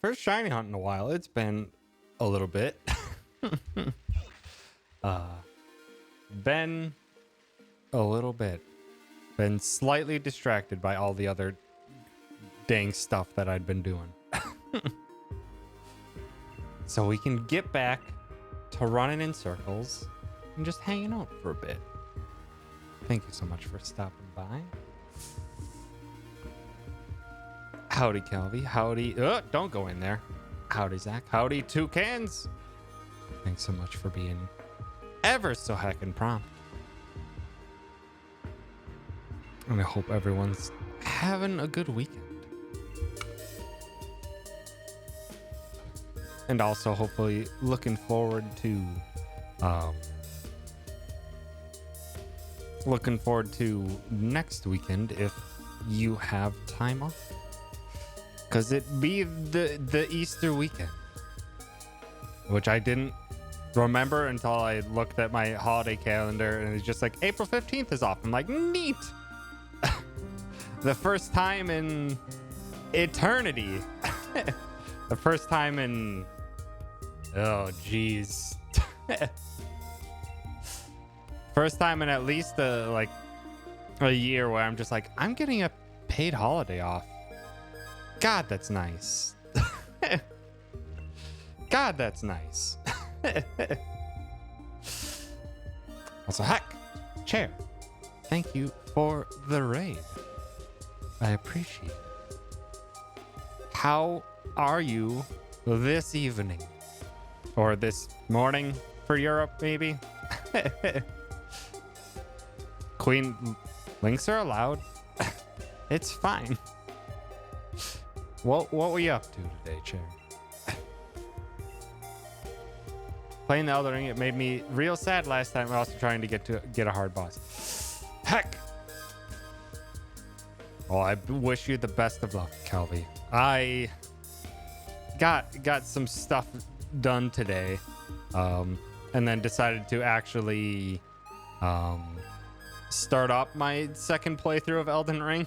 First shiny hunt in a while. It's been a little bit. Been a little bit. Been slightly distracted by all the other dang stuff that I'd been doing. So we can get back to running in circles and just hanging out for a bit. Thank you so much for stopping by. Howdy, Calvi. Howdy. Don't go in there. Howdy, Zach. Howdy, Toucans. Thanks so much for being ever so heckin' prompt. And I hope everyone's having a good weekend. And also hopefully looking forward to next weekend if you have time off. Cause it be the Easter weekend. Which I didn't remember until I looked at my holiday calendar and it's just like April 15th is off. I'm like, neat. The first time in eternity. The first time in, oh geez. First time in at least a year where I'm just like, I'm getting a paid holiday off. God, that's nice. God, that's nice. Also, heck, chair. Thank you for the raid. I appreciate it. How are you this evening? Or this morning for Europe, maybe? Queen links are allowed. It's fine. What were you up to today, Chair? Playing the Elden Ring, it made me real sad last time. We're also trying to get a hard boss. Heck. Well, I wish you the best of luck, Calvi. I got some stuff done today, and then decided to actually start up my second playthrough of Elden Ring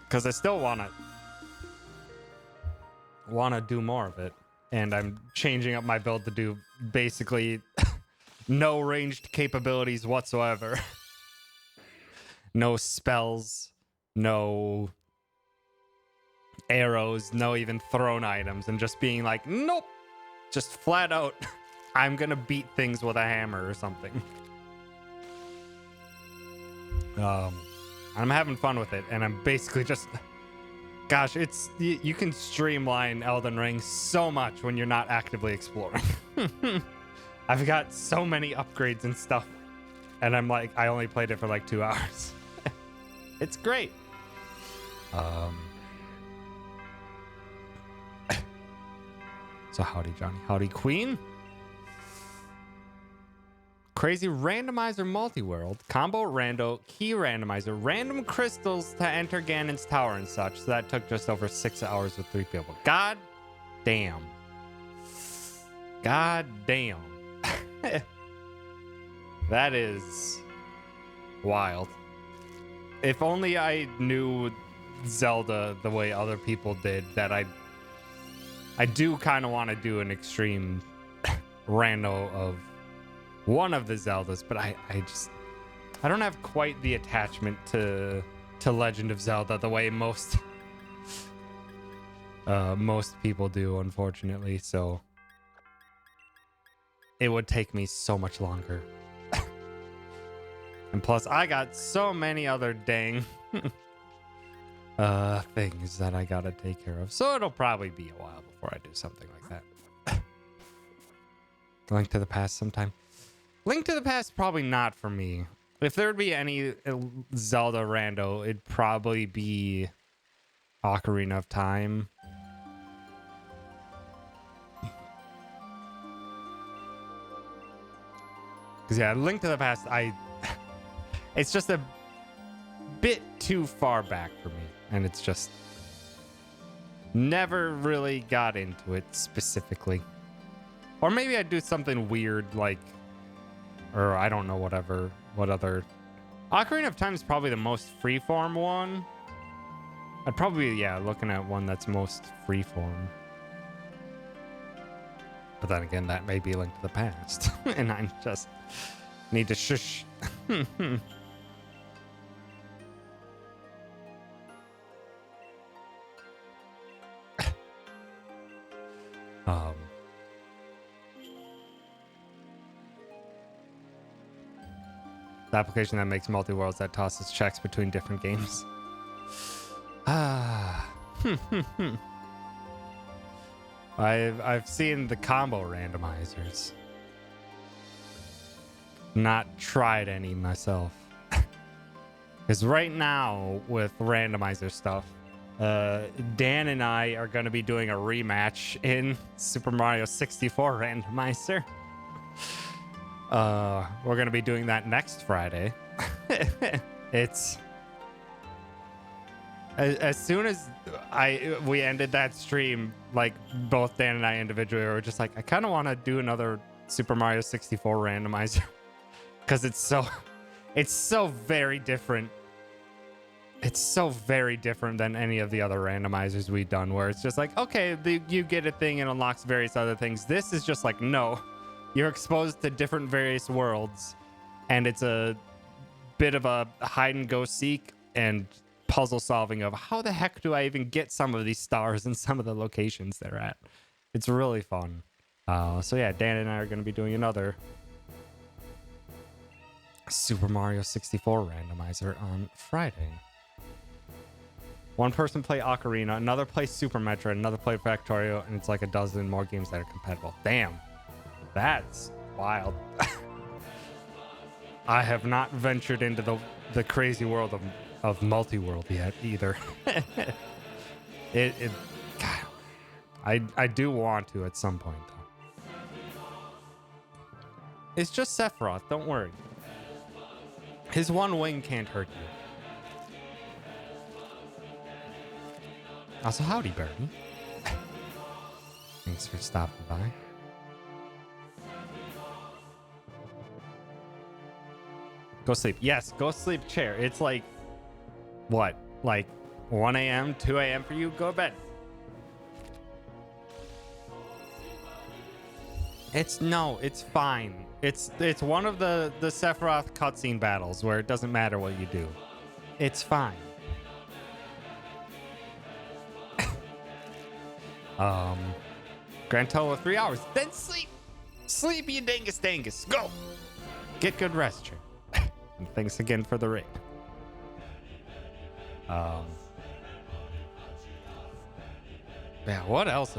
because I still wanna do more of it, and I'm changing up my build to do basically no ranged capabilities whatsoever. No spells, no arrows, no even thrown items, and just being like, nope, just flat out, I'm gonna beat things with a hammer or something. I'm having fun with it, and I'm basically just, gosh, you can streamline Elden Ring so much when you're not actively exploring. I've got so many upgrades and stuff, and I'm like, I only played it for like 2 hours. It's great. So howdy, Johnny. Howdy, Queen. Crazy randomizer multi-world, combo rando, key randomizer, random crystals to enter Ganon's tower and such. So that took just over 6 hours with 3 people. God damn. God damn. That is wild. If only I knew Zelda the way other people did, that I do kind of want to do an extreme rando of one of the Zeldas, but I don't have quite the attachment to Legend of Zelda the way most people do, unfortunately. So it would take me so much longer. And plus, I got so many other dang things that I gotta take care of. So it'll probably be a while before I do something like that. Link to the Past sometime. Link to the Past, probably not for me. If there would be any Zelda rando, it'd probably be Ocarina of Time. Because yeah, Link to the Past, it's just a bit too far back for me. And it's just never really got into it specifically. Or maybe I'd do something weird like, or I don't know, what other. Ocarina of Time is probably the most freeform one. I'd probably, yeah, looking at one that's most freeform. But then again, that may be Link to the Past. And I just need to shush. The application that makes multi-worlds that tosses checks between different games. I've seen the combo randomizers. Not tried any myself. Because right now with randomizer stuff, Dan and I are going to be doing a rematch in Super Mario 64 randomizer. We're going to be doing that next Friday. It's as soon as we ended that stream, like both Dan and I individually were just like, I kind of want to do another Super Mario 64 randomizer because it's so very different. It's so very different than any of the other randomizers we've done, where it's just like, okay, you get a thing and unlocks various other things. This is just like, no, you're exposed to different various worlds, and it's a bit of a hide and go seek and puzzle solving of how the heck do I even get some of these stars and some of the locations they're at. It's really fun. So yeah, Dan and I are going to be doing another Super Mario 64 randomizer on Friday. One person play Ocarina, another play Super Metroid, another play Factorio, and it's like a dozen more games that are compatible. Damn, that's wild. I have not ventured into the crazy world of multi-world yet either. God, I do want to at some point though. It's just Sephiroth, don't worry. His one wing can't hurt you. Also, howdy, Bertie. Thanks for stopping by. Go sleep. Yes, go sleep, chair. It's like, what? Like 1 a.m., 2 a.m. for you? Go to bed. It's fine. It's one of the Sephiroth cutscene battles where it doesn't matter what you do. It's fine. Grand total of 3 hours. Then sleep. Sleep, you dangus dangus. Go. Get good rest, chair. And thanks again for the raid. Yeah, what else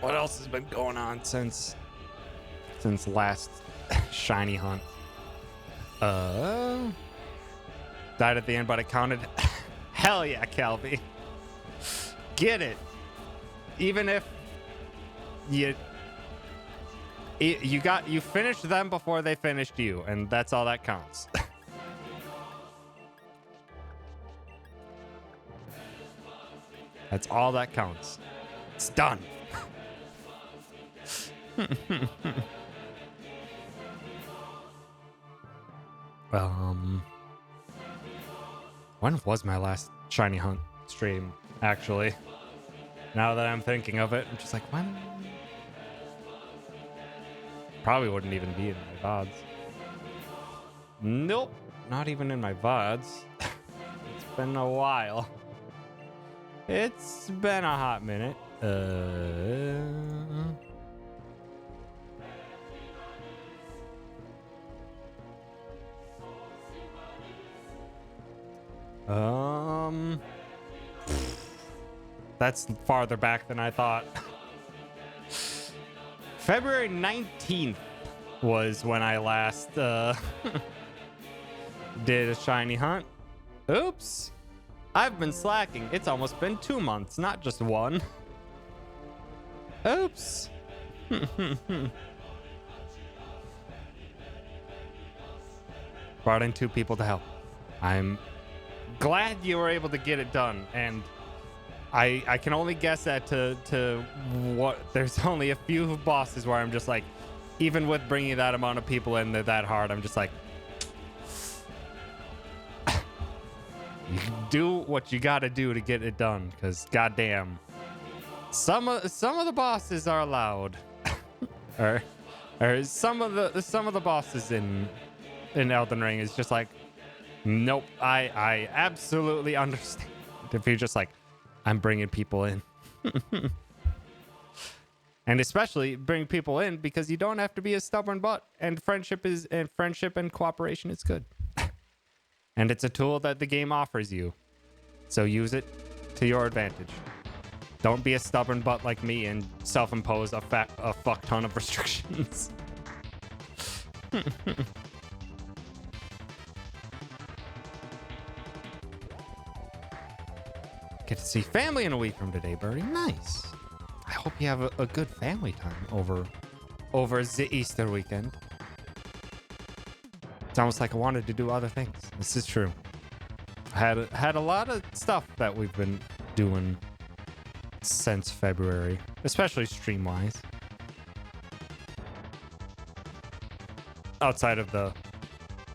has been going on since last shiny hunt? Died at the end, but it counted. Hell yeah, Calvi. Get it. Even if you finished them before they finished you, and that's all that counts. That's all that counts. It's done. When was my last shiny hunt stream, actually? Now that I'm thinking of it, I'm just like, when? Probably wouldn't even be in my VODs. Nope, not even in my VODs. It's been a while. It's been a hot minute. That's farther back than I thought. February 19th was when I last did a shiny hunt. Oops. I've been slacking. It's almost been 2 months, not just one. Oops. Brought in 2 people to help. I'm glad you were able to get it done, and I can only guess that to what there's only a few bosses where I'm just like, even with bringing that amount of people in that hard, I'm just like, You do what you gotta do to get it done, because goddamn, some of the bosses are allowed, or some of the bosses in Elden Ring is just like, nope. I absolutely understand if you're just like, I'm bringing people in. And especially bring people in because you don't have to be a stubborn butt, and friendship and cooperation is good. And it's a tool that the game offers you. So use it to your advantage. Don't be a stubborn butt like me and self-impose a fuck ton of restrictions. Get to see family in a week from today, Birdie. Nice. I hope you have a good family time over the Easter weekend. It's almost like I wanted to do other things. This is true. I had a lot of stuff that we've been doing since February, especially stream-wise. Outside of the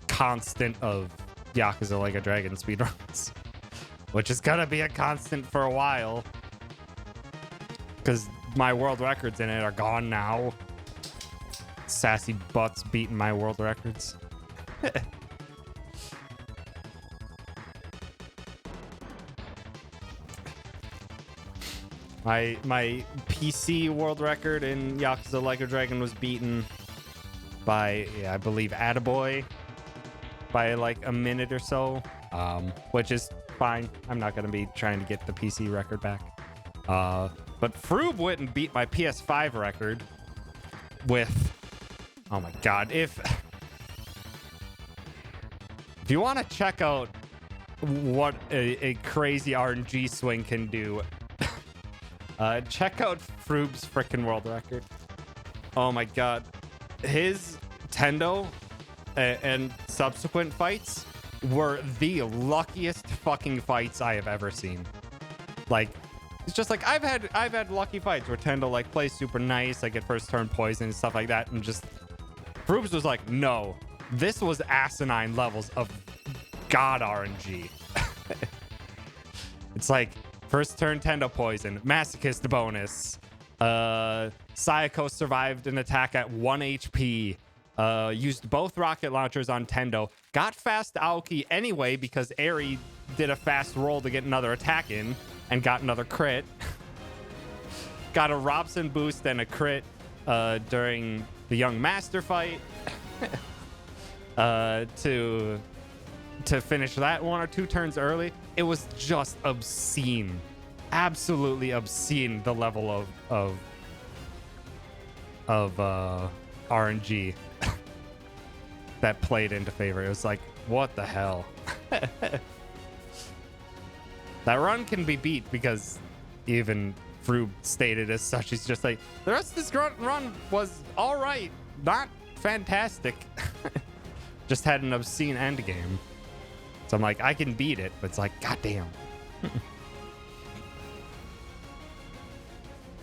constant of Yakuza Like a Dragon speedruns, which is gonna be a constant for a while. Because my world records in it are gone now. Sassy butts beating my world records. My PC world record in Yakuza Like a Dragon was beaten by, I believe, Attaboy by like a minute or so, which is fine. I'm not going to be trying to get the PC record back. But Froob went and beat my PS5 record with, oh my god, if you want to check out what a crazy RNG swing can do, check out Froob's freaking world record. Oh my god. His Tendo and subsequent fights were the luckiest fucking fights I have ever seen. Like, it's just like I've had lucky fights where Tendo like plays super nice, I get first turn poison and stuff like that, and just Froob's was like, no, this was asinine levels of god RNG. It's like first turn Tendo poison, masochist bonus, Sayako survived an attack at 1 HP, used both rocket launchers on Tendo, got fast Aoki anyway because Eri did a fast roll to get another attack in and got another crit. Got a Robson boost and a crit during the Young Master fight to finish that 1 or 2 turns early. It was just obscene, absolutely obscene, the level of RNG that played into favor. It was like, what the hell? That run can be beat because even Froob stated as such. He's just like, the rest of this run was all right, not fantastic. Just had an obscene end game. So I'm like, I can beat it, but it's like, goddamn.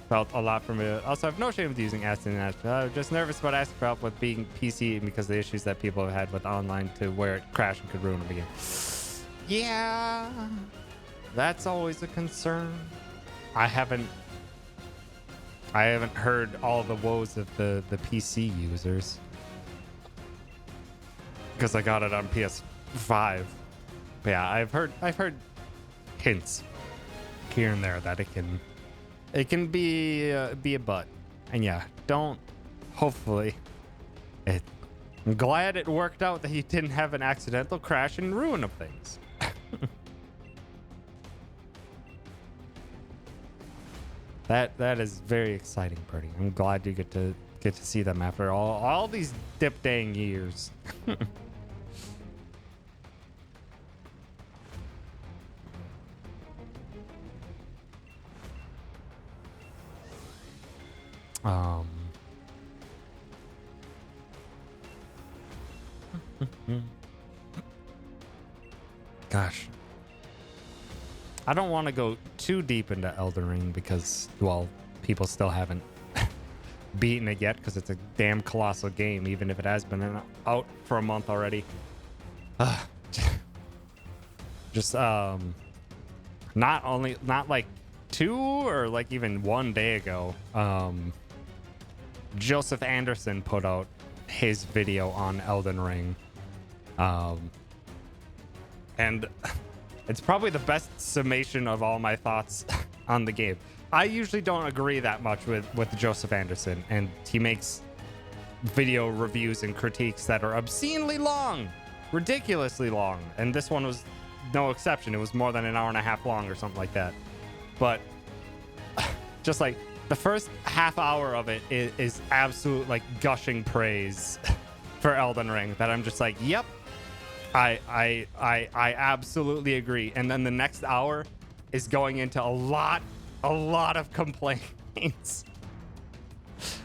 Felt a lot from it. Also, I have no shame with using Aston. I'm just nervous about asking for help with being PC because of the issues that people have had with online to where it crashed and could ruin them again. Yeah, that's always a concern. I haven't heard all the woes of the PC users because I got it on PS5. But yeah, I've heard hints here and there that it can be a butt. And yeah, don't, hopefully I'm glad it worked out that he didn't have an accidental crash and ruin of things. That is very exciting, Birdie. I'm glad you get to see them after all these dip dang years. Gosh, I don't want to go too deep into Elden Ring because, well, people still haven't beaten it yet because it's a damn colossal game, even if it has been out for a month already. Just not like 2 or like even 1 day ago, Joseph Anderson put out his video on Elden Ring. And it's probably the best summation of all my thoughts on the game. I usually don't agree that much with Joseph Anderson, and he makes video reviews and critiques that are obscenely long, ridiculously long, and this one was no exception. It was more than an hour and a half long or something like that. But just like the first half hour of it is absolute like gushing praise for Elden Ring that I'm just like, yep, I absolutely agree. And then the next hour is going into a lot of complaints.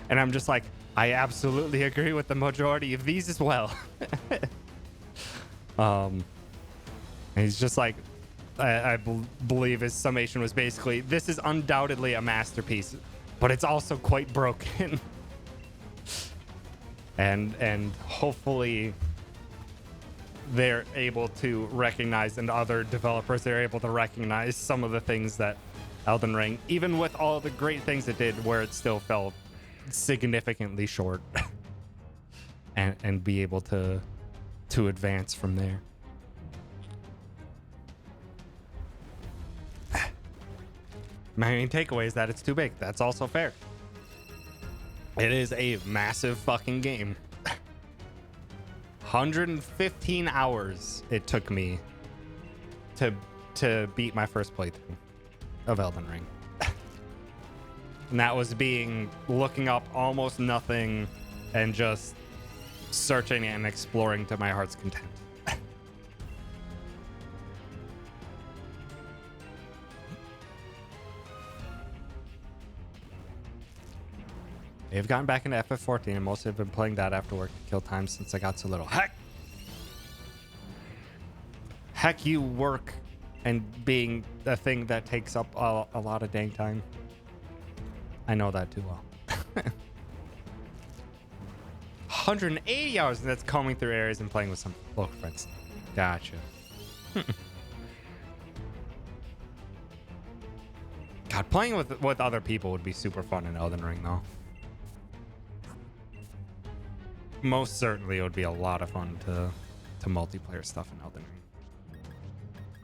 And I'm just like, I absolutely agree with the majority of these as well. And he's just like, I believe his summation was basically, this is undoubtedly a masterpiece, but it's also quite broken. and hopefully they're able to recognize, and other developers are able to recognize some of the things that Elden Ring, even with all the great things it did, where it still fell significantly short, and be able to advance from there. My main takeaway is that it's too big. That's also fair. It is a massive fucking game. 115 hours it took me to beat my first playthrough of Elden Ring. And that was looking up almost nothing and just searching and exploring to my heart's content. I've gotten back into FF14 and mostly have been playing that after work to kill time since I got so little. Heck you, work and being a thing that takes up a lot of dang time. I know that too well. 180 hours, and that's combing through areas and playing with some local friends. Gotcha. God, playing with other people would be super fun in Elden Ring, though. Most certainly it would be a lot of fun to multiplayer stuff in Elden Ring.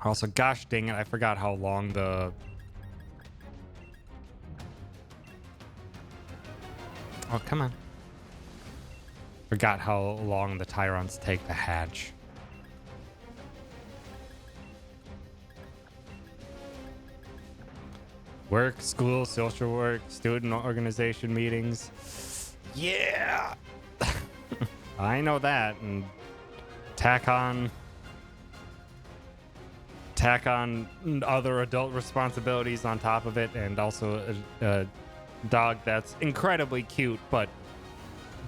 Also, gosh dang it, I forgot how long the... Oh, come on. Forgot how long the Tyrants take to hatch. Work, school, social work, student organization meetings. Yeah! I know that, and tack on other adult responsibilities on top of it, and also a dog that's incredibly cute, but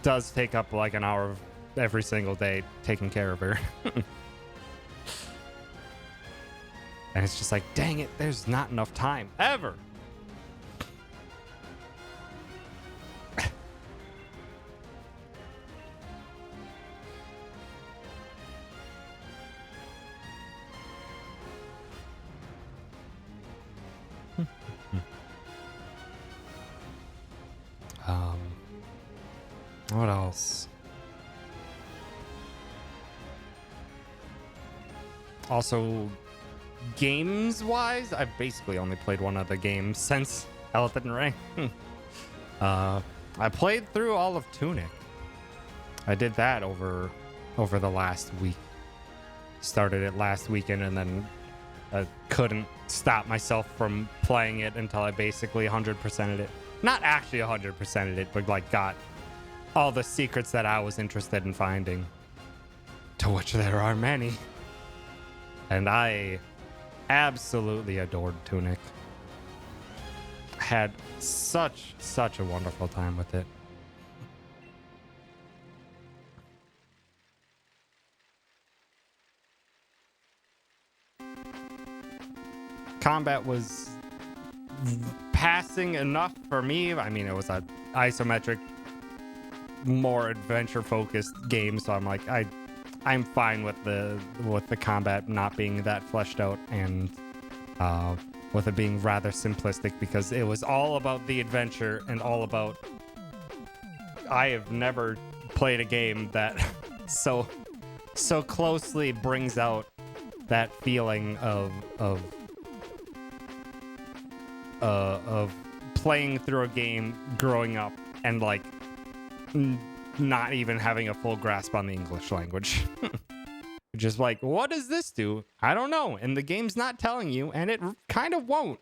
does take up like an hour of every single day taking care of her. And it's just like, dang it, there's not enough time ever. What else? Also, games-wise, I've basically only played one other game since Elden Ring. I played through all of Tunic. I did that over the last week. Started it last weekend, and then I couldn't stop myself from playing it until I basically 100%ed it. Not actually 100%ed it, but like got all the secrets that I was interested in finding, to which there are many. And I absolutely adored Tunic. Had such a wonderful time with it. Combat was passing enough for me. I mean, it was an isometric, more adventure focused game, so I'm like, I I'm fine with the combat not being that fleshed out, and with it being rather simplistic, because it was all about the adventure and all about. I have never played a game that so closely brings out that feeling of playing through a game growing up and like not even having a full grasp on the English language. Just like, what does this do? I don't know. And the game's not telling you, and it kind of won't.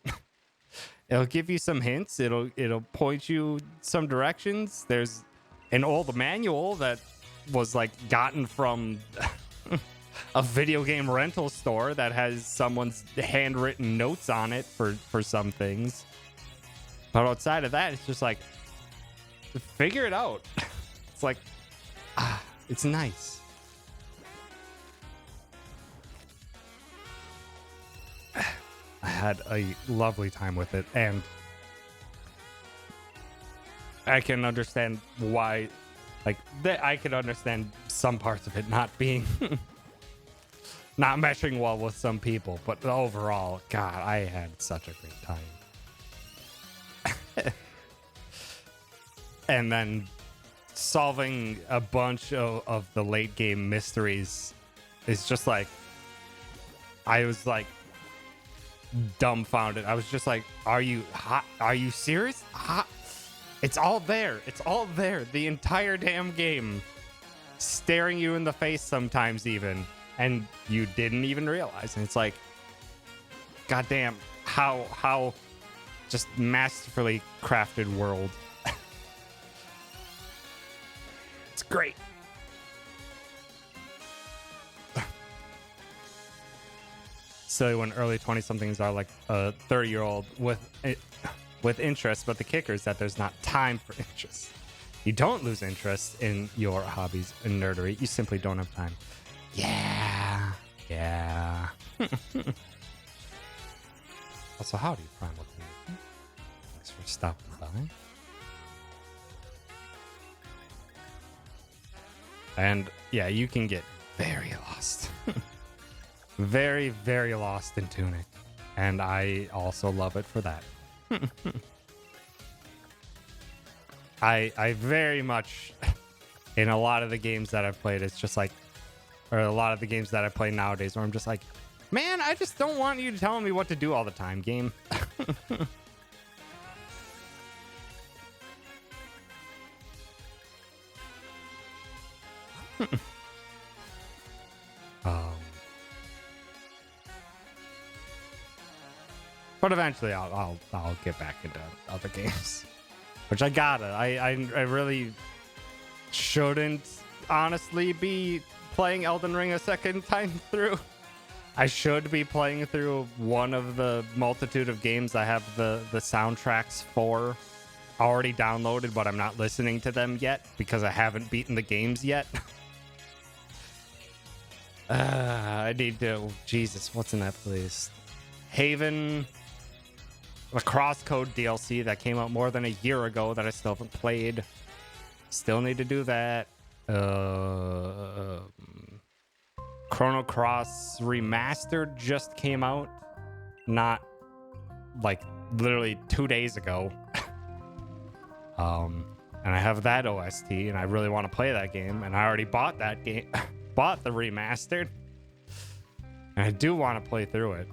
It'll give you some hints. It'll point you some directions. There's an old manual that was like gotten from a video game rental store that has someone's handwritten notes on it for some things. But outside of that, it's just like, figure it out. It's like, it's nice. I had a lovely time with it, and I can understand why, like, I can understand some parts of it not being, not meshing well with some people, but overall, God, I had such a great time. And then solving a bunch of the late game mysteries is just like, I was like dumbfounded. I was just like, are you serious? It's all there. It's all there. The entire damn game, staring you in the face sometimes even, and you didn't even realize. And it's like, goddamn, how just masterfully crafted world. It's great. Silly when early 20-somethings are like a 30-year-old with interest, but the kicker is that there's not time for interest. You don't lose interest in your hobbies and nerdery. You simply don't have time. Yeah. Also, howdy, Primal Community. Thanks for stopping by. And yeah, you can get very lost. Very, very lost in Tunic. And I also love it for that. I very much, in a lot of the games that I've played, it's just like, or a lot of the games that I play nowadays, where I'm just like, man, I just don't want you to tell me what to do all the time, game. But eventually I'll get back into other games, which I gotta. I really shouldn't honestly be playing Elden Ring a second time through. I should be playing through one of the multitude of games I have the soundtracks for already downloaded, but I'm not listening to them yet because I haven't beaten the games yet. I need to. Jesus, what's in that place? Haven. A Crosscode DLC that came out more than a year ago that I still haven't played. Still need to do that. Chrono Cross Remastered just came out. Not like literally 2 days ago. And I have that OST and I really want to play that game. And I already bought that game. Bought the remastered. And I do want to play through it.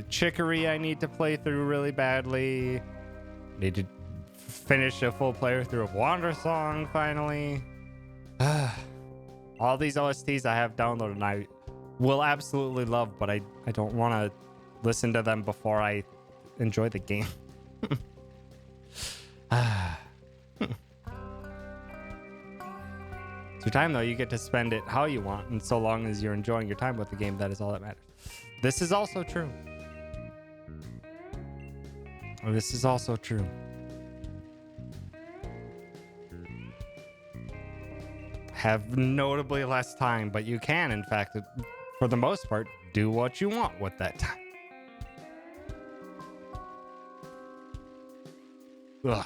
Chicory I need to play through really badly. Need to finish a full playthrough of Wander Song finally. All these OSTs I have downloaded and I will absolutely love, but I don't want to listen to them before I enjoy the game. It's your time though, you get to spend it how you want, and so long as you're enjoying your time with the game, that is all that matters. This is also true. This is also true. Have notably less time, but you can, in fact, for the most part, do what you want with that time. Ugh.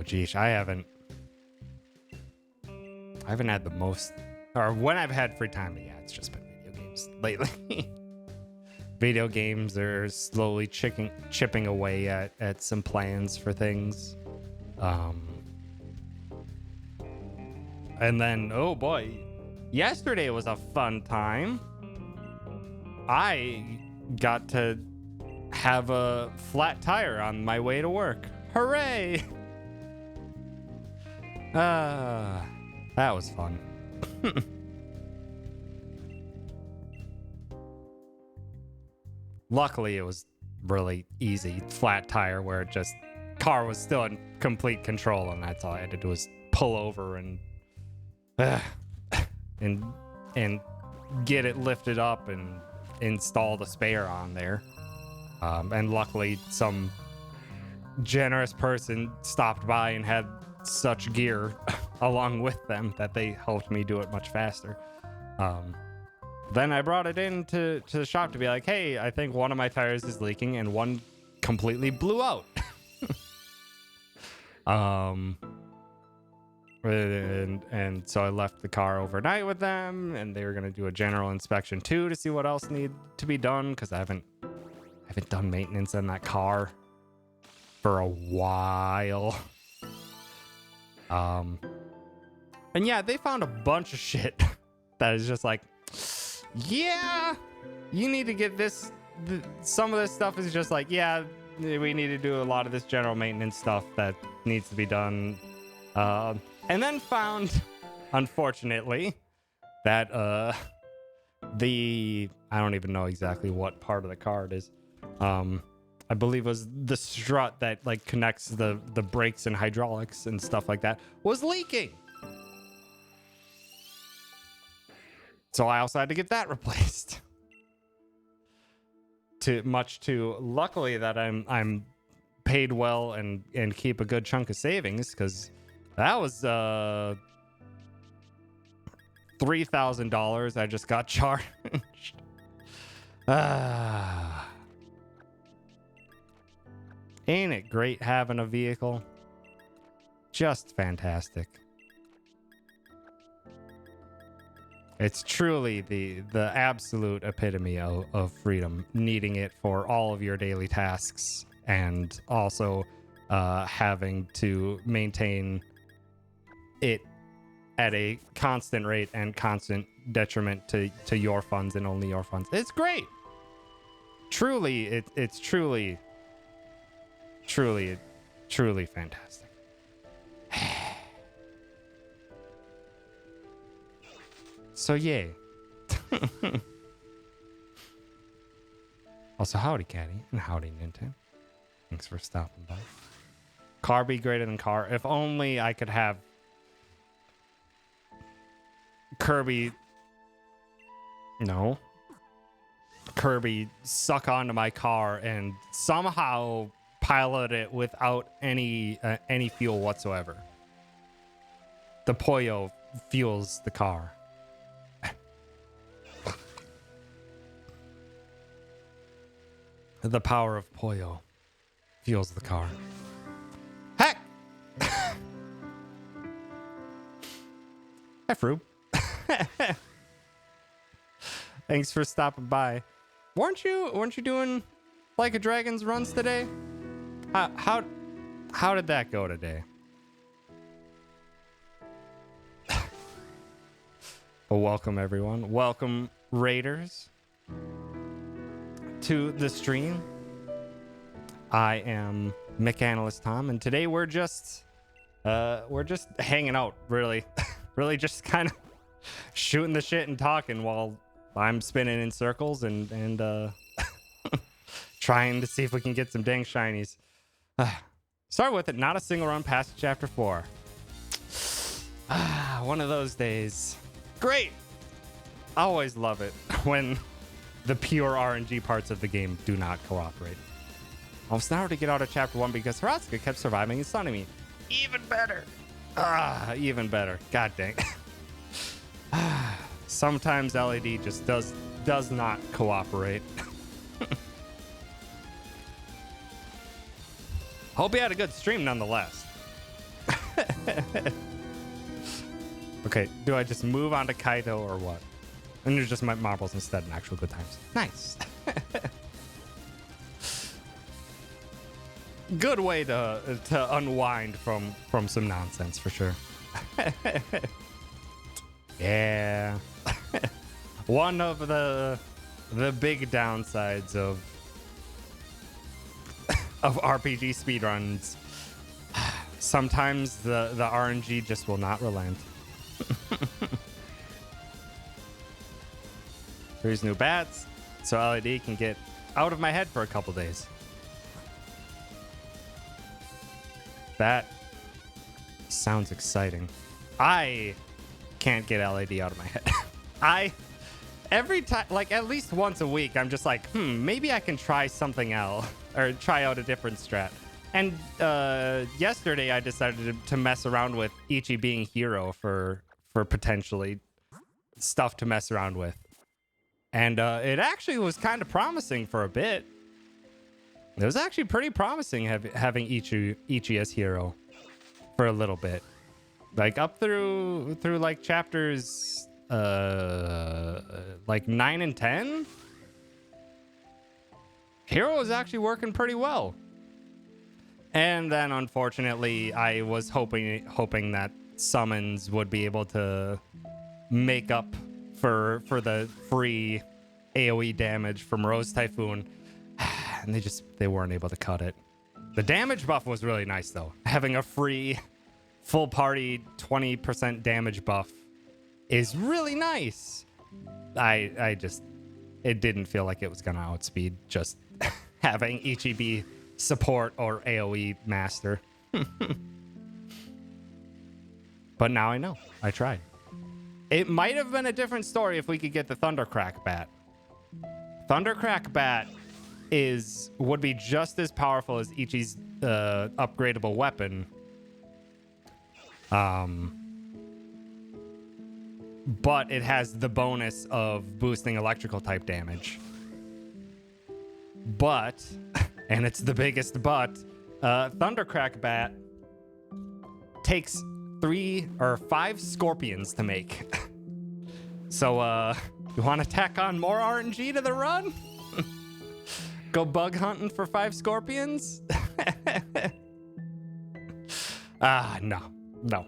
geez, I haven't had the most, or when I've had free time, yeah, it's just been video games lately. Video games are slowly chipping away at some plans for things. And then, oh boy, yesterday was a fun time. I got to have a flat tire on my way to work. Hooray! That was fun. Luckily, it was really easy. Flat tire where it just, car was still in complete control, and that's all I had to do was pull over and get it lifted up and install the spare on there. And luckily, some generous person stopped by and had such gear along with them that they helped me do it much faster. Then I brought it in to the shop to be like, hey, I think one of my tires is leaking and one completely blew out. And so I left the car overnight with them, and they were going to do a general inspection too to see what else needed to be done, because I haven't done maintenance on that car for a while. And yeah, they found a bunch of shit that is just like, yeah, you need to get this. Some of this stuff is just like, yeah, we need to do a lot of this general maintenance stuff that needs to be done. And then found, unfortunately, that I don't even know exactly what part of the car it is. I believe it was the strut that like connects the brakes and hydraulics and stuff like that was leaking. So I also had to get that replaced. Luckily that I'm paid well and keep a good chunk of savings, because that was $3,000 I just got charged. Ain't it great having a vehicle? Just fantastic. It's truly the absolute epitome of freedom, needing it for all of your daily tasks, and also having to maintain it at a constant rate and constant detriment to your funds and only your funds. It's great. Truly, it's truly fantastic. So yay. Also, howdy Caddy and howdy Ninten. Thanks for stopping by. Car be greater than car. If only I could have Kirby suck onto my car and somehow pilot it without any fuel whatsoever. The Poyo fuels the car. The power of Poyo fuels the car. Heck! Hi, Froob. Thanks for stopping by. Weren't you doing Like a Dragon's runs today? How did that go today? Well, welcome everyone. Welcome Raiders to the stream. I am Mechanalyst Tom, and today we're just hanging out, really. Really just kind of shooting the shit and talking while I'm spinning in circles and trying to see if we can get some dang shinies. Start with it, not a single run past chapter 4. One of those days. Great. I always love it when the pure RNG parts of the game do not cooperate. I was now to get out of chapter 1 because Haratsuka kept surviving and stunning me. Even better. Even better. God dang. Sometimes LED just does not cooperate. Hope you had a good stream nonetheless. Okay, do I just move on to Kaido or what? And there's just my marbles instead in actual good times. Nice. Good way to unwind from some nonsense for sure. Yeah. One of the big downsides of RPG speedruns. Sometimes the RNG just will not relent. There's new bats, so LED can get out of my head for a couple days. That sounds exciting. I can't get LED out of my head. Every time, like at least once a week, I'm just like, maybe I can try something else or try out a different strat. And yesterday I decided to mess around with Ichi being hero for potentially stuff to mess around with. And it actually was kind of promising for a bit. It was actually pretty promising having Ichi as hero for a little bit. Like up through like chapters like 9 and 10. Hero was actually working pretty well. And then unfortunately I was hoping that summons would be able to make up for the free AoE damage from Rose Typhoon. And they weren't able to cut it. The damage buff was really nice though. Having a free full party 20% damage buff is really nice. It didn't feel like it was gonna outspeed just having Ichi be support or AoE master. But now I know. I tried. It might have been a different story if we could get the Thundercrack Bat. Thundercrack Bat would be just as powerful as Ichi's upgradable weapon. But it has the bonus of boosting electrical type damage. But, and it's the biggest but, Thundercrack Bat takes 3 or 5 scorpions to make. So, you want to tack on more RNG to the run? Go bug hunting for 5 scorpions? No.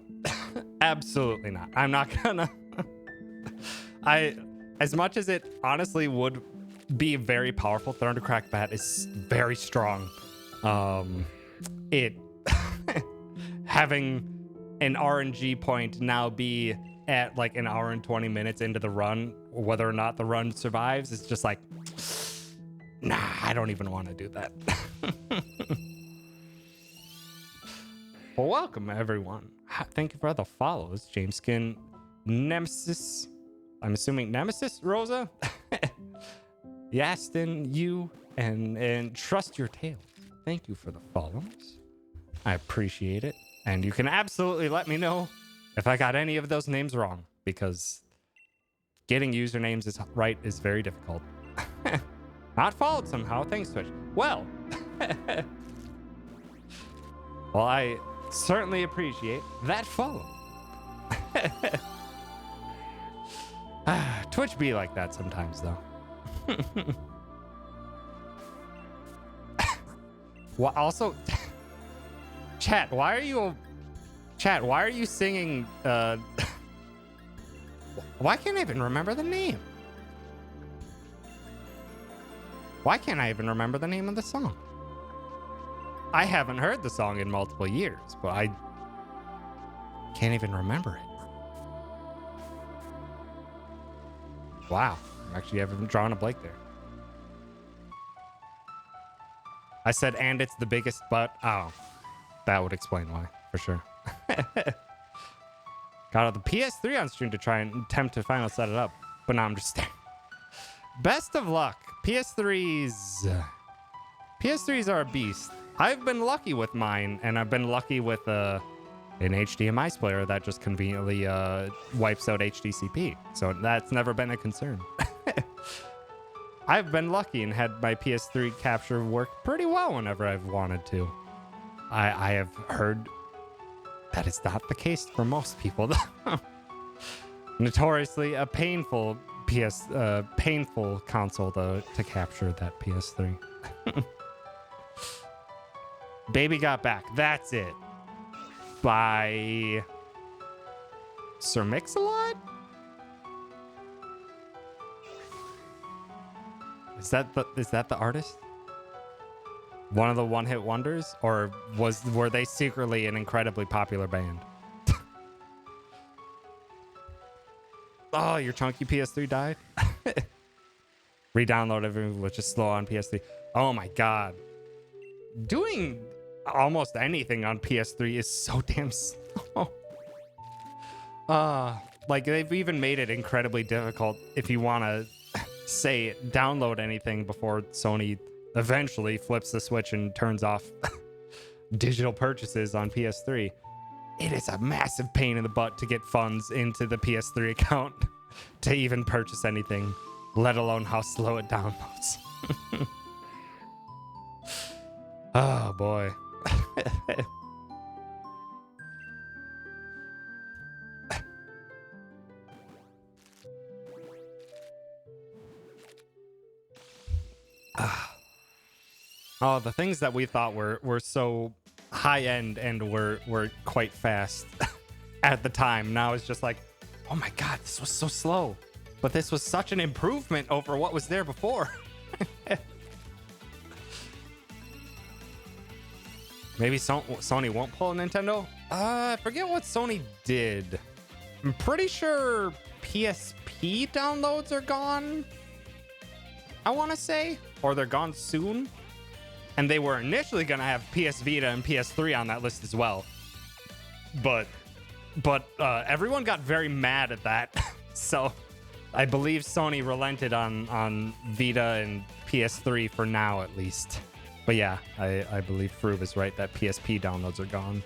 Absolutely not. I'm not gonna. As much as it honestly would be very powerful, Thundercrack Bat is very strong. It having an RNG point now be at like an hour and 20 minutes into the run, whether or not the run survives, it's just like, nah, I don't even want to do that. Well, welcome everyone. Thank you for the follows, Jameskin, Nemesis. I'm assuming Nemesis, Rosa, Yastin, you, and Trust Your Tail. Thank you for the follows. I appreciate it. And you can absolutely let me know if I got any of those names wrong, because getting usernames is very difficult. Not followed somehow. Thanks, Twitch. Well, I certainly appreciate that follow. Twitch be like that sometimes, though. Well, also, chat, why are you singing? Why can't I even remember the name? Why can't I even remember the name of the song? I haven't heard the song in multiple years, but I can't even remember it. Wow. Actually, I haven't drawn a blank there. I said, and it's the biggest butt. Oh, that would explain why, for sure. Got out the PS3 on stream to try and attempt to finally set it up, but now I'm just staring. Best of luck. PS3s are a beast. I've been lucky with mine, and I've been lucky with an HDMI splitter that just conveniently wipes out HDCP. So that's never been a concern. I've been lucky and had my PS3 capture work pretty well whenever I've wanted to. I have heard That is not the case for most people. Notoriously a painful painful console to capture that PS3. Baby Got Back. That's it. By Sir Mix-a-Lot? Is that the artist? One of the one-hit wonders? Or were they secretly an incredibly popular band? Oh, your chunky PS3 died? Re-download everything was just slow on PS3. Oh my god. Doing almost anything on PS3 is so damn slow. Like they've even made it incredibly difficult if you want to say download anything before Sony eventually flips the switch and turns off digital purchases on PS3. It is a massive pain in the butt to get funds into the PS3 account to even purchase anything, let alone how slow it downloads. Oh boy. Oh, the things that we thought were so high end and were quite fast at the time. Now it's just like, oh my god, this was so slow. But this was such an improvement over what was there before. Maybe Sony won't pull a Nintendo? I forget what Sony did. I'm pretty sure PSP downloads are gone, I want to say. Or they're gone soon. And they were initially going to have PS Vita and PS3 on that list as well. But everyone got very mad at that. So I believe Sony relented on Vita and PS3 for now, at least. But yeah, I believe Frube is right that PSP downloads are gone.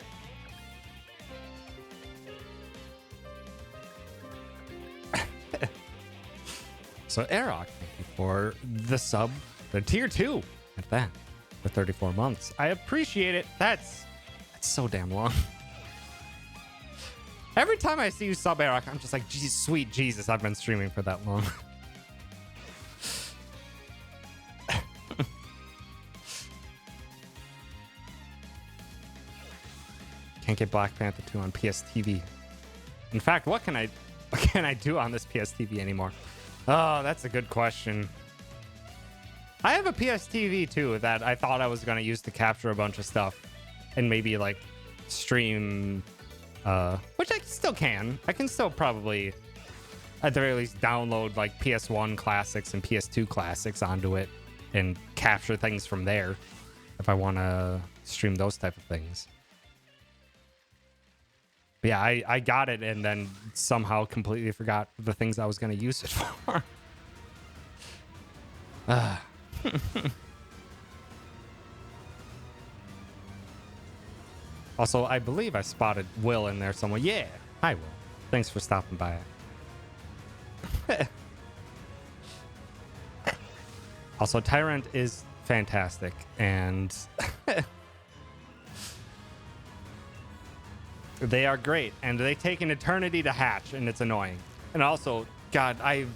So Aerok, thank you for the sub, the tier 2 at that, for 34 months. I appreciate it. That's so damn long. Every time I see you sub Aerok, I'm just like, sweet Jesus, I've been streaming for that long. Can't get Black Panther 2 on PS TV. In fact, what can I do on this PS TV anymore? Oh, that's a good question. I have a PS TV too that I thought I was going to use to capture a bunch of stuff and maybe like stream, which I still can. I can still probably at the very least download like PS1 classics and PS2 classics onto it and capture things from there if I want to stream those type of things. But yeah, I got it and then somehow completely forgot the things I was going to use it for. Also, I believe I spotted Will in there somewhere. Yeah. Hi, Will. Thanks for stopping by. Also, Tyrant is fantastic, and they are great, and they take an eternity to hatch, and it's annoying. And also, God, I'm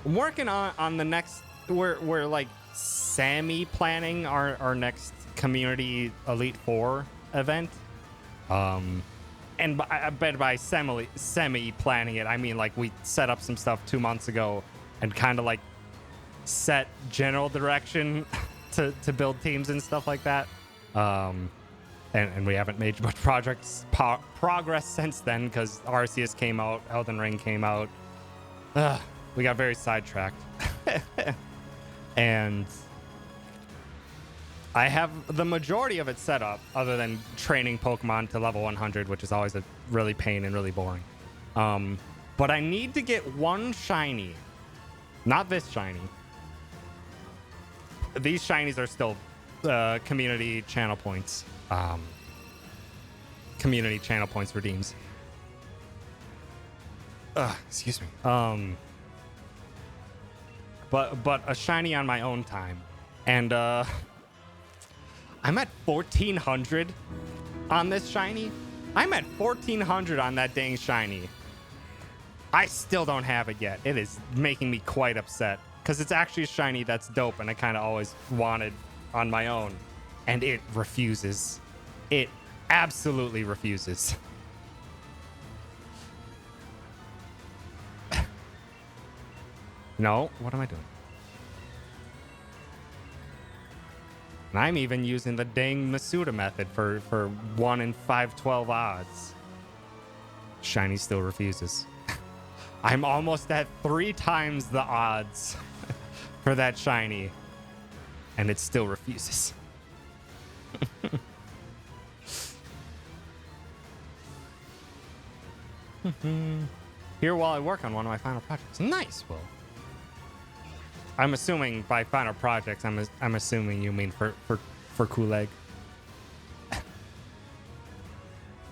working on the next. We're like semi-planning our next community Elite Four event. And by semi-planning it, I mean like we set up some stuff 2 months ago and kind of like set general direction to build teams and stuff like that. And we haven't made much progress since then because Arceus came out, Elden Ring came out. We got very sidetracked. And I have the majority of it set up other than training Pokemon to level 100, which is always a really pain and really boring. But I need to get one shiny. Not this shiny. These shinies are still community channel points. Community channel points redeems. Excuse me. But a shiny on my own time. And I'm at 1400 on this shiny. I'm at 1400 on that dang shiny. I still don't have it yet. It is making me quite upset because it's actually a shiny that's dope and I kind of always wanted on my own. And it refuses. It absolutely refuses. No, what am I doing? And I'm even using the dang Masuda method for 1 in 512 odds. Shiny still refuses. I'm almost at 3 times the odds for that shiny. And it still refuses. Here while I work on one of my final projects. Nice, Will. I'm assuming by final projects, I'm assuming you mean for Kuleg.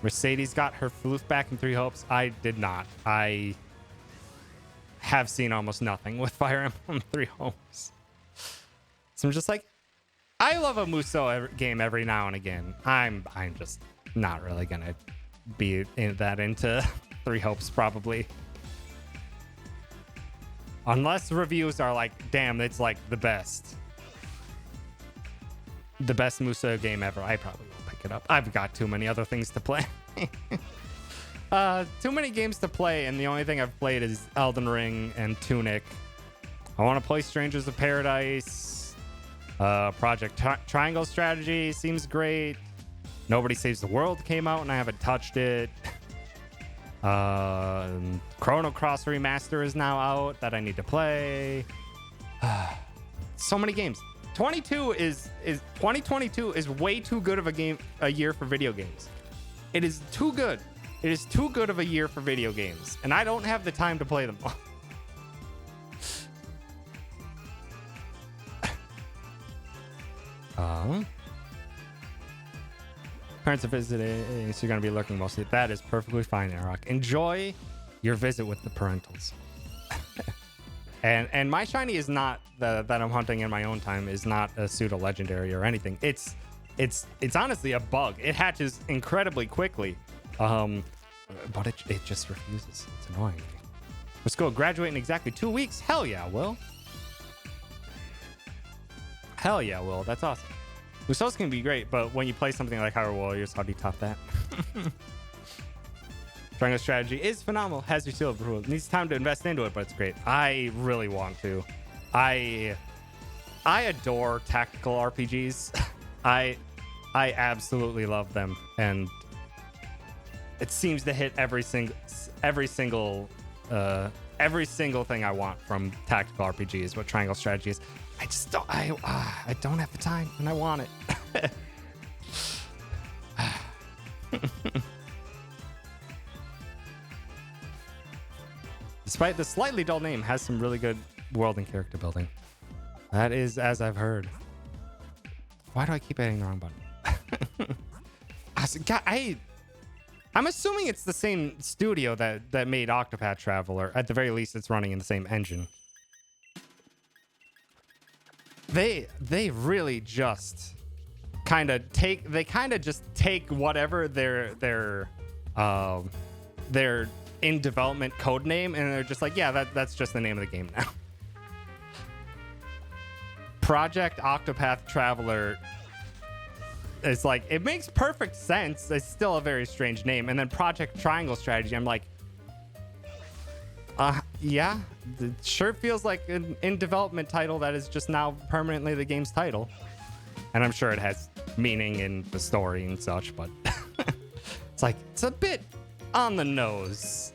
Mercedes got her floof back in 3 Hopes. I did not. I have seen almost nothing with Fire Emblem 3 Hopes. So I'm just like, I love a Musou game every now and again. I'm just not really gonna be into 3 Hopes probably. Unless reviews are like, damn, it's like the best Musou game ever. I probably won't pick it up. I've got too many other things to play. Too many games to play, and the only thing I've played is Elden Ring and Tunic. I want to play Strangers of Paradise. Project Triangle Strategy seems great. Nobody Saves the World came out, and I haven't touched it. Chrono Cross Remaster is now out that I need to play. So many games. 2022 is way too good of a year for video games. It is too good. It is too good of a year for video games, and I don't have the time to play them all. Parents are visiting, so you're going to be lurking mostly. That is perfectly fine, Arok. Enjoy your visit with the parentals. and my shiny is not that I'm hunting in my own time is not a pseudo legendary or anything. It's honestly a bug. It hatches incredibly quickly, but it just refuses. It's annoying. Let's go graduate in exactly 2 weeks. Hell yeah, Will. Hell yeah, Will. That's awesome. Usos can be great, but when you play something like Hyrule Warriors, how do you top that? Triangle Strategy is phenomenal. Has your seal of approval. Needs time to invest into it, but it's great. I really want to. I adore tactical RPGs. I absolutely love them, and it seems to hit every single thing I want from tactical RPGs. What Triangle Strategy is. I just don't. I don't have the time, and I want it. Despite the slightly dull name, has some really good world and character building. That is, as I've heard. Why do I keep hitting the wrong button? I'm assuming it's the same studio that made Octopath Traveler. At the very least, it's running in the same engine. They really just kind of take whatever their in development code name, and they're just like, yeah, that's just the name of the game now. Project Octopath Traveler. It's like, it makes perfect sense. It's still a very strange name. And then Project Triangle Strategy, I'm like, yeah, it sure feels like an in development title that is just now permanently the game's title. And I'm sure it has meaning in the story and such, but it's like, it's a bit on the nose.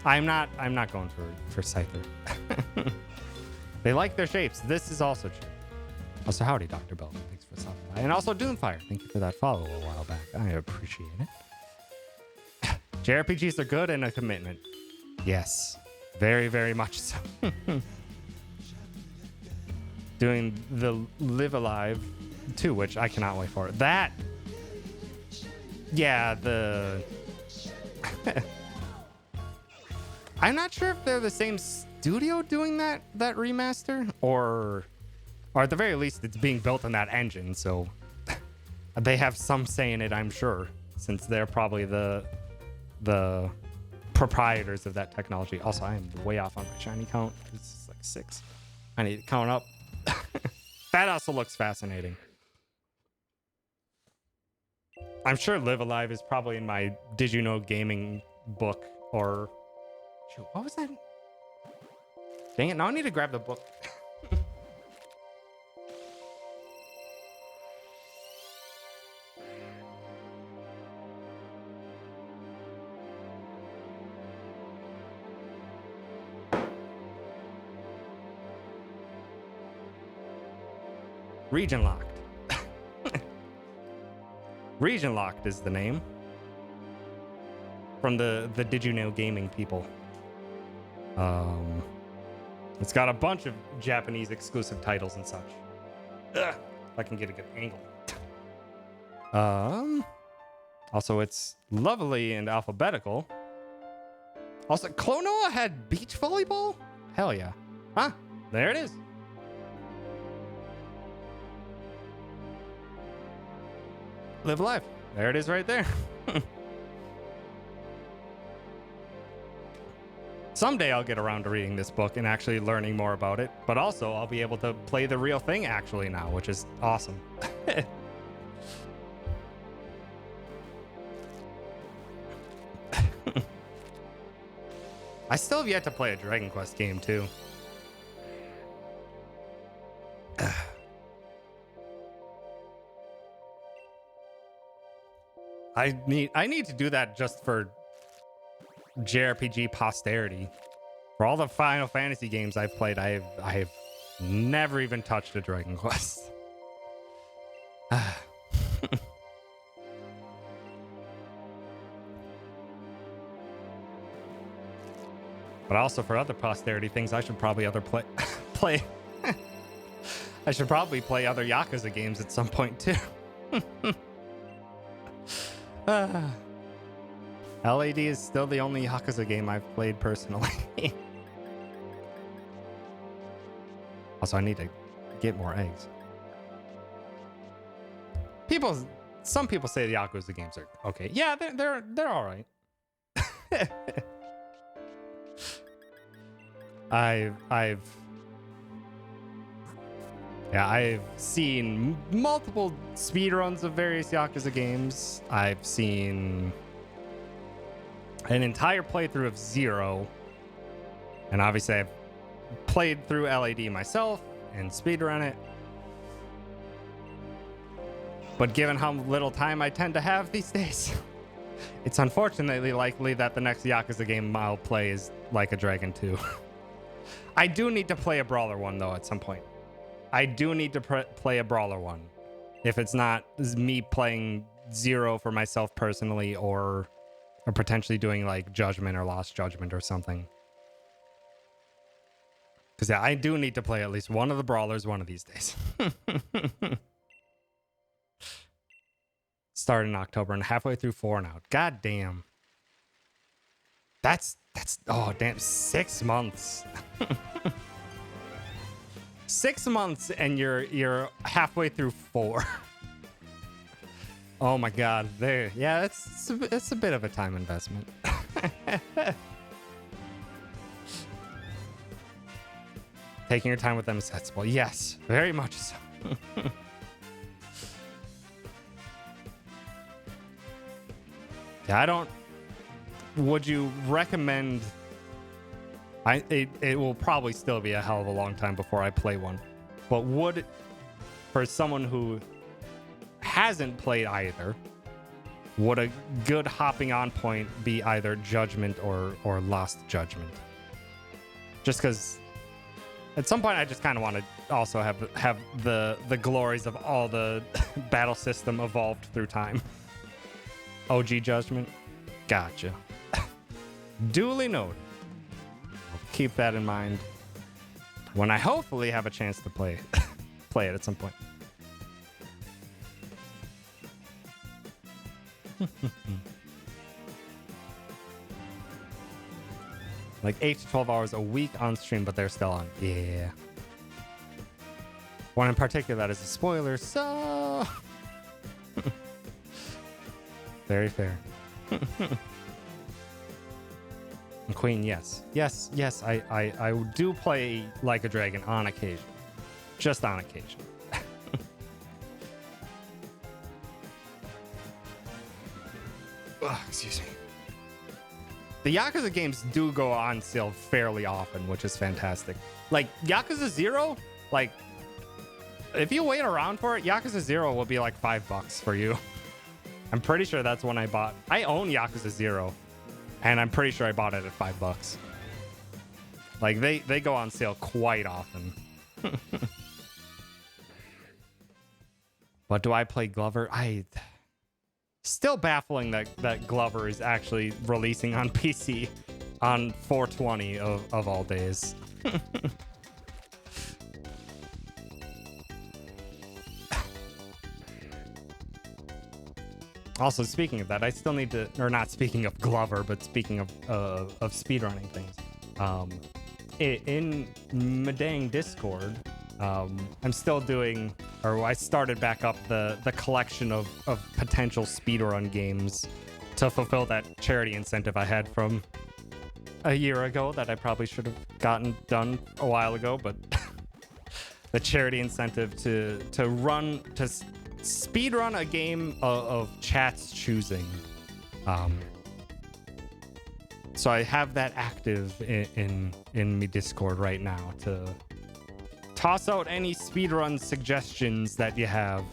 I'm not going for Scyther. They like their shapes. This is also cheap. Also, howdy, Dr. Bell. Thanks for stopping by. And also, Doomfire. Thank you for that follow a while back. I appreciate it. JRPGs are good and a commitment. Yes. Very, very much so. Doing the Live Alive 2, which I cannot wait for. That... Yeah, the... I'm not sure if they're the same studio doing that remaster, or at the very least, it's being built in that engine, so they have some say in it, I'm sure, since they're probably the proprietors of that technology. Also, I am way off on my shiny count. It's like 6. I need to count up. That also looks fascinating. I'm sure Live Alive is probably in my Did You Know Gaming book, or... Shoot, what was that? Dang it, now I need to grab the book. Region Locked. Region Locked is the name. From the Did You Know Gaming people. It's got a bunch of Japanese exclusive titles and such. Ugh, if I can get a good angle. Also, it's lovely and alphabetical. Also, Klonoa had beach volleyball? Hell yeah. Huh? There it is. Live Live. There it is right there. Someday I'll get around to reading this book and actually learning more about it, but also I'll be able to play the real thing actually now, which is awesome. I still have yet to play a Dragon Quest game too. I need to do that just for JRPG posterity. For all the Final Fantasy games I've played, I have never even touched a Dragon Quest. But also for other posterity things, I should probably play. I should probably play other Yakuza games at some point too. LAD is still the only Yakuza game I've played personally. Also, I need to get more eggs. Some people say the Yakuza games are okay. Yeah, they're all right. I've seen multiple speedruns of various Yakuza games. I've seen an entire playthrough of 0. And obviously I've played through LAD myself and speedrun it. But given how little time I tend to have these days, it's unfortunately likely that the next Yakuza game I'll play is Like a Dragon 2. I do need to play a brawler one though at some point. I do need to play a brawler one. If it's not me playing 0 for myself personally, or potentially doing like Judgment or Lost Judgment or something. Because yeah, I do need to play at least one of the brawlers one of these days. Started in October and halfway through 4 now. God damn. That's oh damn, 6 months. 6 months and you're halfway through 4. Oh my god, there. Yeah, it's a bit of a time investment. Taking your time with them is sensible. Yes, very much so. Yeah, would you recommend... It will probably still be a hell of a long time before I play one. But for someone who hasn't played either, would a good hopping on point be either Judgment or Lost Judgment? Just because at some point I just kind of want to also have the glories of all the battle system evolved through time. OG Judgment? Gotcha. Duly noted. I'll keep that in mind when I hopefully have a chance to play it at some point. Like 8 to 12 hours a week on stream, but they're still on. Yeah. One in particular that is a spoiler, so... Very fair. And Queen, yes. Yes, I do play Like a Dragon on occasion. Just on occasion. Ugh, excuse me. The Yakuza games do go on sale fairly often, which is fantastic. Like, Yakuza 0, like, if you wait around for it, Yakuza 0 will be like $5 for you. I'm pretty sure that's when I bought... I own Yakuza 0, and I'm pretty sure I bought it at $5. Like, they go on sale quite often. But do I play Glover? Still baffling that Glover is actually releasing on PC on 420 of all days. Also, speaking of that, I still need to, or not speaking of Glover, but speaking of speedrunning things, in Medang Discord, I'm still doing, or I started back up the collection of potential speedrun games to fulfill that charity incentive I had from a year ago that I probably should have gotten done a while ago, but the charity incentive to speedrun a game of chat's choosing. So I have that active in my Discord right now to toss out any speedrun suggestions that you have,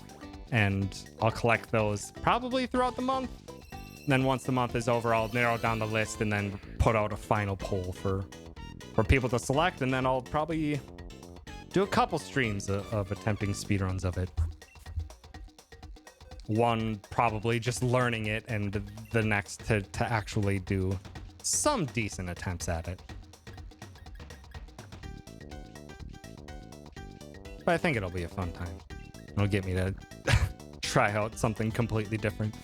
and I'll collect those probably throughout the month. And then once the month is over, I'll narrow down the list and then put out a final poll for people to select, and then I'll probably do a couple streams of attempting speedruns of it. One probably just learning it, and the next to actually do some decent attempts at it. But I think it'll be a fun time. It'll get me to try out something completely different.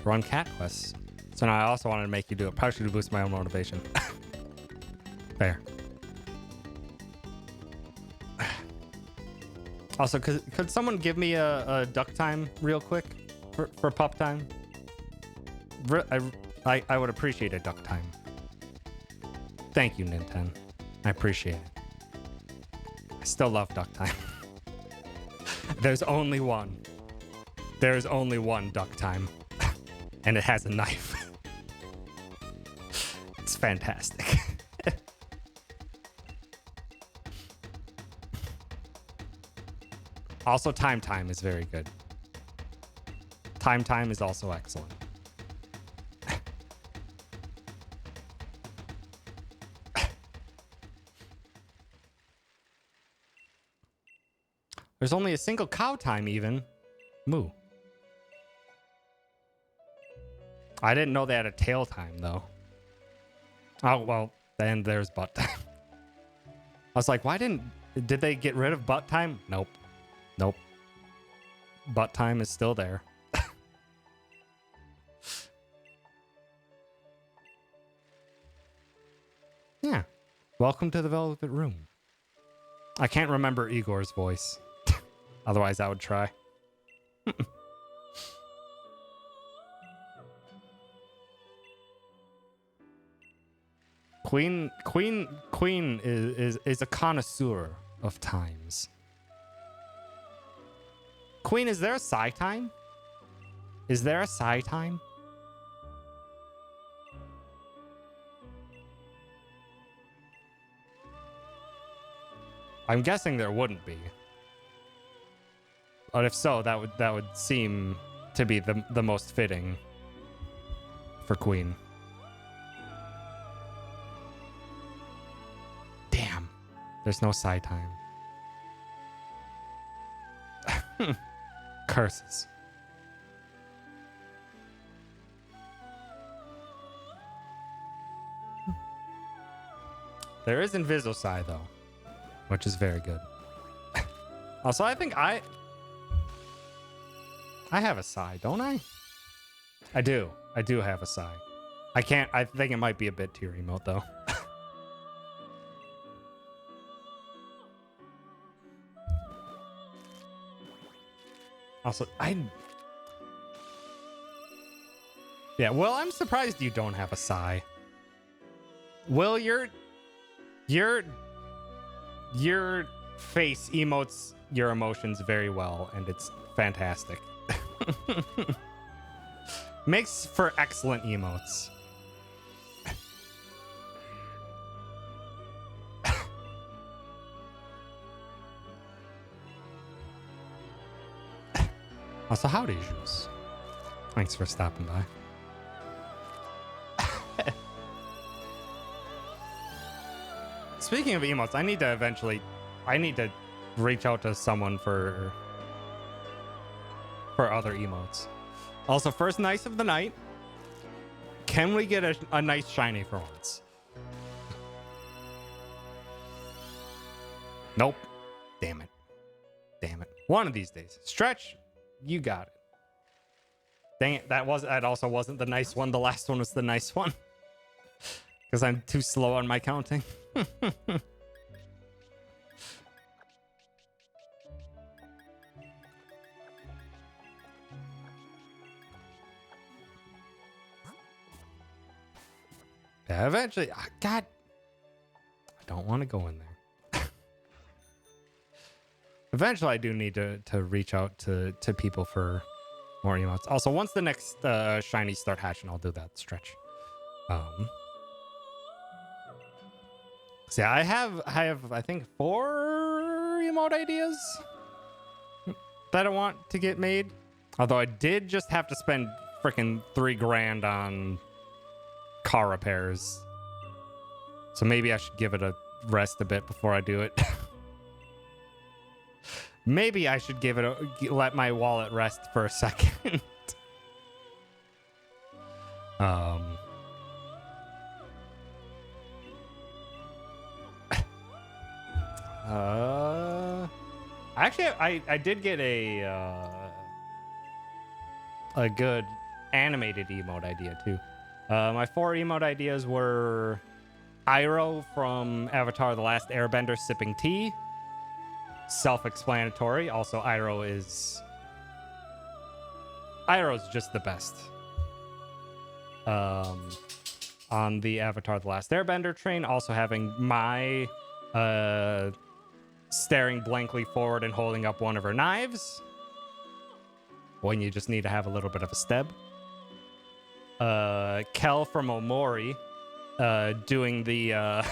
Run cat quests. So now I also wanted to make you do it, partially to boost my own motivation. Fair. Also, could someone give me a duck time real quick for pup time? I would appreciate a duck time. Thank you, Nintendo. I appreciate it. I still love duck time. There's only one. There's only one duck time. And it has a knife. It's fantastic. Also, time is very good. Time is also excellent. There's only a single cow time even. Moo. I didn't know they had a tail time, though. Oh, well, then there's butt time. I was like, did they get rid of butt time? Nope. Nope. Butt time is still there. Yeah. Welcome to the Velvet Room. I can't remember Igor's voice. Otherwise, I would try. Queen is a connoisseur of times. Queen, is there a Psy time? Is there a Psy time? I'm guessing there wouldn't be. But if so, that would seem to be the most fitting for Queen. Damn. There's no Psy time. Curses. There is Invisosci though, which is very good. Also, I think I have a Psy, don't I? I do. I do have a Psy. I think it might be a bit tier emote though. Also, yeah, well, I'm surprised you don't have a Psy. Will, your face emotes your emotions very well, and it's fantastic. Makes for excellent emotes. Also, howdy, Juice. Thanks for stopping by. Speaking of emotes, I need to reach out to someone for other emotes. Also, first nice of the night. Can we get a nice shiny for once? Nope. Damn it. Damn it. One of these days. Stretch, you got it. Dang it, that also wasn't the nice one. The last one was the nice one. Because I'm too slow on my counting. Yeah, eventually, God, I don't want to go in there. Eventually, I do need to reach out to people for more emotes. Also, once the next shinies start hatching, I'll do that stretch. So yeah, I have I think 4 emote ideas that I want to get made. Although I did just have to spend freaking $3 grand on car repairs. So maybe I should give it a rest a bit before I do it. Maybe I should let my wallet rest for a second. Actually, I did get a good animated emote idea too. My 4 emote ideas were Iroh from Avatar: The Last Airbender sipping tea. Self-explanatory. Also, Iroh's just the best. On the Avatar: The Last Airbender train, also having my staring blankly forward and holding up one of her knives when you just need to have a little bit of a steb. Kel from Omori doing the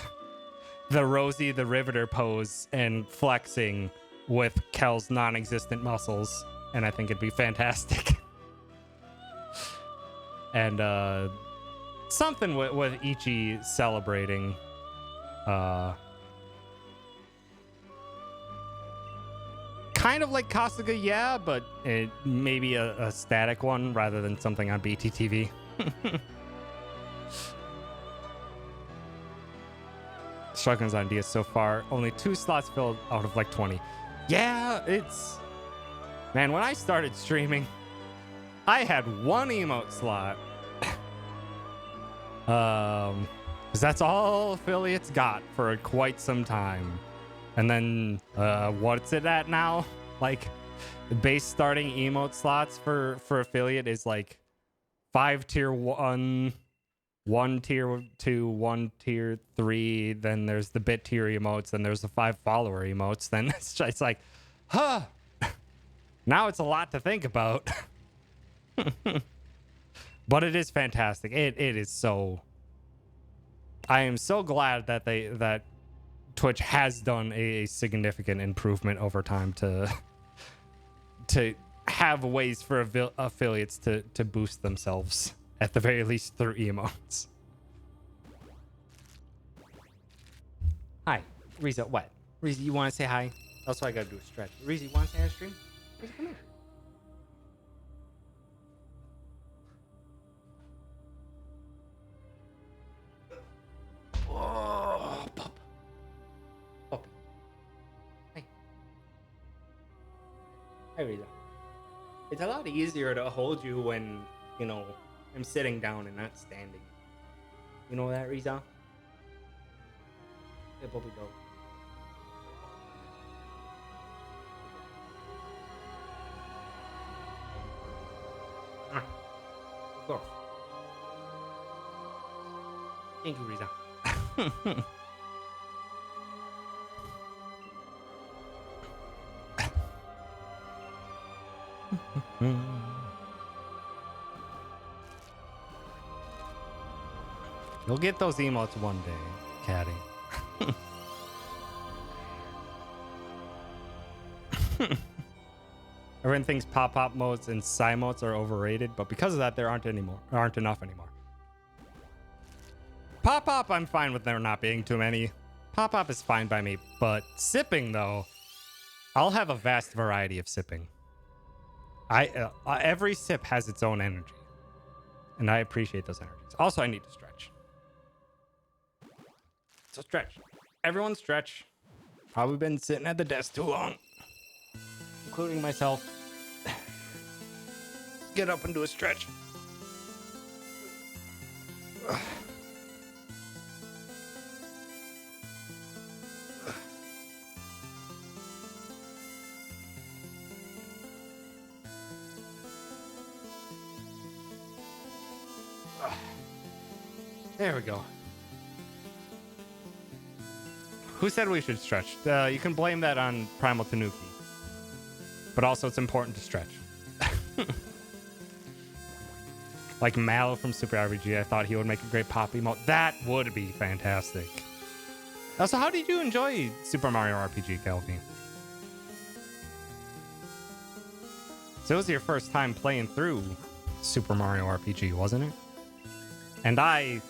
Rosie the Riveter pose and flexing with Kel's non-existent muscles, and I think it'd be fantastic. And something with Ichi celebrating kind of like Kasuga, yeah, but maybe a static one rather than something on BTTV. Shotgun's ideas so far. Only 2 slots filled out of like 20. Yeah, it's... Man, when I started streaming, I had 1 emote slot. Because that's all affiliates got for quite some time. And then, what's it at now? Like, the base starting emote slots for affiliate is like 5 tier 1, 1 tier 2, 1 tier 3. Then there's the bit tier emotes. Then there's the 5 follower emotes. Then it's just like, huh. Now it's a lot to think about. But it is fantastic. It is so... I am so glad that Twitch has done a significant improvement over time to have ways for affiliates to boost themselves, at the very least through emotes. Hi, Riza. What? Riza, you want to say hi? That's why I gotta do a stretch. Riza, you want to say hi to stream? Riza, come here. Oh, pup. Hi, Riza. It's a lot easier to hold you when, you know, I'm sitting down and not standing. You know that, Riza? Hey, Bobby Dog. Of course. Thank you, Riza. You'll get those emotes one day, Caddy. Everyone thinks pop-pop modes and Psy modes are overrated, but because of that, there aren't enough anymore. Pop-pop, I'm fine with there not being too many. Pop-pop is fine by me, but sipping though, I'll have a vast variety of sipping. Every sip has its own energy, and I appreciate those energies. Also, I need to stretch. So stretch. Everyone stretch. Probably been sitting at the desk too long, including myself. Get up and do a stretch. There we go. Who said we should stretch? You can blame that on Primal Tanuki. But also it's important to stretch. Like Mallow from Super RPG, I thought he would make a great pop emote. That would be fantastic. Also, how did you enjoy Super Mario RPG, Kelvin? So it was your first time playing through Super Mario RPG, wasn't it? And I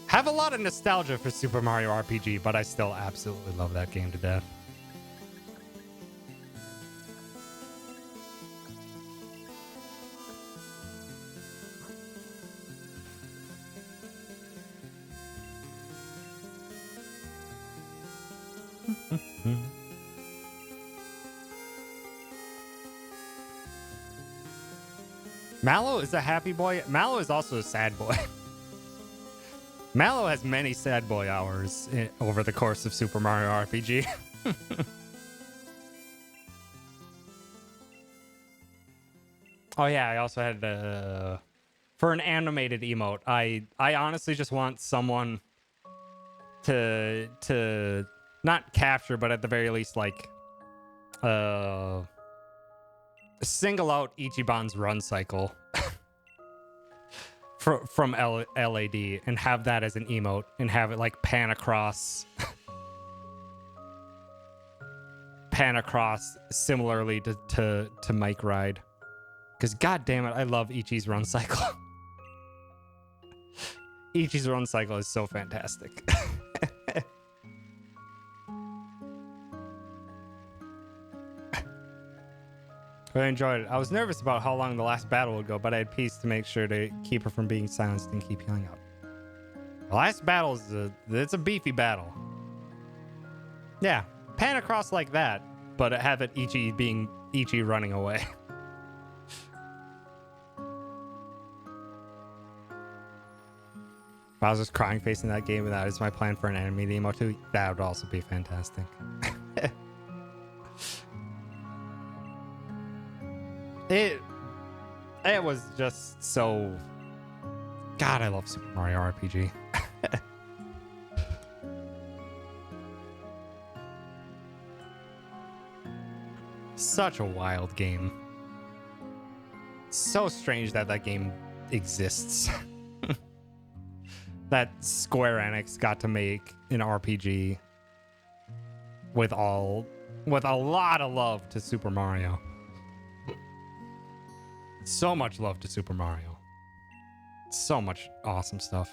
have a lot of nostalgia for Super Mario RPG, but I still absolutely love that game to death. Mallow is a happy boy. Mallow is also a sad boy. Mallow has many sad boy hours over the course of Super Mario RPG. Oh yeah, I also had for an animated emote. I honestly just want someone to not capture, but at the very least like single out Ichiban's run cycle from LAD and have that as an emote and have it like pan across similarly to Mike Ride. Because god damn it, I love Ichi's run cycle. Ichi's run cycle is so fantastic. I enjoyed it. I was nervous about how long the last battle would go, but I had peace to make sure to keep her from being silenced and keep healing up. The last battle is it's a beefy battle. Yeah, pan across like that, but have it Ichi being Ichi running away. I was just crying facing that game, and that is my plan for an anime emo too. That would also be fantastic. It was just so... God, I love Super Mario RPG. Such a wild game. So strange that that game exists. That Square Enix got to make an RPG with a lot of love to Super Mario. So much love to Super Mario. So much awesome stuff.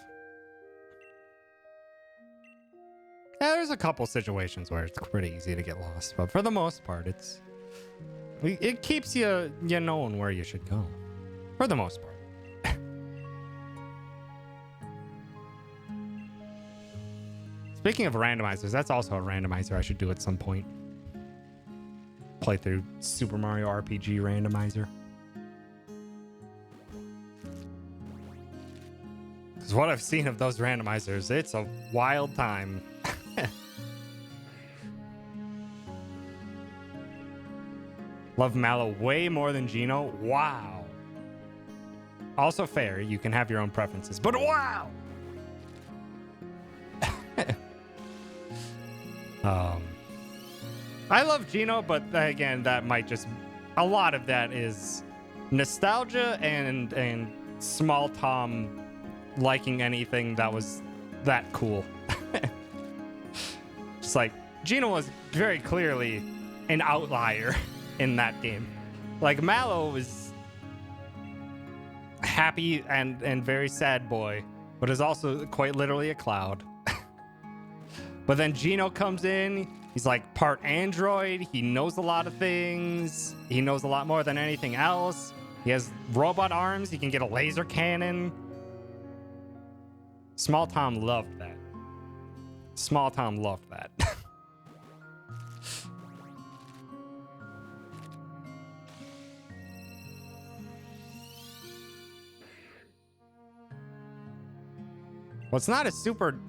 Yeah, there's a couple situations where it's pretty easy to get lost, but for the most part, it keeps you knowing where you should go. For the most part. Speaking of randomizers, that's also a randomizer I should do at some point. play through Super Mario RPG randomizer. Because what I've seen of those randomizers, it's a wild time. Love Mallow way more than Geno. Wow. Also fair, you can have your own preferences, but wow. I love Geno, but again, that might just, a lot of that is nostalgia and small Tom liking anything that was that cool. Just like Geno was very clearly an outlier in that game. Like Mallow was happy and very sad boy, but is also quite literally a cloud. But then Geno comes in, he's like part android, he knows a lot of things, he knows a lot more than anything else. He has robot arms, he can get a laser cannon. Small Tom loved that. Small Tom loved that. Well, it's not a super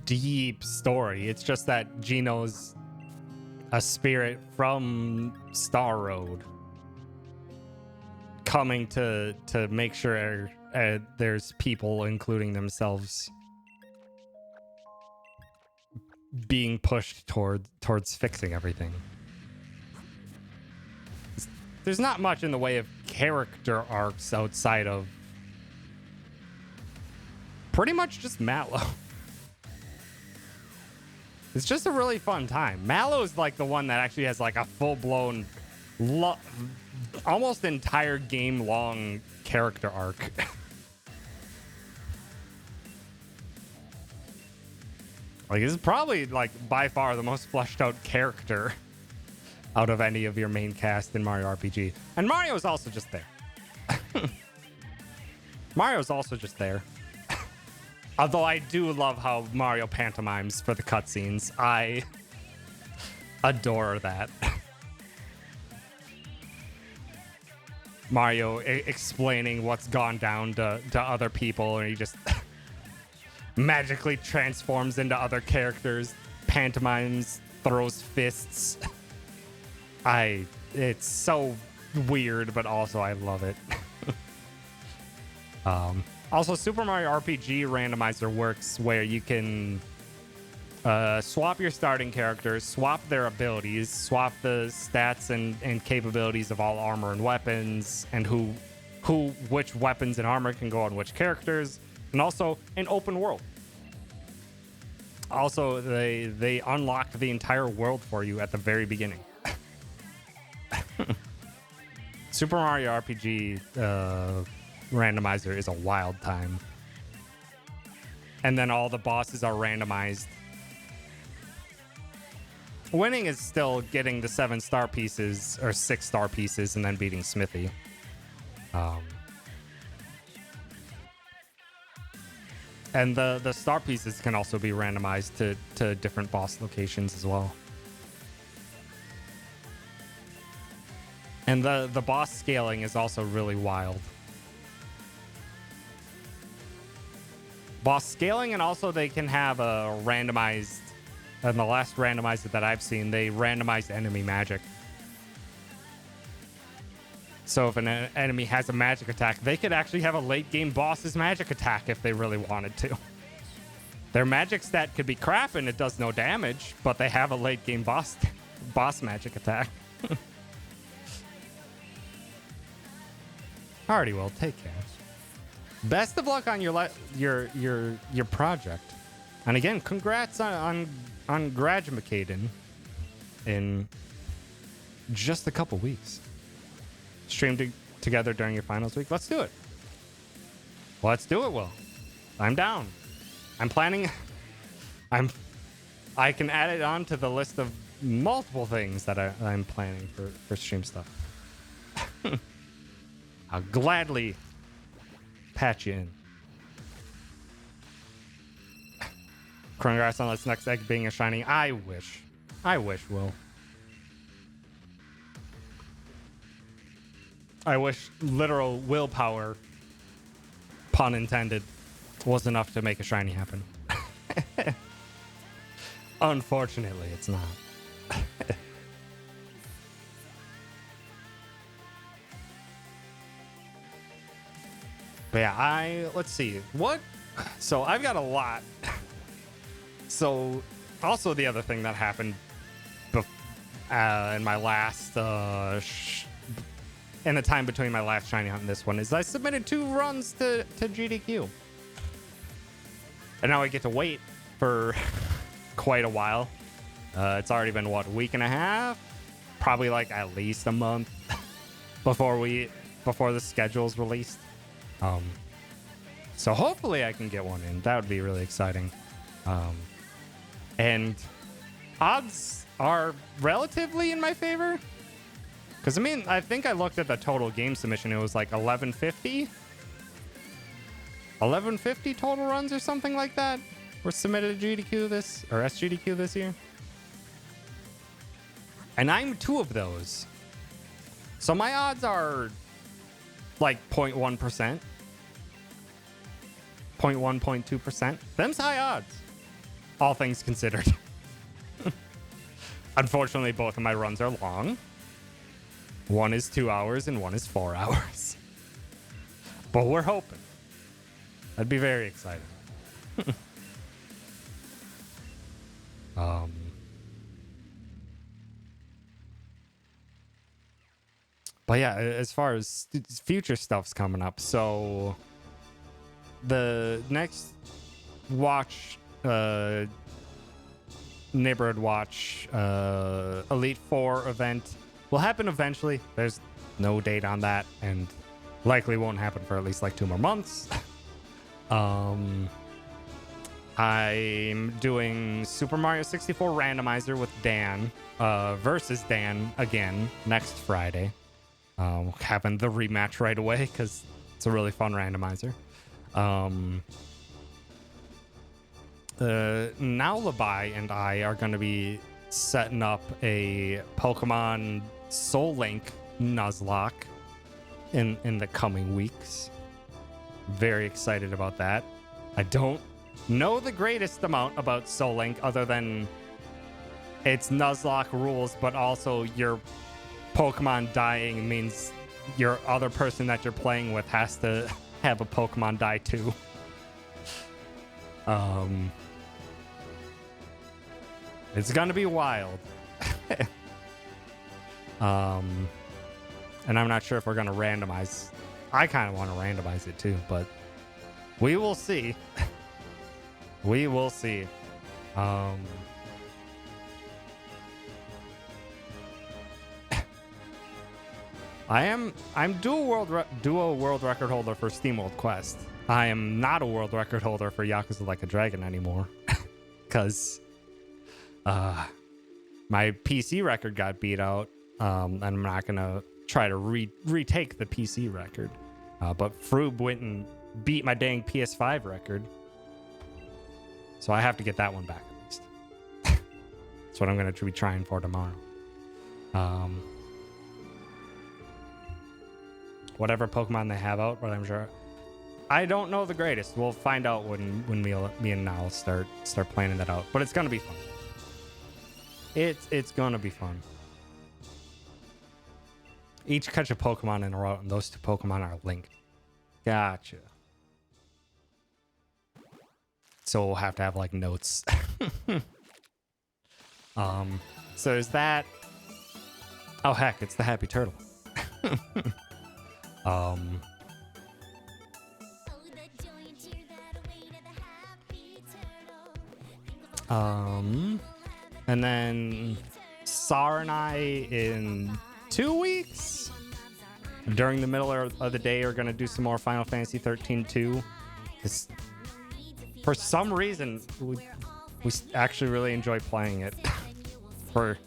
deep story. It's just that Geno's a spirit from Star Road coming to make sure there's people, including themselves, being pushed towards fixing everything. There's not much in the way of character arcs outside of pretty much just Mallow. It's just a really fun time. Mallow's like the one that actually has like a full-blown, almost entire game-long character arc. Like, this is probably like by far the most fleshed out character out of any of your main cast in Mario RPG. And Mario's also just there. Mario's also just there. Although I do love how Mario pantomimes for the cutscenes. I adore that. Mario explaining what's gone down to other people, and he just magically transforms into other characters, pantomimes, throws fists. It's so weird, but also I love it. Also, Super Mario RPG Randomizer works where you can swap your starting characters, swap their abilities, swap the stats and capabilities of all armor and weapons, and which weapons and armor can go on which characters, and also an open world. Also, they unlock the entire world for you at the very beginning. Super Mario RPG Randomizer is a wild time. And then all the bosses are randomized. Winning is still getting the 7-star pieces or 6-star pieces and then beating Smithy. And the star pieces can also be randomized to different boss locations as well. And the boss scaling is also really wild. Boss scaling, and also they can have a randomized, and the last randomizer that I've seen, they randomized enemy magic. So if an enemy has a magic attack, they could actually have a late game boss's magic attack if they really wanted to. Their magic stat could be crap and it does no damage, but they have a late game boss magic attack. Alrighty, well, take care. Best of luck on your project, and again, congrats on graduating in just a couple weeks. Stream together during your finals week. Let's do it. Let's do it, Will. I'm down. I'm planning. I can add it on to the list of multiple things that I'm planning for stream stuff. I'll gladly patch you in. Congrats on this next egg being a shining. I wish, Will. I wish literal willpower, pun intended, was enough to make a shiny happen. Unfortunately, it's not. But yeah, let's see. What? So I've got a lot. So also the other thing that happened in my last, in the time between my last shiny hunt and this one is I submitted 2 runs to GDQ. And now I get to wait for quite a while. It's already been, what, a week and a half? Probably like at least a month before the schedule's released. So hopefully I can get one in. That would be really exciting. And odds are relatively in my favor. Because, I mean, I think I looked at the total game submission. It was like 1150. 1150 total runs or something like that were submitted to GDQ SGDQ this year. And I'm 2 of those. So my odds are like 0.1%. 0.1, 0.2%. Them's high odds. All things considered. Unfortunately, both of my runs are long. One is 2 hours and one is 4 hours. But we're hoping. That'd be very exciting. But yeah, as far as future stuff's coming up, so the next watch, Neighborhood Watch Elite Four event will happen eventually. There's no date on that, and likely won't happen for at least like 2 more months. I'm doing Super Mario 64 randomizer with Dan, versus Dan again next Friday. Having the rematch right away because it's a really fun randomizer. Nowlabai and I are going to be setting up a Pokemon Soul Link Nuzlocke in the coming weeks. Very excited about that. I don't know the greatest amount about Soul Link other than it's Nuzlocke rules, but also your Pokemon dying means your other person that you're playing with has to have a Pokemon die too. It's gonna be wild. And I'm not sure if we're gonna randomize. I kind of want to randomize it too, but we will see. We will see. I'm dual world record holder for SteamWorld Quest. I am not a world record holder for Yakuza Like a Dragon anymore, because my PC record got beat out, and I'm not gonna try to retake the PC record. But Froob went and beat my dang PS5 record, so I have to get that one back at least. That's what I'm gonna be trying for tomorrow. Whatever Pokemon they have out, but I'm sure I don't know the greatest. We'll find out when me and Niall start planning that out. But it's gonna be fun. It's gonna be fun. Each catch a Pokemon in a row, and those 2 Pokemon are linked. Gotcha. So we'll have to have like notes. So is that? Oh heck, it's the Happy Turtle. And then Sar and I in 2 weeks during the middle of the day are going to do some more Final Fantasy 13 2. Because for some reason we actually really enjoy playing it for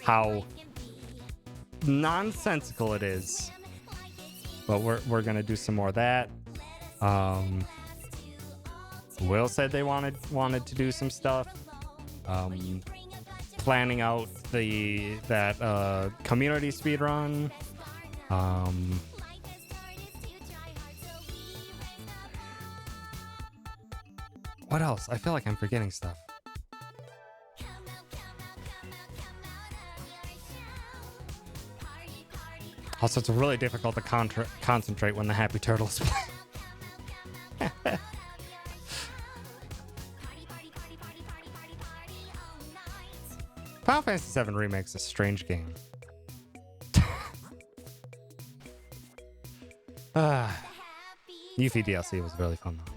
how nonsensical it is. But we're going to do some more of that. Will said they wanted to do some stuff. Planning out that community speedrun. What else? I feel like I'm forgetting stuff. Also, it's really difficult to concentrate when the Happy Turtles play. Final Fantasy VII Remake's a strange game. Yuffie DLC was really fun though.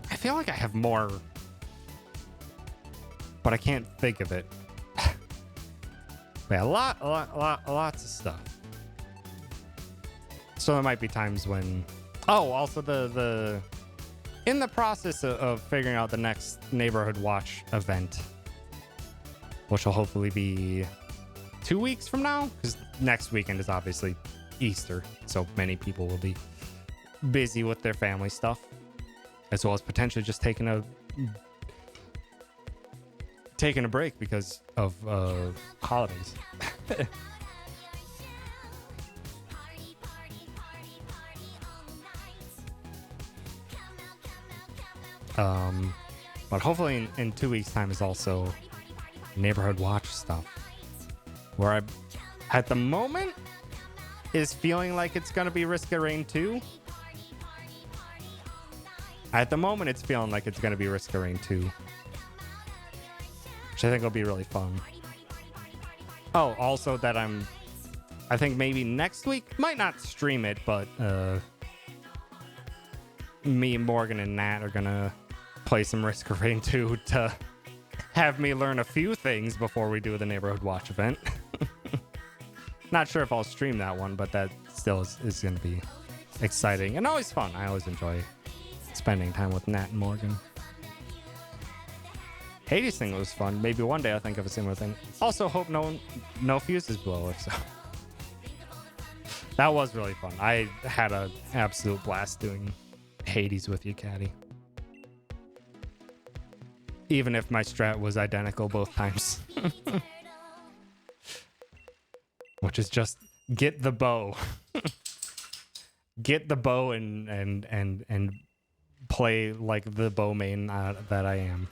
I feel like I have more, but I can't think of it. Yeah, lots of stuff. So there might be times when, oh, also the in the process of figuring out the next Neighborhood Watch event, which will hopefully be 2 weeks from now, because next weekend is obviously Easter, so many people will be busy with their family stuff, as well as potentially just taking a break because of holidays. But hopefully in 2 weeks time is also Neighborhood Watch stuff, where I at the moment is feeling like it's gonna be Risk of Rain 2. At the moment it's feeling like it's gonna be Risk of Rain 2, which I think will be really fun. Oh, also that I think maybe next week, might not stream it, but me, Morgan, and Nat are gonna play some Risk of Rain 2 to have me learn a few things before we do the Neighborhood Watch event. Not sure if I'll stream that one, but that still is going to be exciting and always fun. I always enjoy spending time with Nat and Morgan. Hades thing was fun. Maybe one day I'll think of a similar thing. Also, hope no fuses blow if so. That was really fun. I had an absolute blast doing Hades with you, Caddy. Even if my strat was identical both times. Which is just get the bow. Get the bow and play like the bow main that I am.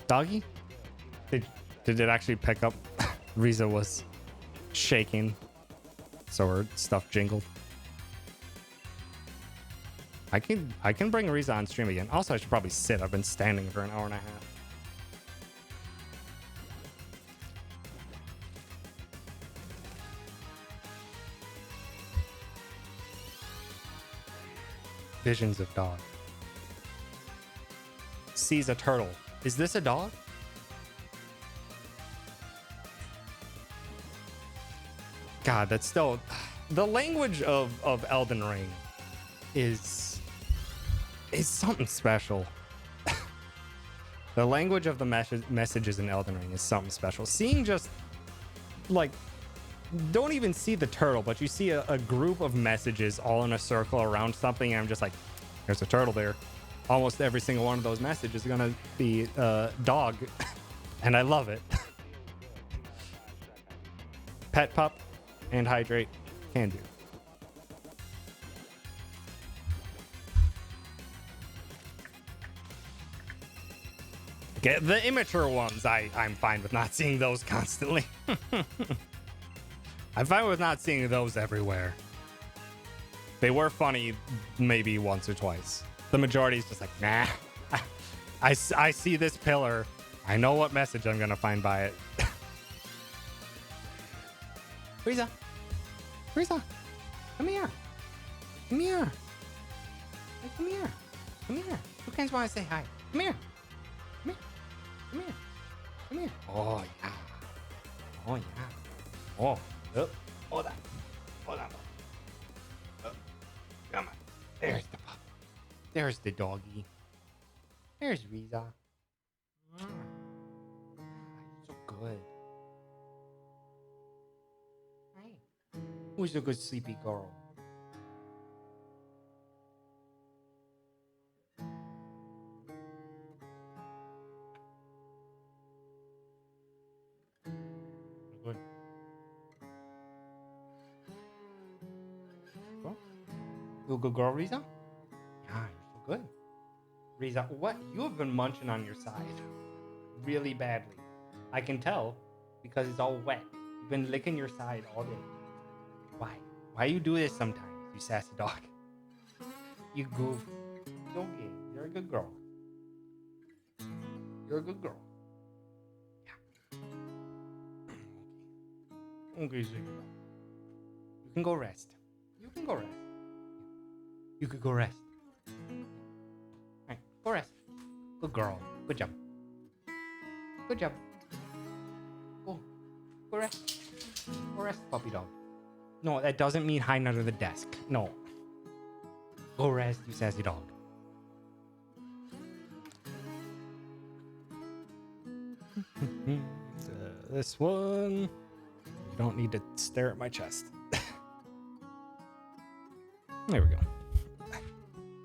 Doggy? Did it actually pick up? Riza was shaking, so her stuff jingled. I can bring Riza on stream again. Also, I should probably sit. I've been standing for an hour and a half. Visions of dog. Sees a turtle. Is this a dog? God, that's still... The language of Elden Ring is something special. The language of the messages in Elden Ring is something special. Seeing just, like... Don't even see the turtle, but you see a group of messages all in a circle around something, and I'm just like, there's a turtle there. Almost every single one of those messages is gonna be dog, and I love it. Pet pup and hydrate can do. Get the immature ones. I'm fine with not seeing those constantly. I'm fine with not seeing those everywhere. They were funny maybe once or twice. The majority is just like, nah. I see this pillar. I know what message I'm gonna find by it. Riza. Riza. Come here. Come here. Hey, come here. Come here. Who guys want to say hi? Come here. Come here. Come here. Come here. Oh, yeah. Oh, yeah. Oh. Hold on. Hold on. Come on. There's the pup. There's the doggy. There's Riza. So good. Who's a good sleepy girl? Good. You a good girl, Riza? Yeah, you're so good. Riza, what? You have been munching on your side really badly. I can tell because it's all wet. You've been licking your side all day. Why? Why you do this sometimes, you sassy dog? You goof. It's okay. You're a good girl. You're a good girl. Yeah. Okay, sleepy dog. You can go rest. You can go rest. You could go rest. Alright, go rest. Good girl. Good job. Good job. Go. Go rest. Go rest, puppy dog. No, that doesn't mean hide under the desk. No. Go rest, you sassy dog. This one. You don't need to stare at my chest. There we go.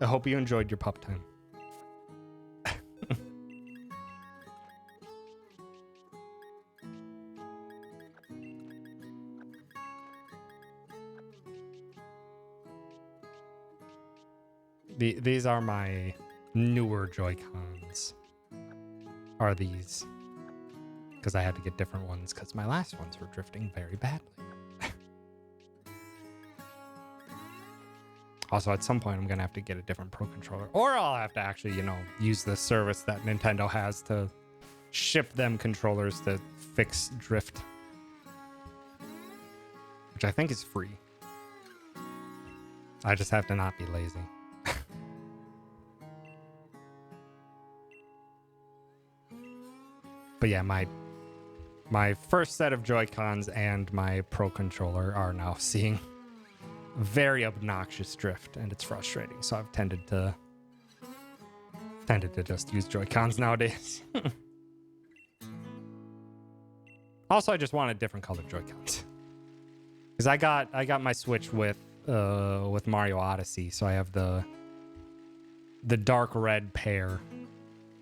I hope you enjoyed your pup time. These are my newer Joy-Cons. Are these. Because I had to get different ones because my last ones were drifting very badly. Also, at some point, I'm going to have to get a different Pro Controller. Or I'll have to actually, use the service that Nintendo has to ship them controllers to fix drift. Which I think is free. I just have to not be lazy. But yeah, my first set of Joy-Cons and my Pro Controller are now seeing very obnoxious drift, and it's frustrating. So I've tended to just use Joy-Cons nowadays. Also, I just wanted different colored Joy-Cons because I got my Switch with Mario Odyssey, so I have the dark red pair,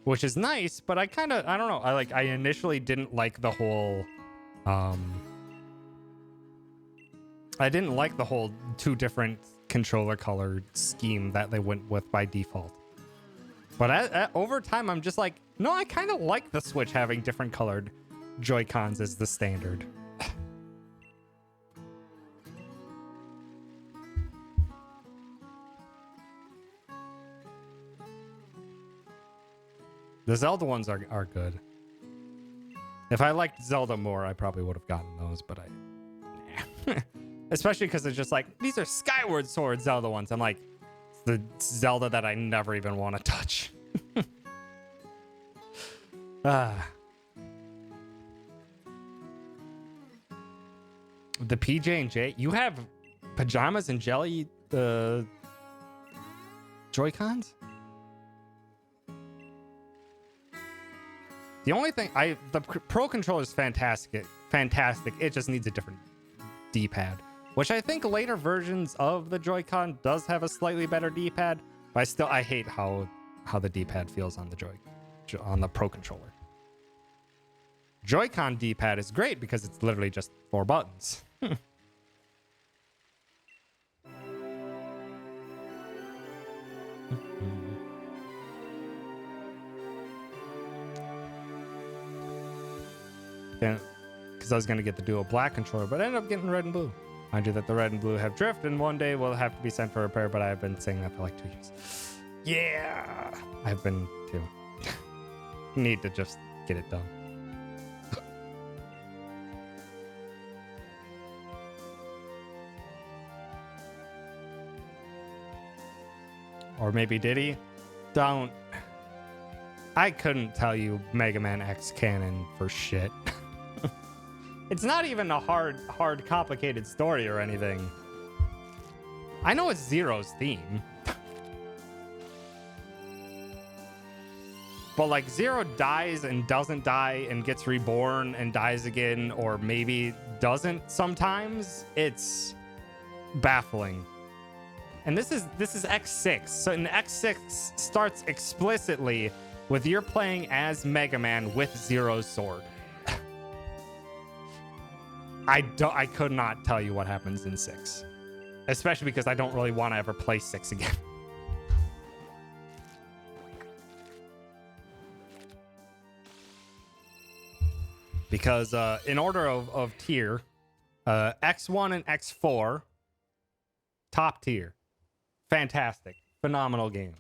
which is nice, but I don't know. I initially didn't like the whole I didn't like the whole two different controller color scheme that they went with by default. But over time, I'm just like, no, I kind of like the Switch having different colored Joy-Cons as the standard. The Zelda ones are good. If I liked Zelda more, I probably would have gotten those, but nah. Especially because it's just like, these are Skyward Sword Zelda ones. I'm like, it's the Zelda that I never even want to touch. The PJ&J, you have pajamas and jelly Joy-Cons? The only thing the Pro Controller is fantastic. It just needs a different D-pad, which I think later versions of the Joy-Con does have a slightly better D-pad. But I hate how the D-pad feels on the Pro Controller. Joy-Con D-pad is great because it's literally just 4 buttons. Because I was going to get the dual black controller, but I ended up getting red and blue. Mind you that the red and blue have drift, and one day will have to be sent for repair, but I've been saying that for like 2 years. Yeah! I've been too. Need to just get it done. Or maybe did he? Don't. I couldn't tell you Mega Man X canon for shit. It's not even a hard, complicated story or anything. I know it's Zero's theme. But like Zero dies and doesn't die and gets reborn and dies again, or maybe doesn't sometimes. It's baffling. And this is X6. So in X6 starts explicitly with you're playing as Mega Man with Zero's sword. I could not tell you what happens in 6. Especially because I don't really want to ever play 6 again. Because in order of tier, X1 and X4, top tier. Fantastic. Phenomenal games.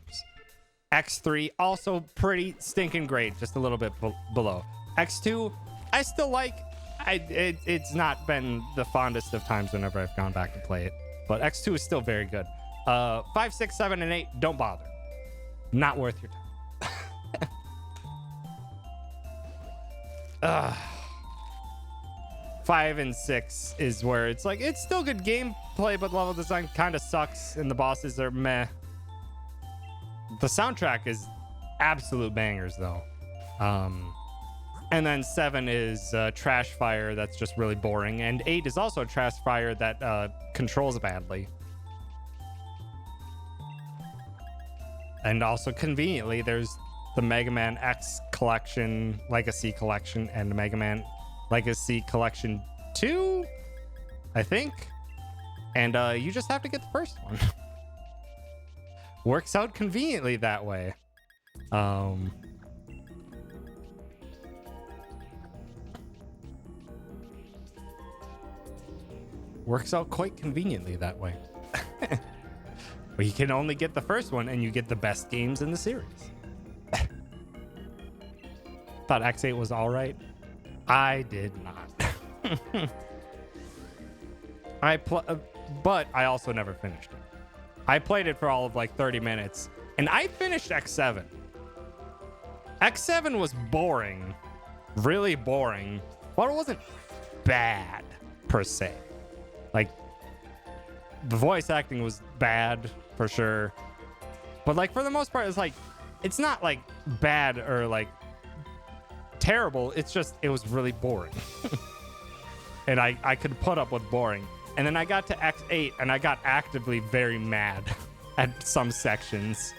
X3, also pretty stinking great. Just a little bit below. X2, I still like. It's not been the fondest of times whenever I've gone back to play it. But X2 is still very good. 5, 6, 7, and 8, don't bother. Not worth your time. 5 and 6 is where it's like, it's still good gameplay, but level design kind of sucks, and the bosses are meh. The soundtrack is absolute bangers, though. And then 7 is Trash Fire, that's just really boring. And 8 is also Trash Fire that controls badly. And also, conveniently, there's the Mega Man X Collection, Legacy Collection, and the Mega Man Legacy Collection 2, I think. And you just have to get the first one. Works out conveniently that way. Works out quite conveniently that way. But you can only get the first one and you get the best games in the series. Thought X8 was all right. I did not. But I also never finished it. I played it for all of like 30 minutes and I finished X7. X7 was boring, really boring, but it wasn't bad per se. Like, the voice acting was bad for sure, but like for the most part, it's like, it's not like bad or like terrible. It's just, it was really boring. And I could put up with boring. And then I got to X8 and I got actively very mad at some sections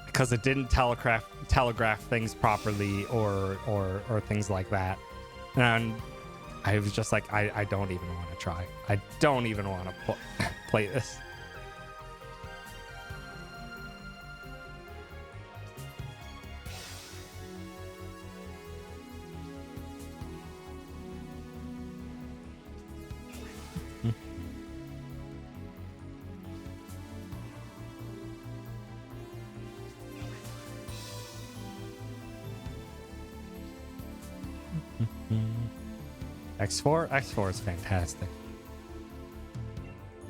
because it didn't telegraph things properly or things like that. And I was just like, I don't even want to try. I don't even want to play this. X4 is fantastic.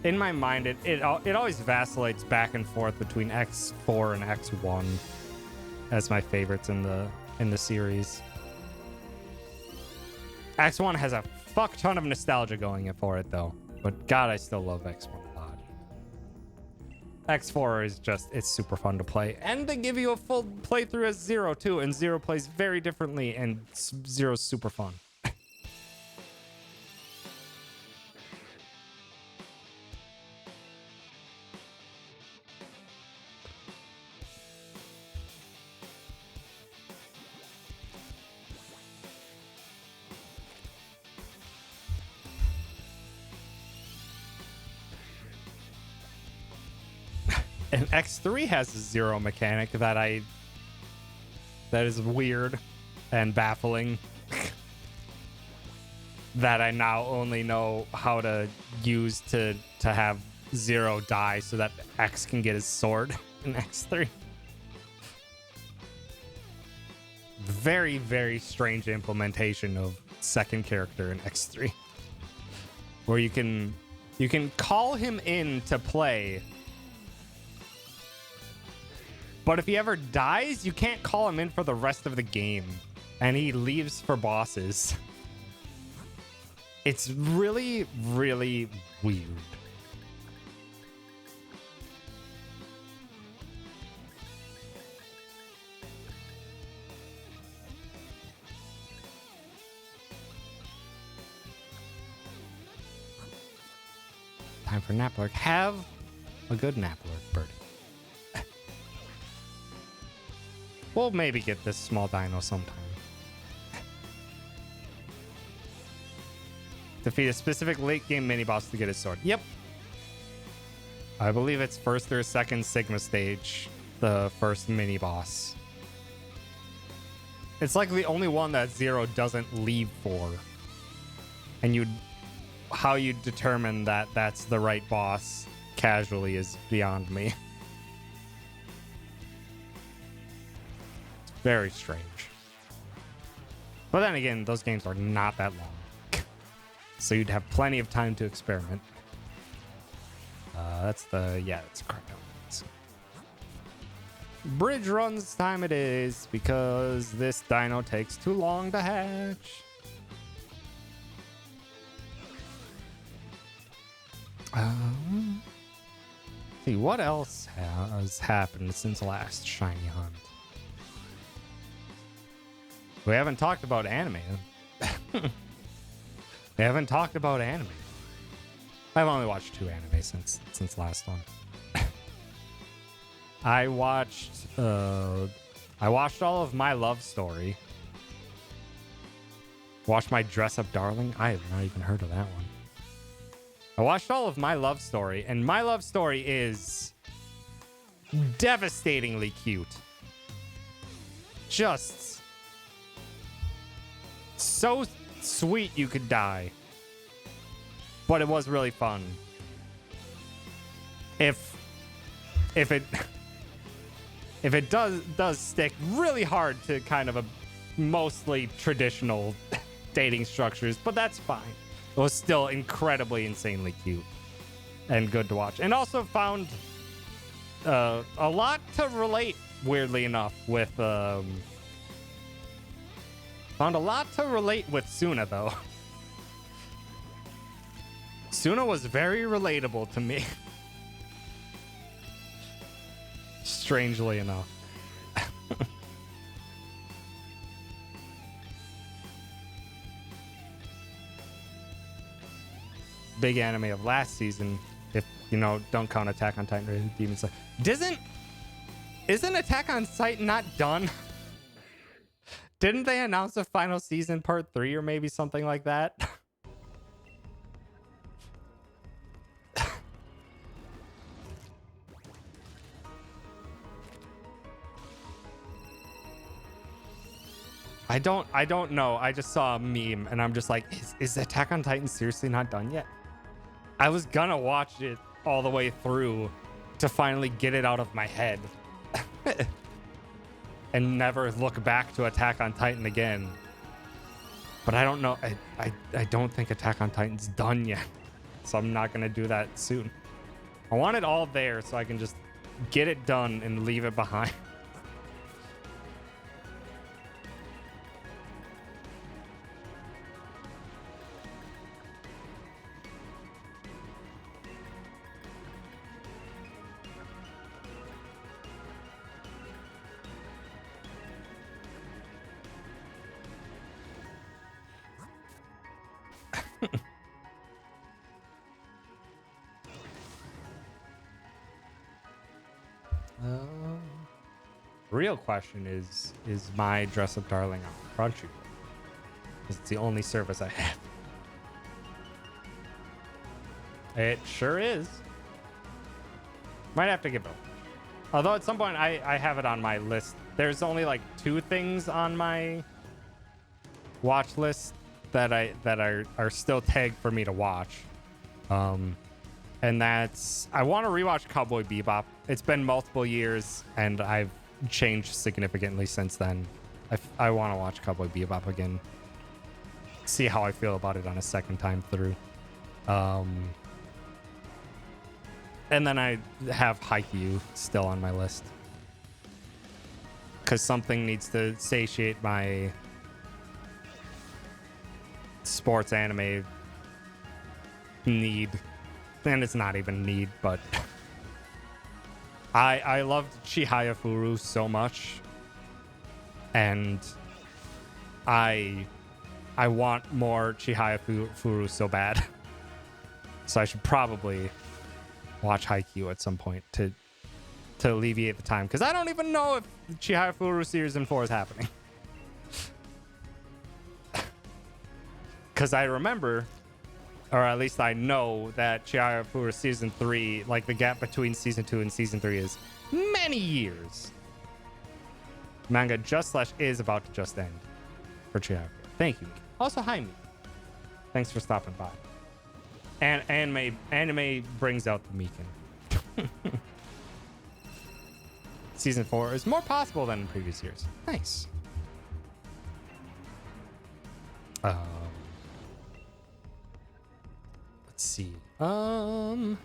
In my mind, it always vacillates back and forth between X4 and X1 as my favorites in the series. X1 has a fuck ton of nostalgia going for it though, but God, I still love X1 a lot. X4 is just, it's super fun to play, and they give you a full playthrough as Zero too, and Zero plays very differently, and Zero's super fun. And X3 has a Zero mechanic that is weird and baffling. That I now only know how to use to have Zero die so that X can get his sword in X3. Very, very strange implementation of second character in X3. Where you can call him in to play, but if he ever dies, you can't call him in for the rest of the game, and he leaves for bosses. It's really, really weird. time for nap alert. Have a good nap alert, birdie. We'll maybe get this small dino sometime. Defeat a specific late game mini boss to get his sword. Yep. I believe it's first or second Sigma stage, the first mini boss. It's like the only one that Zero doesn't leave for. And how you determine that that's the right boss casually is beyond me. It's very strange. But then again, those games are not that long. So you'd have plenty of time to experiment. That's crap. Bridge runs time it is because this dino takes too long to hatch. See what else has happened since last shiny hunt. We haven't talked about anime. We haven't talked about anime. I've only watched 2 anime since last one. I watched all of My Love Story. Watched My Dress Up Darling. I have not even heard of that one. I watched all of My Love Story, and My Love Story is devastatingly cute. Just so sweet you could die. But it was really fun. If it does stick really hard to kind of a mostly traditional dating structures, but that's fine. It was still incredibly insanely cute and good to watch. And also found a lot to relate, weirdly enough, with found a lot to relate with Suna though. Suna was very relatable to me. Strangely enough. Big anime of last season, if you know, don't count Attack on Titan or Demon Slayer. Isn't Attack on Titan not done? Didn't they announce a final season part 3 or maybe something like that? I don't know. I just saw a meme and I'm just like, is Attack on Titan seriously not done yet? I was gonna watch it all the way through to finally get it out of my head and never look back to Attack on Titan again. But I don't know. I don't think Attack on Titan's done yet. So I'm not gonna do that soon. I want it all there so I can just get it done and leave it behind. Real question is my Dress Up Darling on Crunchyroll? Because it's the only service I have. It sure is. Might have to give it a. Although at some point I have it on my list. There's only like 2 things on my watch list that are still tagged for me to watch. And that's, I want to rewatch Cowboy Bebop. It's been multiple years and I've changed significantly since then. I want to watch Cowboy Bebop again. See how I feel about it on a second time through. And then I have Haikyuu still on my list. Because something needs to satiate my sports anime need. And it's not even need, but I loved Chihaya Furu so much, and I want more Chihaya Furu so bad. So I should probably watch Haikyuu at some point to alleviate the time, because I don't even know if Chihayafuru Season 4 is happening. Because I remember, or at least I know, that Chihayafuru Season 3, like the gap between Season 2 and Season 3 is many years. Manga is about to just end for Chihayafuru. Thank you. Also, hi, Miki. Thanks for stopping by. And anime brings out the Mikan. Season 4 is more possible than in previous years. Nice. Let's see. And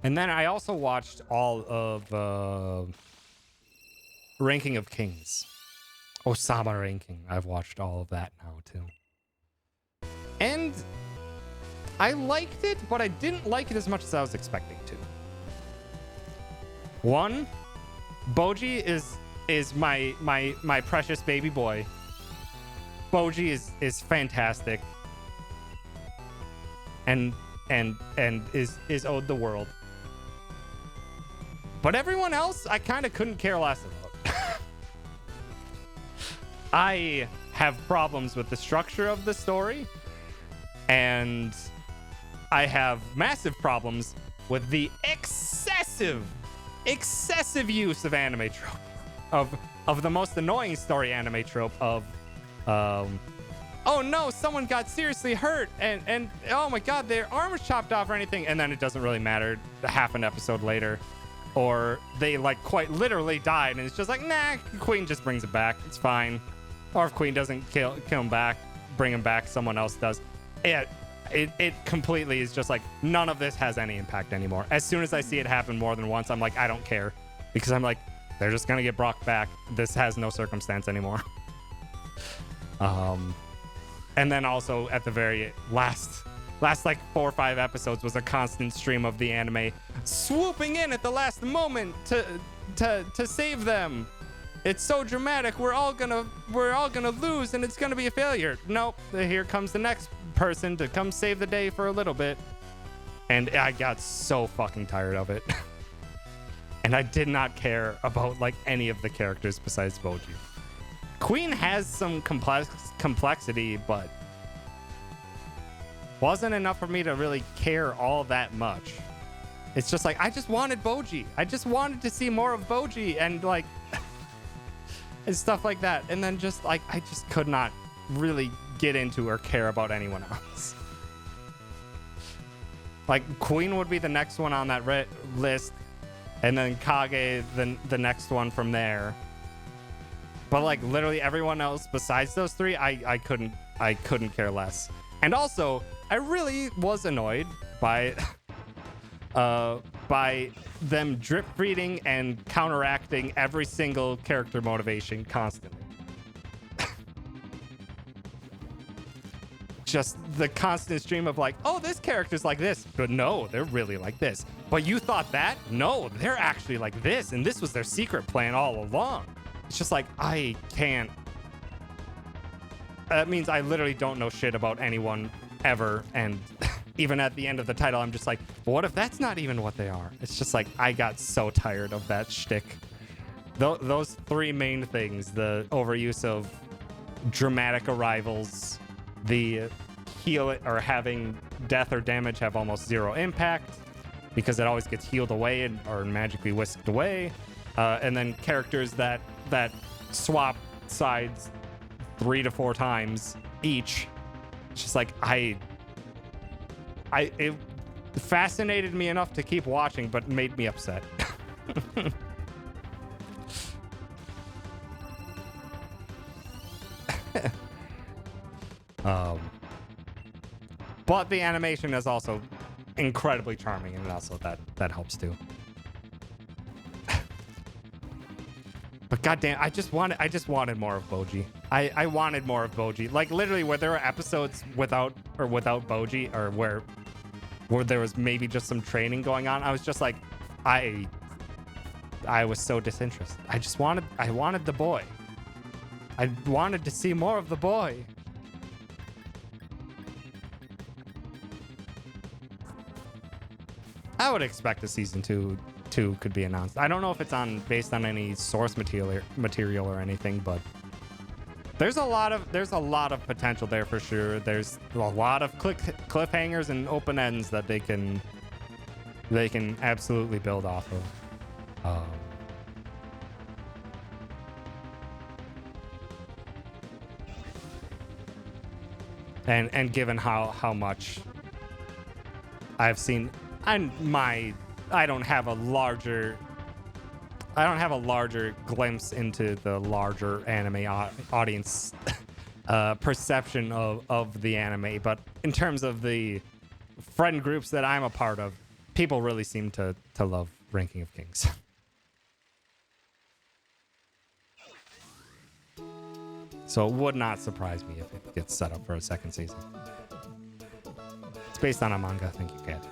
then I also watched all of Ranking of Kings. Osama Ranking. I've watched all of that now too. And I liked it, but I didn't like it as much as I was expecting to. One, Boji is my precious baby boy. Boji is fantastic. And is owed the world. But everyone else I kind of couldn't care less about. I have problems with the structure of the story, and I have massive problems with the excessive use of anime trope, of the most annoying story anime trope of, oh no, someone got seriously hurt, and oh my god, their arm was chopped off or anything, and then it doesn't really matter half an episode later, or they like quite literally died, and it's just like, nah, Queen just brings it back, it's fine. Or if Queen doesn't kill him back, bring him back, someone else does. It completely is just like, none of this has any impact anymore. As soon as I see it happen more than once, I'm like, I don't care. Because I'm like, they're just gonna get Brock back. This has no circumstance anymore. And then also at the very last like 4 or 5 episodes was a constant stream of the anime swooping in at the last moment to save them. It's so dramatic. We're all gonna lose, and it's gonna be a failure. Nope. Here comes the next person to come save the day for a little bit, and I got so fucking tired of it. And I did not care about like any of the characters besides Boji. Queen has some complexity, but wasn't enough for me to really care all that much. It's just like, I just wanted Boji. I just wanted to see more of Boji, and like and stuff like that. And then just like, I just could not really get into or care about anyone else. Like Queen would be the next one on that list, and then Kage the next one from there. But like literally everyone else besides those 3, I couldn't care less. And also, I really was annoyed by them drip feeding and counteracting every single character motivation constantly. Just the constant stream of like, oh, this character's like this, but no, they're really like this. But you thought that? No, they're actually like this, and this was their secret plan all along. It's just like, I can't. That means I literally don't know shit about anyone ever, and even at the end of the title, I'm just like, what if that's not even what they are? It's just like, I got so tired of that shtick. Those 3 main things, the overuse of dramatic arrivals, the heal or having death or damage have almost 0 impact because it always gets healed away or magically whisked away, and then characters that swap sides 3 to 4 times each. It's just like, it fascinated me enough to keep watching, but made me upset. But the animation is also incredibly charming, and also that helps too. But goddamn, I just wanted more of Boji. I wanted more of Boji. Like literally, where there were episodes without Boji, or where there was maybe just some training going on, I was just like, I was so disinterested. I wanted the boy. I wanted to see more of the boy. I would expect a season two could be announced. I don't know if it's based on any source material or anything, but there's a lot of potential there for sure. There's a lot of cliffhangers and open ends that they can absolutely build off of. And given how much I've seen, I don't have a larger glimpse into the larger anime audience perception of the anime, but in terms of the friend groups that I'm a part of, people really seem to love Ranking of Kings. So it would not surprise me if it gets set up for a second season. It's based on a manga. Thank you, Kat.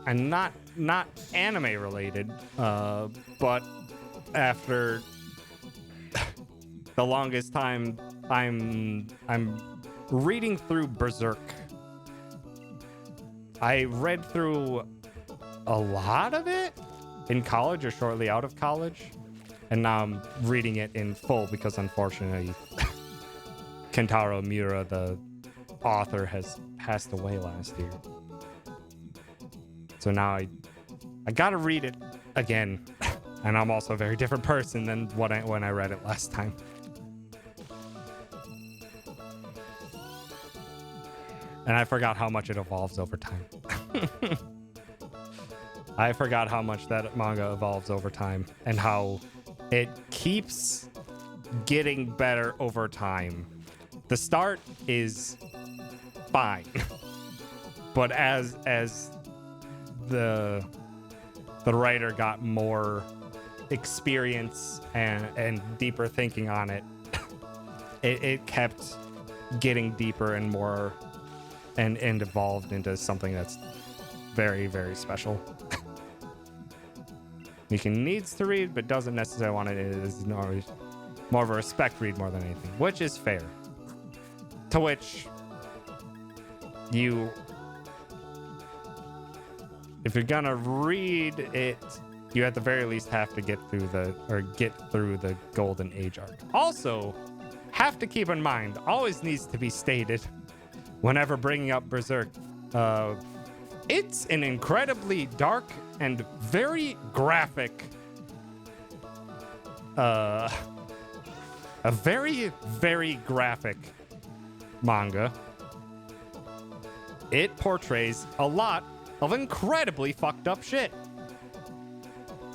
And not anime related, but after the longest time, I'm reading through Berserk. I read through a lot of it in college or shortly out of college, and now I'm reading it in full because unfortunately Kentaro Miura, the author, has passed away last year. So now I gotta read it again, and I'm also a very different person than when I read it last time. And I forgot how much it evolves over time. I forgot how much that manga evolves over time and how it keeps getting better over time. The start is fine, but as the writer got more experience and deeper thinking on it, it kept getting deeper and more and evolved into something that's very, very special. Meekin needs to read, but doesn't necessarily want it. It is more of a respect read more than anything, which is fair. To which if you're gonna read it, you at the very least have to get through the Golden Age arc. Also, have to keep in mind, always needs to be stated whenever bringing up Berserk, it's an incredibly dark and very graphic, a very, very graphic manga. It portrays a lot of incredibly fucked up shit.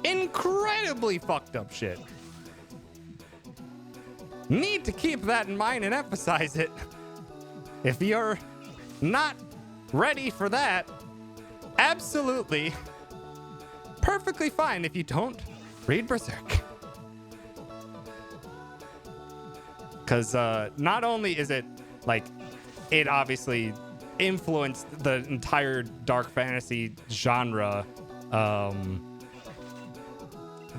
Incredibly fucked up shit. Need to keep that in mind and emphasize it. If you're not ready for that, absolutely perfectly fine if you don't read Berserk. Because not only is it like, it obviously influenced the entire dark fantasy genre,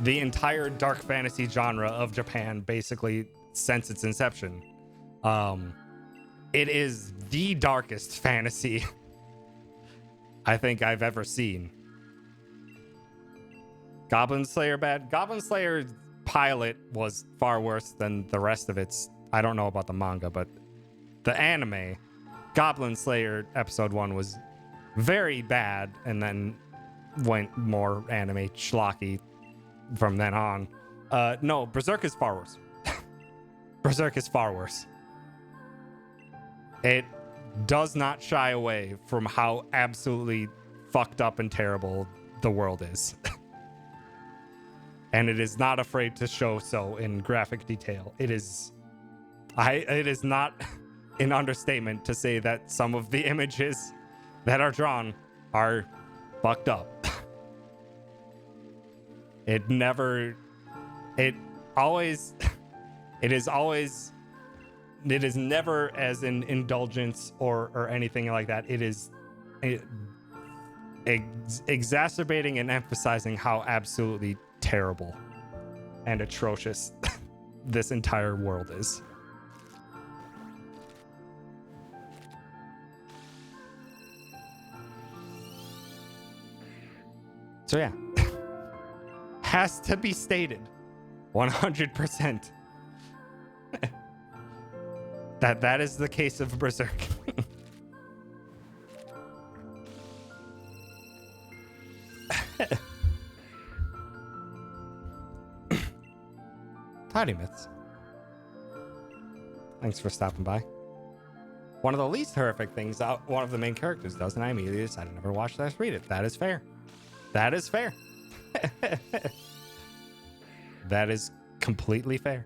the entire dark fantasy genre of Japan basically since its inception. It is the darkest fantasy I think I've ever seen. Goblin Slayer bad. Goblin Slayer pilot was far worse than the rest of its. I don't know about the manga, but the anime, Goblin Slayer episode 1 was very bad, and then went more anime schlocky from then on. No, Berserk is far worse. Berserk is far worse. It does not shy away from how absolutely fucked up and terrible the world is. And it is not afraid to show so in graphic detail. It is not an understatement to say that some of the images that are drawn are fucked up. It never, it always, it is always, it is never as an indulgence or anything like that. It is exacerbating and emphasizing how absolutely terrible and atrocious this entire world is. So yeah, has to be stated 100% that is the case of Berserk. Howdy, Myths. Thanks for stopping by. One of the least horrific things one of the main characters does, and I immediately decided to never watch that, read it. That is fair. That is fair. That is completely fair.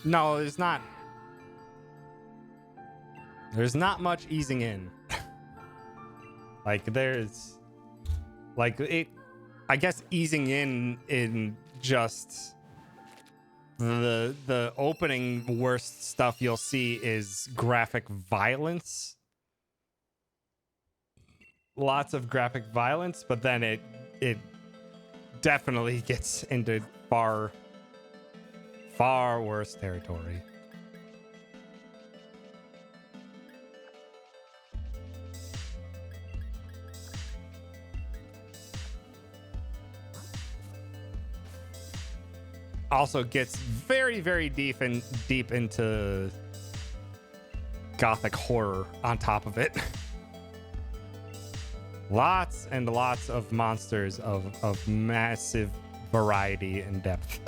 No, there's not. There's not much easing in. Like there's like it, I guess easing in just the opening worst stuff you'll see is graphic violence. Lots of graphic violence, but then it definitely gets into far worse territory. Also gets very deep into gothic horror on top of it. Lots and lots of monsters of massive variety and depth.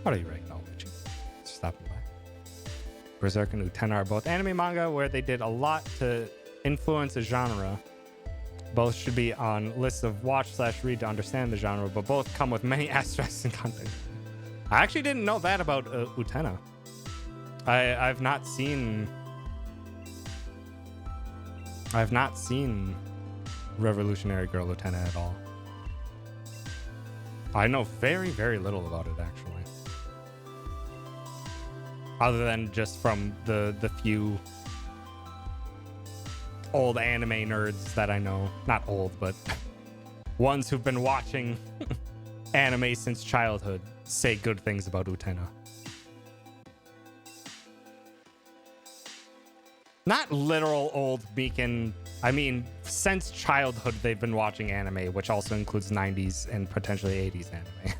What are you right now, Luigi? Stopping by. Berserk and Utena are both anime manga where they did a lot to influence a genre. Both should be on lists of watch/read to understand the genre, but both come with many asterisks and content. I actually didn't know that about Utena. I've not seen Revolutionary Girl Utena at all. I know very little about it, actually. Other than just from the few old anime nerds that I know. Not old, but ones who've been watching anime since childhood say good things about Utena. Not literal old beacon. I mean, since childhood they've been watching anime, which also includes 90s and potentially 80s anime.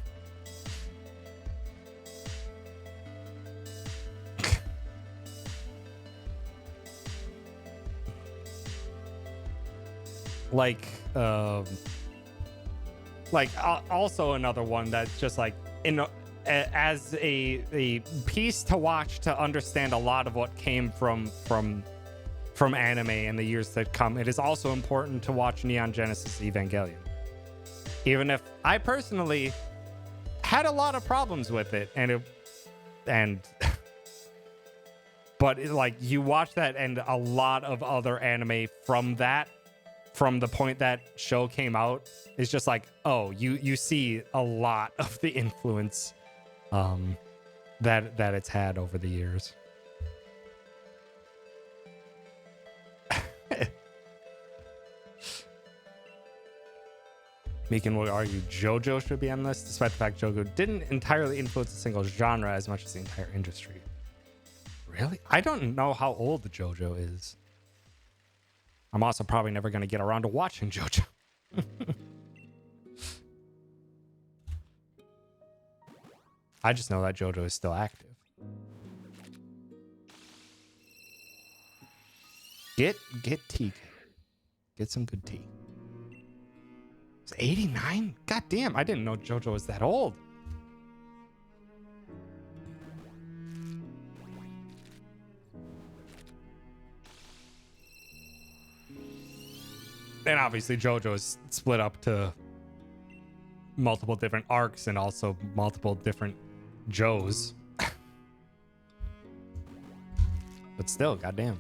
Also another one that's just like as a piece to watch to understand a lot of what came from anime in the years that come. It is also important to watch Neon Genesis Evangelion, even if I personally had a lot of problems with it, but like you watch that and a lot of other anime from the point that show came out is just like, oh, you see a lot of the influence that it's had over the years. Meekin will argue JoJo should be on this, despite the fact JoJo didn't entirely influence a single genre as much as the entire industry. Really? I don't know how old the JoJo is. I'm also probably never going to get around to watching JoJo. I just know that JoJo is still active. Get tea. Get some good tea. It's 89? God damn, I didn't know JoJo was that old. And obviously JoJo is split up to multiple different arcs and also multiple different Joes. But still, goddamn.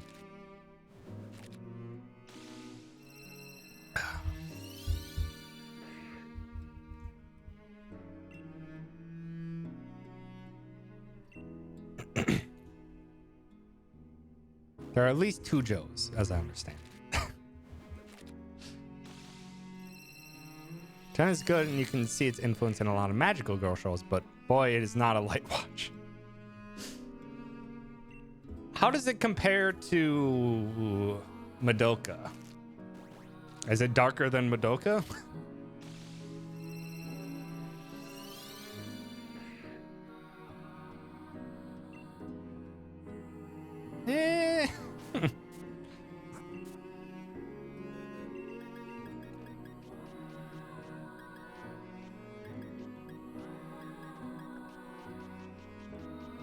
There are at least 2 Joes, as I understand. Ten is good, and you can see its influence in a lot of magical girl shows, but boy, it is not a light watch. How does it compare to Madoka? Is it darker than Madoka? Eh.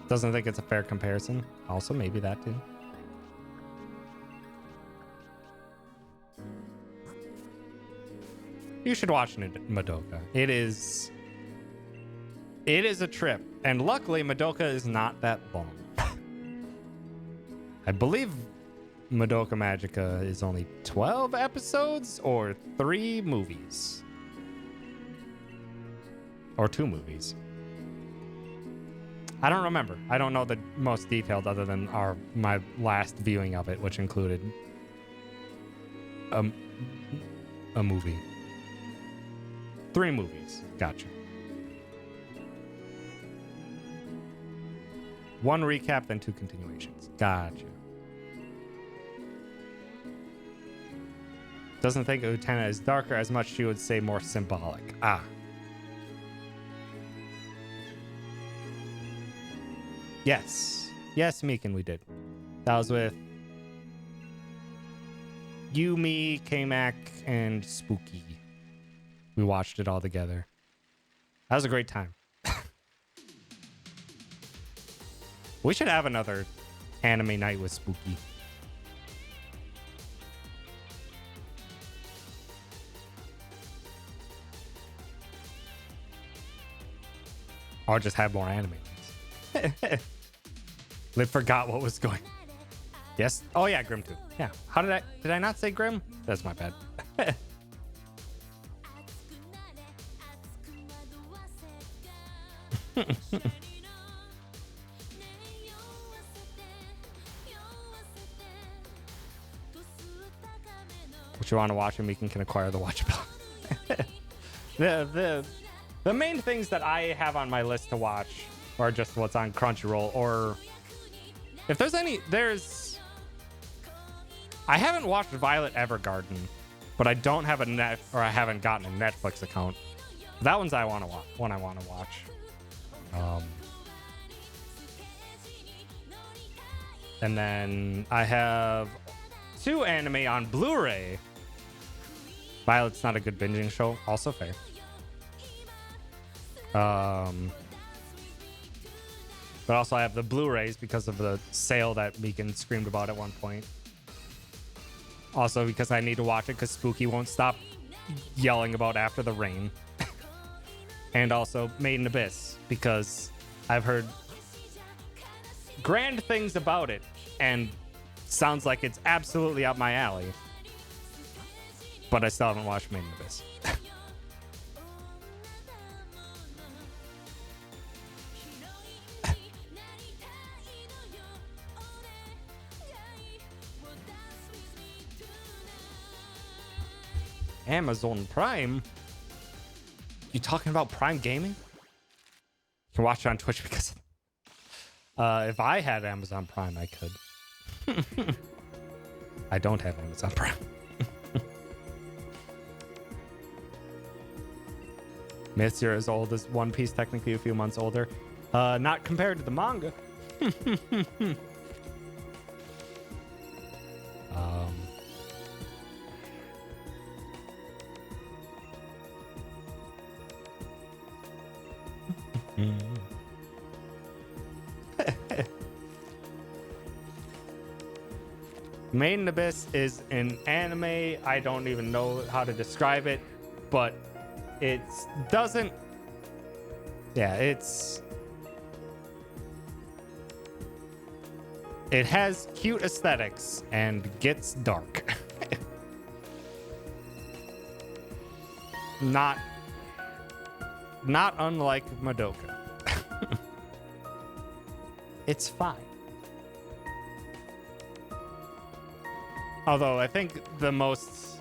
Doesn't think it's a fair comparison. Also, maybe that too. You should watch Madoka. It is a trip, and luckily Madoka is not that long. I believe Madoka Magica is only 12 episodes or 3 movies. Or 2 movies. I don't remember. I don't know the most detailed other than my last viewing of it, which included a movie. 3 movies. Gotcha. 1 recap, then 2 continuations. Gotcha. Doesn't think Utena is darker as much, she would say more symbolic. Ah. Yes. Yes, Meekin, we did. That was with you, me, K-Mac, and Spooky. We watched it all together. That was a great time. We should have another anime night with Spooky. Or just have more anime nights. They forgot what was going. Yes. Oh yeah, Grim too. Yeah. How did I not say Grim? That's my bad. What you want to watch, and we can acquire the watch bill. The main things that I have on my list to watch are just what's on Crunchyroll, or if there's any, I haven't watched Violet Evergarden, but I don't have I haven't gotten a Netflix account. That one's I want to watch. And then I have 2 anime on Blu-ray. Violet's not a good binging show. Also fair. But also I have the Blu-rays because of the sale that Meekin screamed about at one point. Also because I need to watch it because Spooky won't stop yelling about After the Rain. And also Made in Abyss because I've heard grand things about it and sounds like it's absolutely up my alley. But I still haven't watched Made in Abyss. Amazon Prime? You talking about Prime Gaming? You can watch it on Twitch because if I had Amazon Prime, I could. I don't have Amazon Prime. Myths are as old as One Piece, technically a few months older. Not compared to the manga. Made in Abyss is an anime. I don't even know how to describe it, but it doesn't. Yeah, it has cute aesthetics and gets dark. Not unlike Madoka. It's fine. Although I think the most...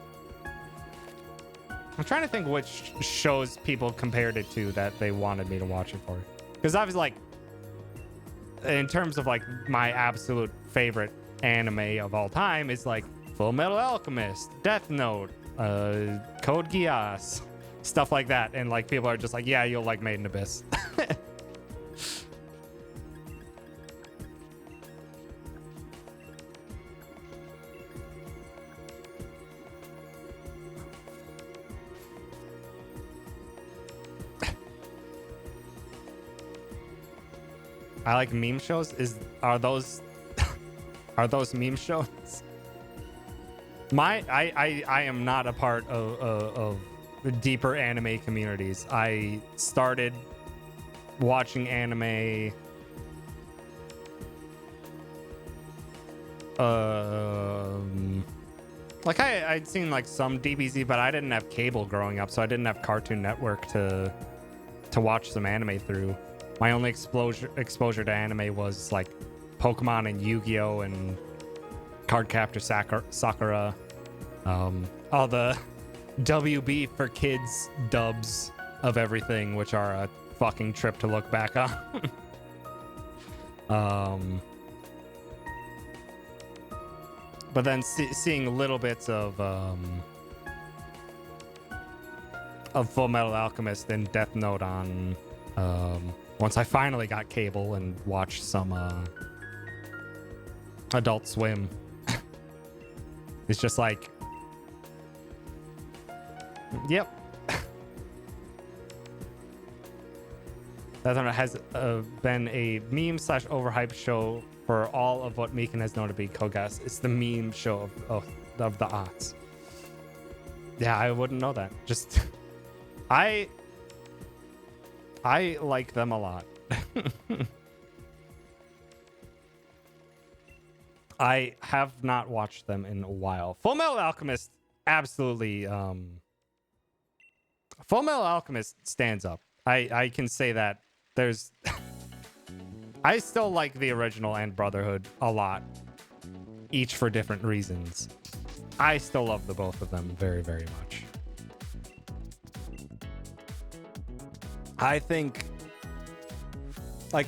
I'm trying to think which shows people compared it to that they wanted me to watch it for. Because I was like, in terms of like my absolute favorite anime of all time is like Full Metal Alchemist, Death Note, Code Geass, stuff like that. And like people are just like, yeah, you'll like Made in Abyss. I like meme shows. Are those meme shows? I am not a part of the deeper anime communities. I started watching anime like I'd seen like some DBZ, but I didn't have cable growing up, so I didn't have Cartoon Network to watch some anime through. My only exposure to anime was like Pokemon and Yu-Gi-Oh! And Cardcaptor Sakura. All the WB for kids dubs of everything, which are a fucking trip to look back on. But then seeing little bits of Full Metal Alchemist and Death Note on once I finally got cable and watched some Adult Swim. It's just like, yep. That has been a meme / overhyped show for all of what Mikan has known to be Kogas. It's the meme show of the aughts. Yeah, I wouldn't know that. Just I like them a lot. I have not watched them in a while. Full Metal Alchemist absolutely Full Metal Alchemist stands up. I can say that. There's I still like the original and Brotherhood a lot, each for different reasons. I still love the both of them very, very much. I think, like,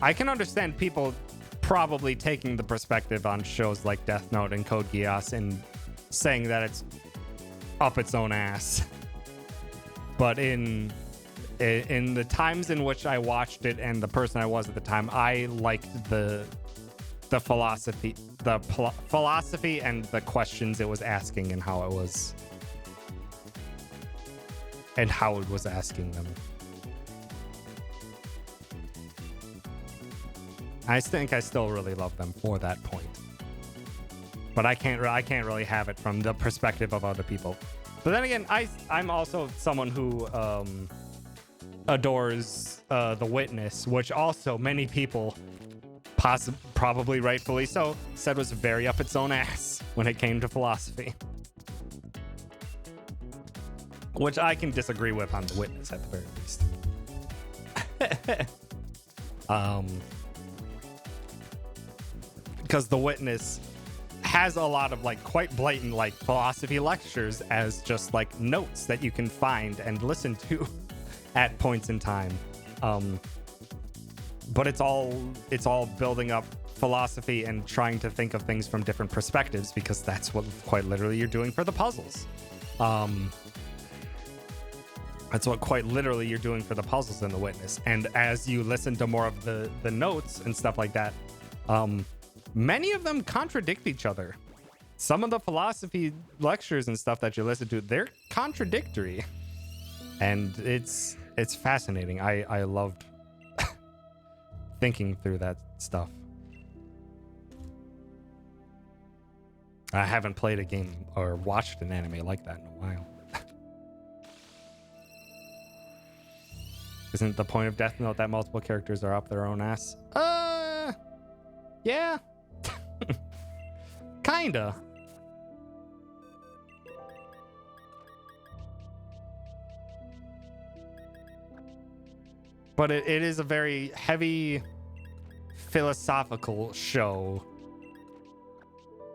I can understand people probably taking the perspective on shows like Death Note and Code Geass and saying that it's up its own ass. But in the times in which I watched it and the person I was at the time, I liked the philosophy, philosophy and the questions it was asking and how it was asking them. I think I still really love them for that point, but I can't really have it from the perspective of other people. But then again, I'm also someone who adores The Witness, which also many people, probably rightfully so, said was very up its own ass when it came to philosophy. Which I can disagree with on The Witness at the very least. Because The Witness has a lot of like quite blatant like philosophy lectures as just like notes that you can find and listen to at points in time. But it's all building up philosophy and trying to think of things from different perspectives, because that's what quite literally you're doing for the puzzles. That's what quite literally you're doing for the puzzles in The Witness. And as you listen to more of the notes and stuff like that, many of them contradict each other. Some of the philosophy lectures and stuff that you listen to, they're contradictory. And it's fascinating. I loved thinking through that stuff. I haven't played a game or watched an anime like that in a while. Isn't the point of Death Note that multiple characters are up their own ass? Yeah. Kinda. But it is a very heavy philosophical show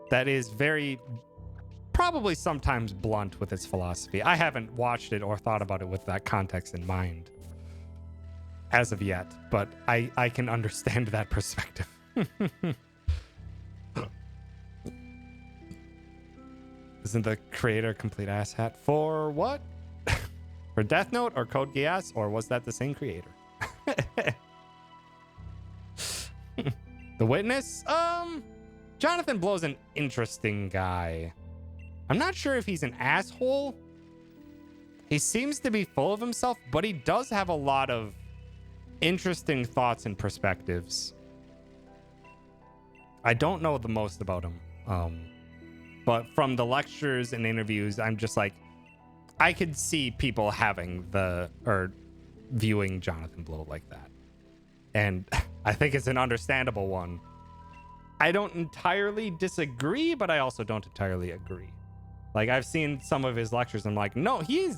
that is very, probably sometimes blunt with its philosophy. I haven't watched it or thought about it with that context in mind as of yet, but I can understand that perspective. Isn't the creator complete asshat for what? For Death Note or Code Geass, or was that the same creator? The Witness? Jonathan Blow's an interesting guy. I'm not sure if he's an asshole. He seems to be full of himself, but he does have a lot of interesting thoughts and perspectives. I don't know the most about him. But from the lectures and interviews, I'm just like, I could see people viewing Jonathan Blow like that. And I think it's an understandable one. I don't entirely disagree, but I also don't entirely agree. Like, I've seen some of his lectures, and I'm like, no, he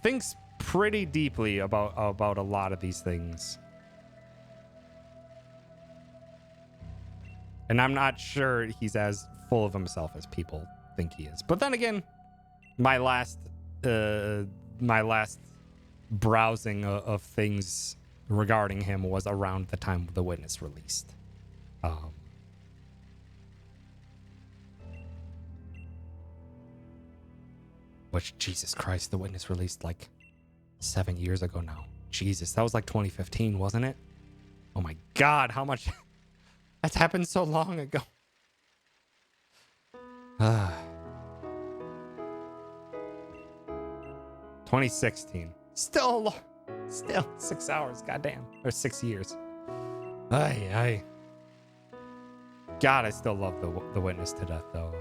thinks pretty deeply about a lot of these things. And I'm not sure he's as full of himself as people think he is. But then again, my last browsing of things regarding him was around the time The Witness released. Which, Jesus Christ, The Witness released like 7 years ago now. Jesus, that was like 2015, wasn't it? Oh my God, how much... That's happened so long ago. 2016. Still 6 hours, goddamn. Or 6 years. Ay. God, I still love the Witness to death, though.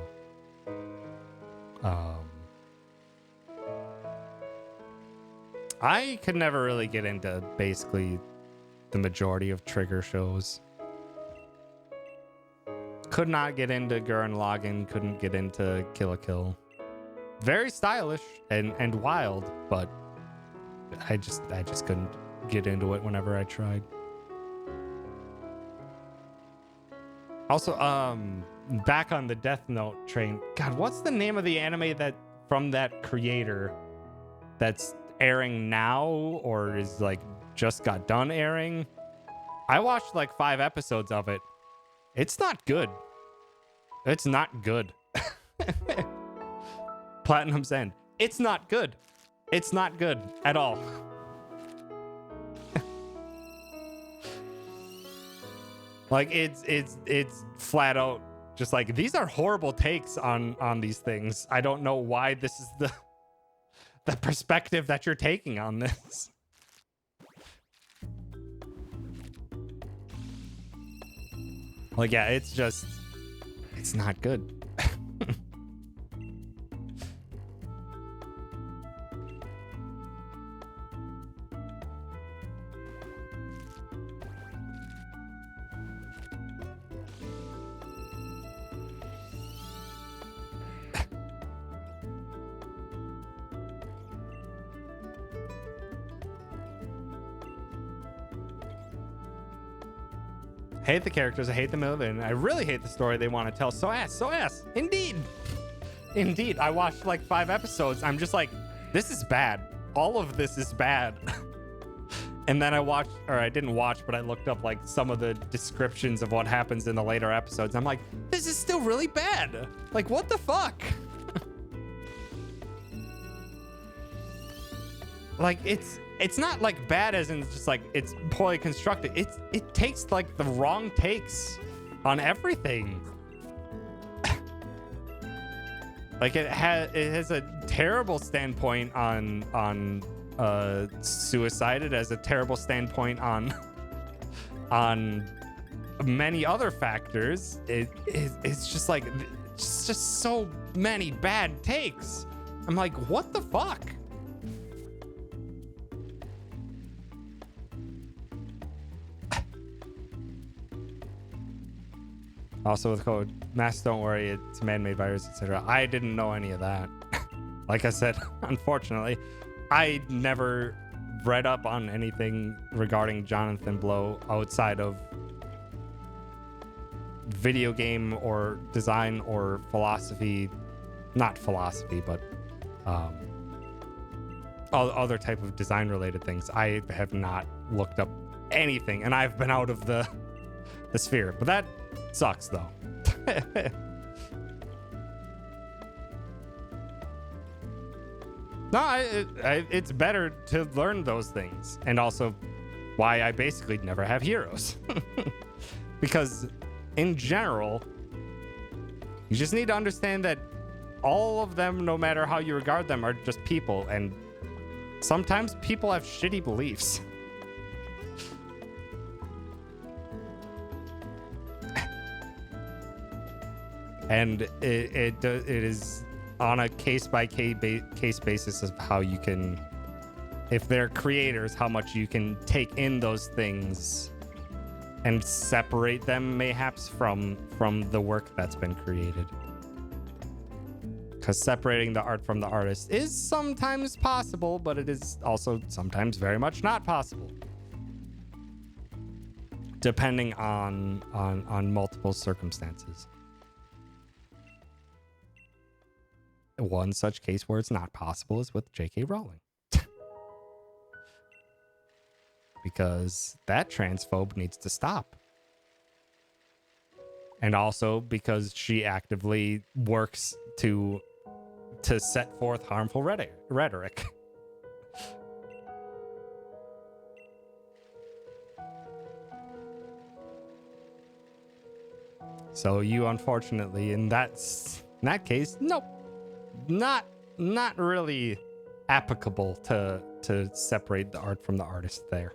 I could never really get into basically the majority of Trigger shows. Could not get into Gurren Lagann, couldn't get into Kill la Kill. Very stylish and wild, but I just couldn't get into it whenever I tried. Also, back on the Death Note train. God, what's the name of the anime that from that creator that's airing now or is like just got done airing? I watched like 5 episodes of it. It's not good. It's not good. Platinum's End. It's not good. It's not good at all. Like it's flat out just like, these are horrible takes on these things. I don't know why this is the perspective that you're taking on this. Like, yeah, it's not good. Hate the characters, I hate the movie, and I really hate the story they want to tell. So ass. Indeed. I watched like 5 episodes. I'm just like, this is bad. All of this is bad. And then I didn't watch, but I looked up like some of the descriptions of what happens in the later episodes. I'm like, this is still really bad. Like, what the fuck? Like, it's not like bad as in just like it's poorly constructed. It takes like the wrong takes on everything. Like it has a terrible standpoint on suicide. It has a terrible standpoint on many other factors, it's just like it's just so many bad takes. I'm like, what the fuck? Also with code masks, don't worry, it's a man-made virus, etc. I didn't know any of that. Like I said, unfortunately, I never read up on anything regarding Jonathan Blow outside of video game or design or philosophy. Not philosophy, but other type of design related things. I have not looked up anything, and I've been out of the sphere, but that sucks though. No, it's better to learn those things, and also why I basically never have heroes. Because in general, you just need to understand that all of them, no matter how you regard them, are just people, and sometimes people have shitty beliefs. And it is on a case basis of how you can, if they're creators, how much you can take in those things and separate them mayhaps from the work that's been created. Because separating the art from the artist is sometimes possible, but it is also sometimes very much not possible, depending on multiple circumstances. One such case where it's not possible is with J.K. Rowling. Because that transphobe needs to stop. And also because she actively works to set forth harmful rhetoric. So you, unfortunately, in that case, nope. Not really applicable to separate the art from the artist there.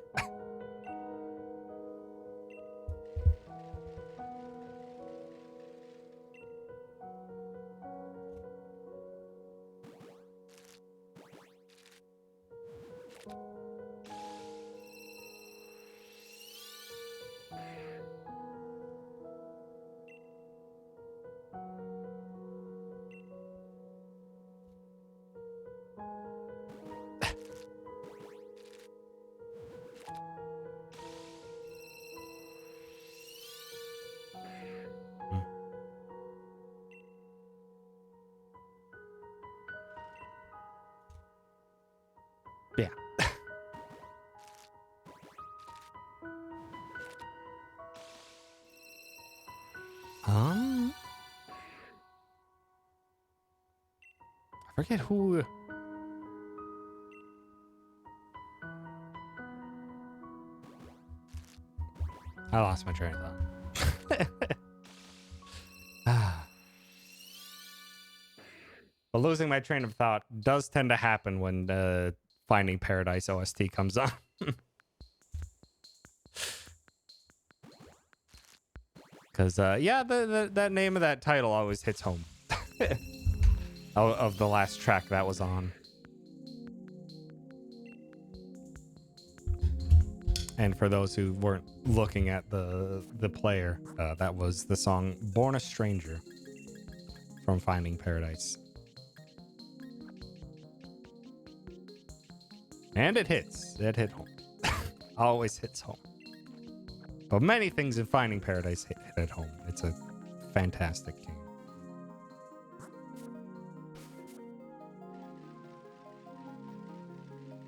Yeah. I forget who. I lost my train of thought. But losing my train of thought does tend to happen when Finding Paradise OST comes on. Because, yeah, that name of that title always hits home. Of the last track that was on. And for those who weren't looking at the player, that was the song Born a Stranger from Finding Paradise. And it hits. It hit home. Always hits home. But many things in Finding Paradise hit at home. It's a fantastic game.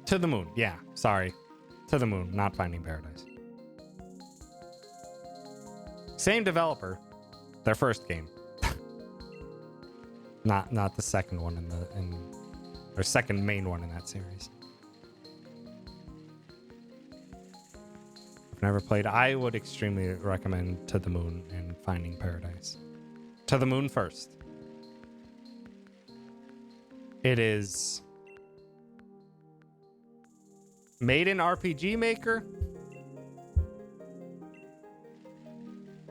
To the Moon. Yeah, sorry. To the Moon, not Finding Paradise. Same developer. Their first game. not the second one in their second main one in that series. I've never played. I would extremely recommend To the Moon and Finding Paradise. To the Moon first. It is made in RPG Maker.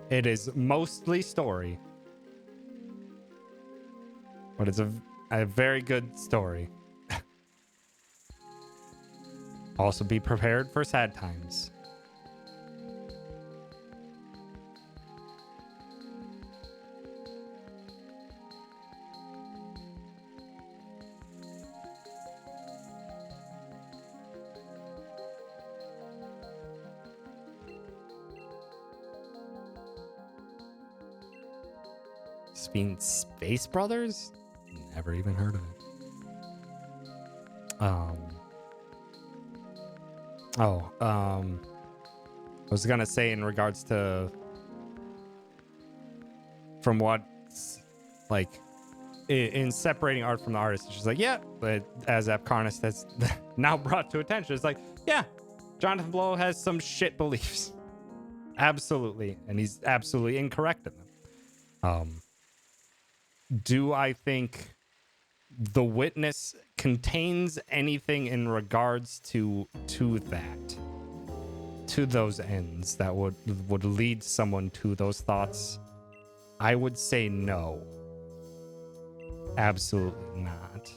It is mostly story. But it's a very good story. Also be prepared for sad times. Being Space Brothers? Never even heard of it. I was gonna say in regards to from what like in separating art from the artist, she's like, yeah, but as Epcarnist has now brought to attention, it's like, yeah, Jonathan Blow has some shit beliefs. Absolutely, and he's absolutely incorrect in them. Do I think The Witness contains anything in regards to that, to those ends that would lead someone to those thoughts? I would say no. Absolutely not.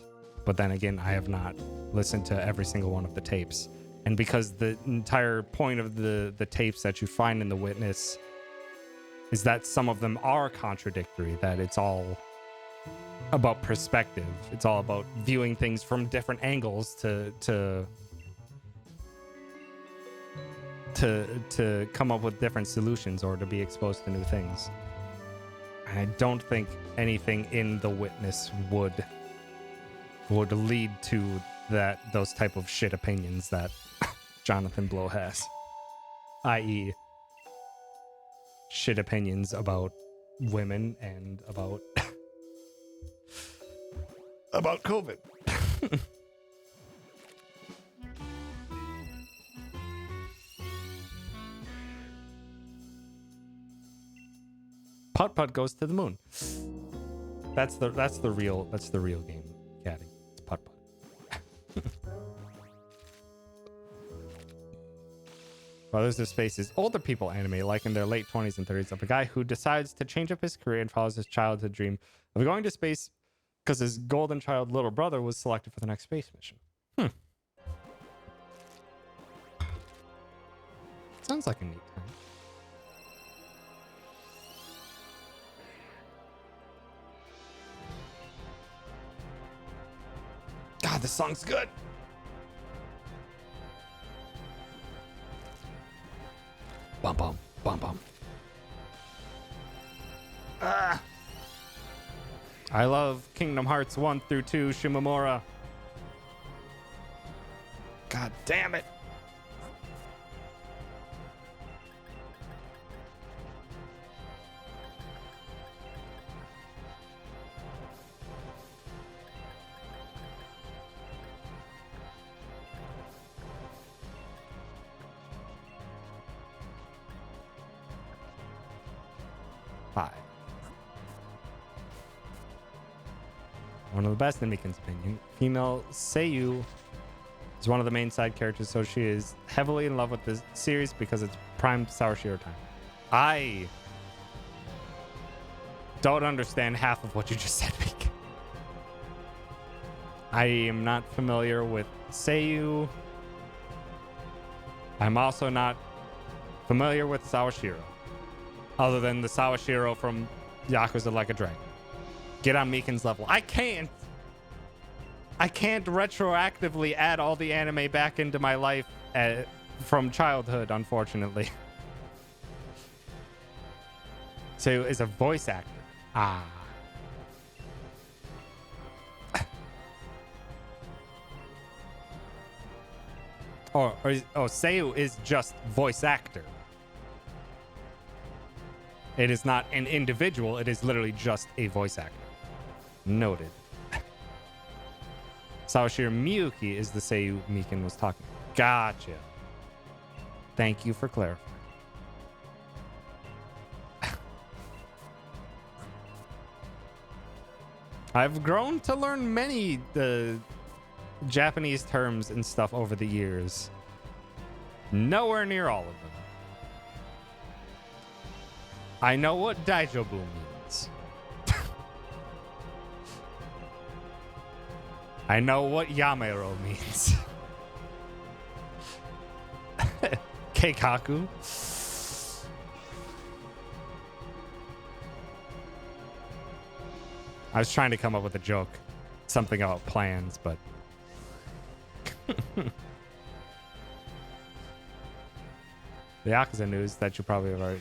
But then again, I have not listened to every single one of the tapes. And because the entire point of the tapes that you find in The Witness is that some of them are contradictory, that it's all about perspective. It's all about viewing things from different angles to come up with different solutions or to be exposed to new things. And I don't think anything in The Witness would lead to those type of shit opinions that Jonathan Blow has, i.e. shit opinions about women and about about COVID. Putt goes to the moon. That's the real game, Caddy. It's Putt. Brothers of Space is older people anime, like in their late 20s and 30s, of a guy who decides to change up his career and follows his childhood dream of going to space because his golden child little brother was selected for the next space mission. Sounds like a neat time. God, this song's good. Bum bum bum bum. Ah. I love Kingdom Hearts 1 through 2 Shimomura. God damn it. One of the best in Mikan's opinion. Female Seiyu is one of the main side characters, so she is heavily in love with this series because it's prime Sawashiro time. I don't understand half of what you just said, Mikan. I am not familiar with Seiyu. I'm also not familiar with Sawashiro, other than the Sawashiro from Yakuza Like a Dragon. Get on Mikan's level. I can't retroactively add all the anime back into my life from childhood, unfortunately. So is a voice actor. Seiyu is just voice actor. It is not an individual. It is literally just a voice actor. Noted. Sawashiro Miyuki is the Seiyu Mikan was talking about. Gotcha. Thank you for clarifying. I've grown to learn many Japanese terms and stuff over the years. Nowhere near all of them. I know what Daijobu means. I know what Yamero means. Keikaku. I was trying to come up with a joke. Something about plans, but... The Yakuza news that you probably have already...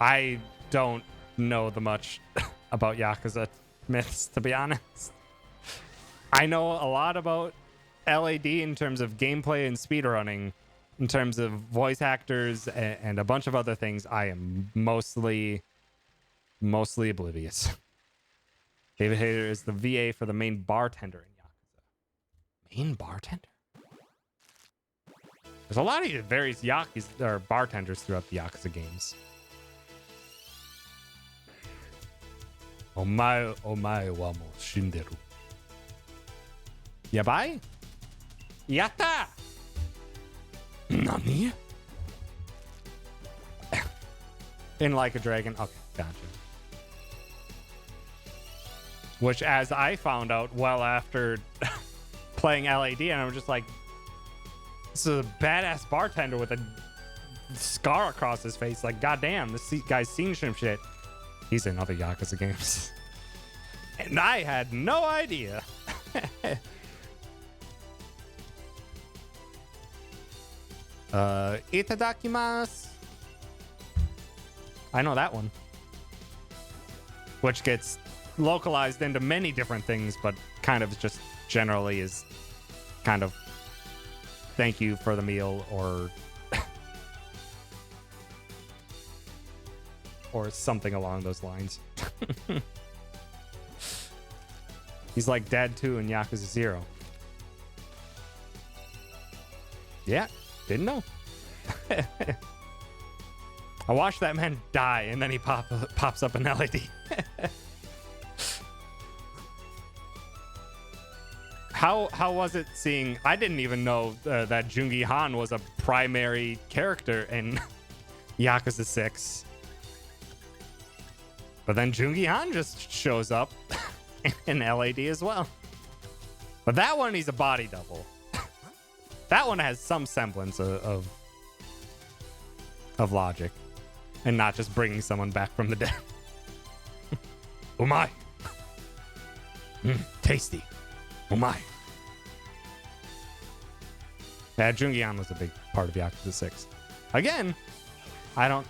I don't know the much about Yakuza myths, to be honest. I know a lot about LAD in terms of gameplay and speedrunning. In terms of voice actors and a bunch of other things, I am mostly oblivious. David Hayter is the VA for the main bartender in Yakuza. Main bartender? There's a lot of various Yakuza or bartenders throughout the Yakuza games. Omae wa mo shinderu. Yabai? Yatta! Nani? In Like a Dragon. Okay, gotcha. Which, as I found out well after playing LAD, and I was just like, this is a badass bartender with a scar across his face. Like, goddamn, this guy's seen some shit. He's in other Yakuza games. And I had no idea. Itadakimasu. I know that one. Which gets localized into many different things, but kind of just generally is kind of thank you for the meal or or something along those lines. He's like Dad 2 in Yakuza 0. Yeah, didn't know. I watched that man die and then he pops up in LAD. How was it seeing... I didn't even know that Jungi Han was a primary character in Yakuza 6. But then Jungi Han just shows up in LAD as well. But that one, he's a body double. That one has some semblance of logic. And not just bringing someone back from the dead. Oh my. Tasty. Oh my. Yeah, Jungi-an was a big part of Yakuza 6. Again, I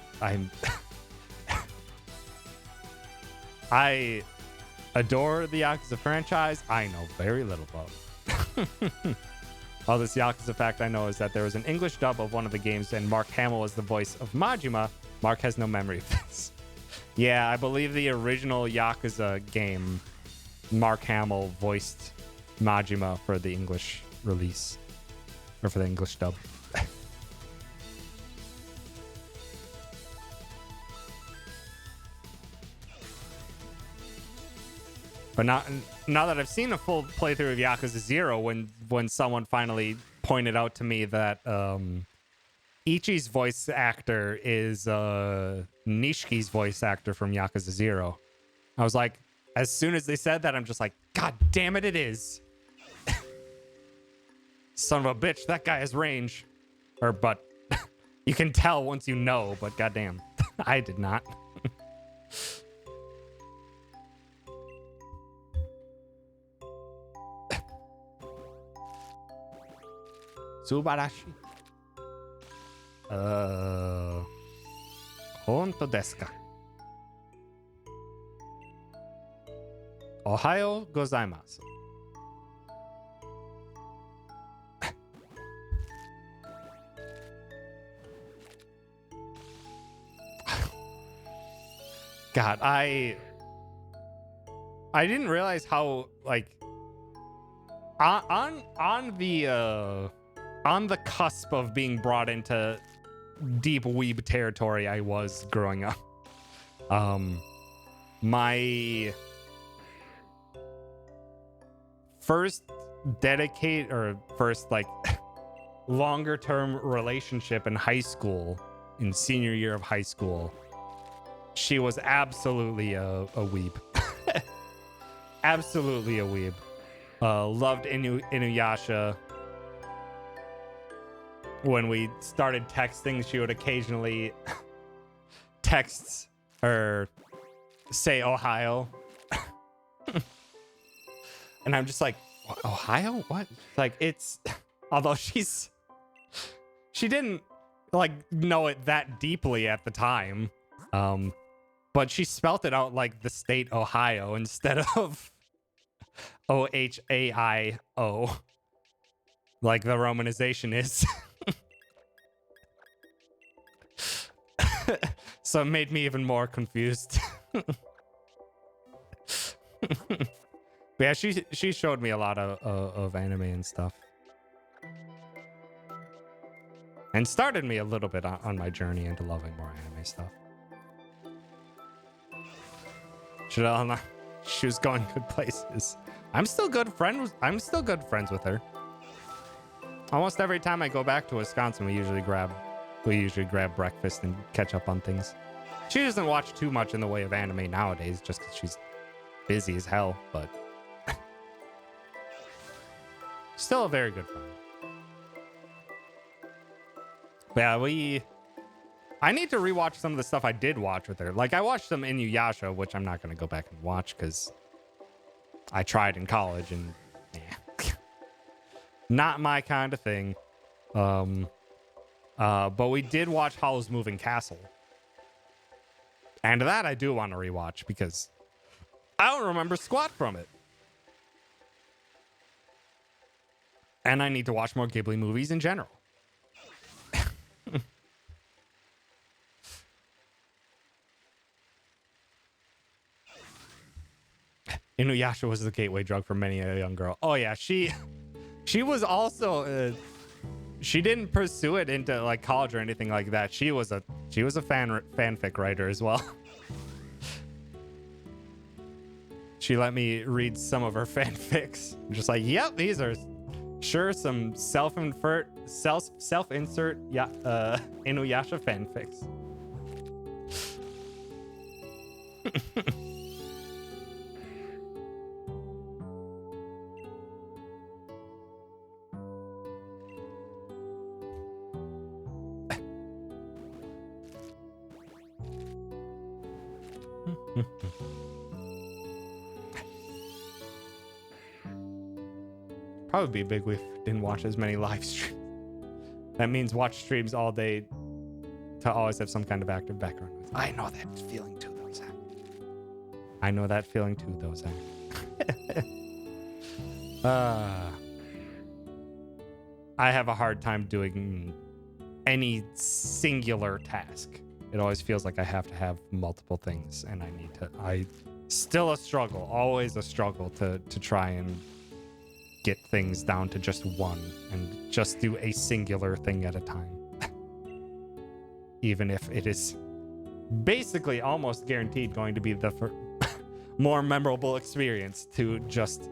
adore the Yakuza franchise. I know very little about it. All this Yakuza fact I know is that there was an English dub of one of the games and Mark Hamill was the voice of Majima. Mark has no memory of this. Yeah, I believe the original Yakuza game, Mark Hamill voiced Majima for the English release. Or for the English dub. But now that I've seen a full playthrough of Yakuza 0, when someone finally pointed out to me that Ichi's voice actor is Nishiki's voice actor from Yakuza 0, I was like, as soon as they said that, I'm just like, God damn it, it is. Son of a bitch, that guy has range. But you can tell once you know, but goddamn, I did not. Subarashi. Honto desu ka? Ohayo gozaimasu. God, I didn't realize how like on the cusp of being brought into deep weeb territory I was growing up. My first like longer term relationship in high school, in senior year of high school, she was absolutely a weeb. Absolutely a weeb. Loved Inuyasha. When we started texting, she would occasionally text or say Ohio. And I'm just like, Ohio? What? Like, it's... Although she didn't, like, know it that deeply at the time. But she spelt it out like the state Ohio instead of Ohaio, like the romanization is. So it made me even more confused. But yeah, she showed me a lot of anime and stuff. And started me a little bit on my journey into loving more anime stuff. She was going good places. I'm still good friends with her. Almost every time I go back to Wisconsin, we usually grab breakfast and catch up on things. She doesn't watch too much in the way of anime nowadays, just because she's busy as hell, but still a very good friend. But yeah, I need to rewatch some of the stuff I did watch with her. Like, I watched some Inuyasha, which I'm not going to go back and watch because I tried in college and not my kind of thing. But we did watch Howl's Moving Castle. And that I do want to rewatch because I don't remember squat from it. And I need to watch more Ghibli movies in general. Inuyasha was the gateway drug for many a young girl. Oh yeah, she was also she didn't pursue it into like college or anything like that. She was a fanfic writer as well. She let me read some of her fanfics. I'm just like, yep, these are sure some self-insert Inuyasha fanfics. Probably be big if we didn't watch as many live streams. That means watch streams all day to always have some kind of active background noise. I know that feeling too, though, Zach. I know that feeling too, though, Zach. I have a hard time doing any singular task. It always feels like I have to have multiple things, and still a struggle, always a struggle to try and get things down to just one and just do a singular thing at a time. Even if it is basically almost guaranteed going to be the more memorable experience to just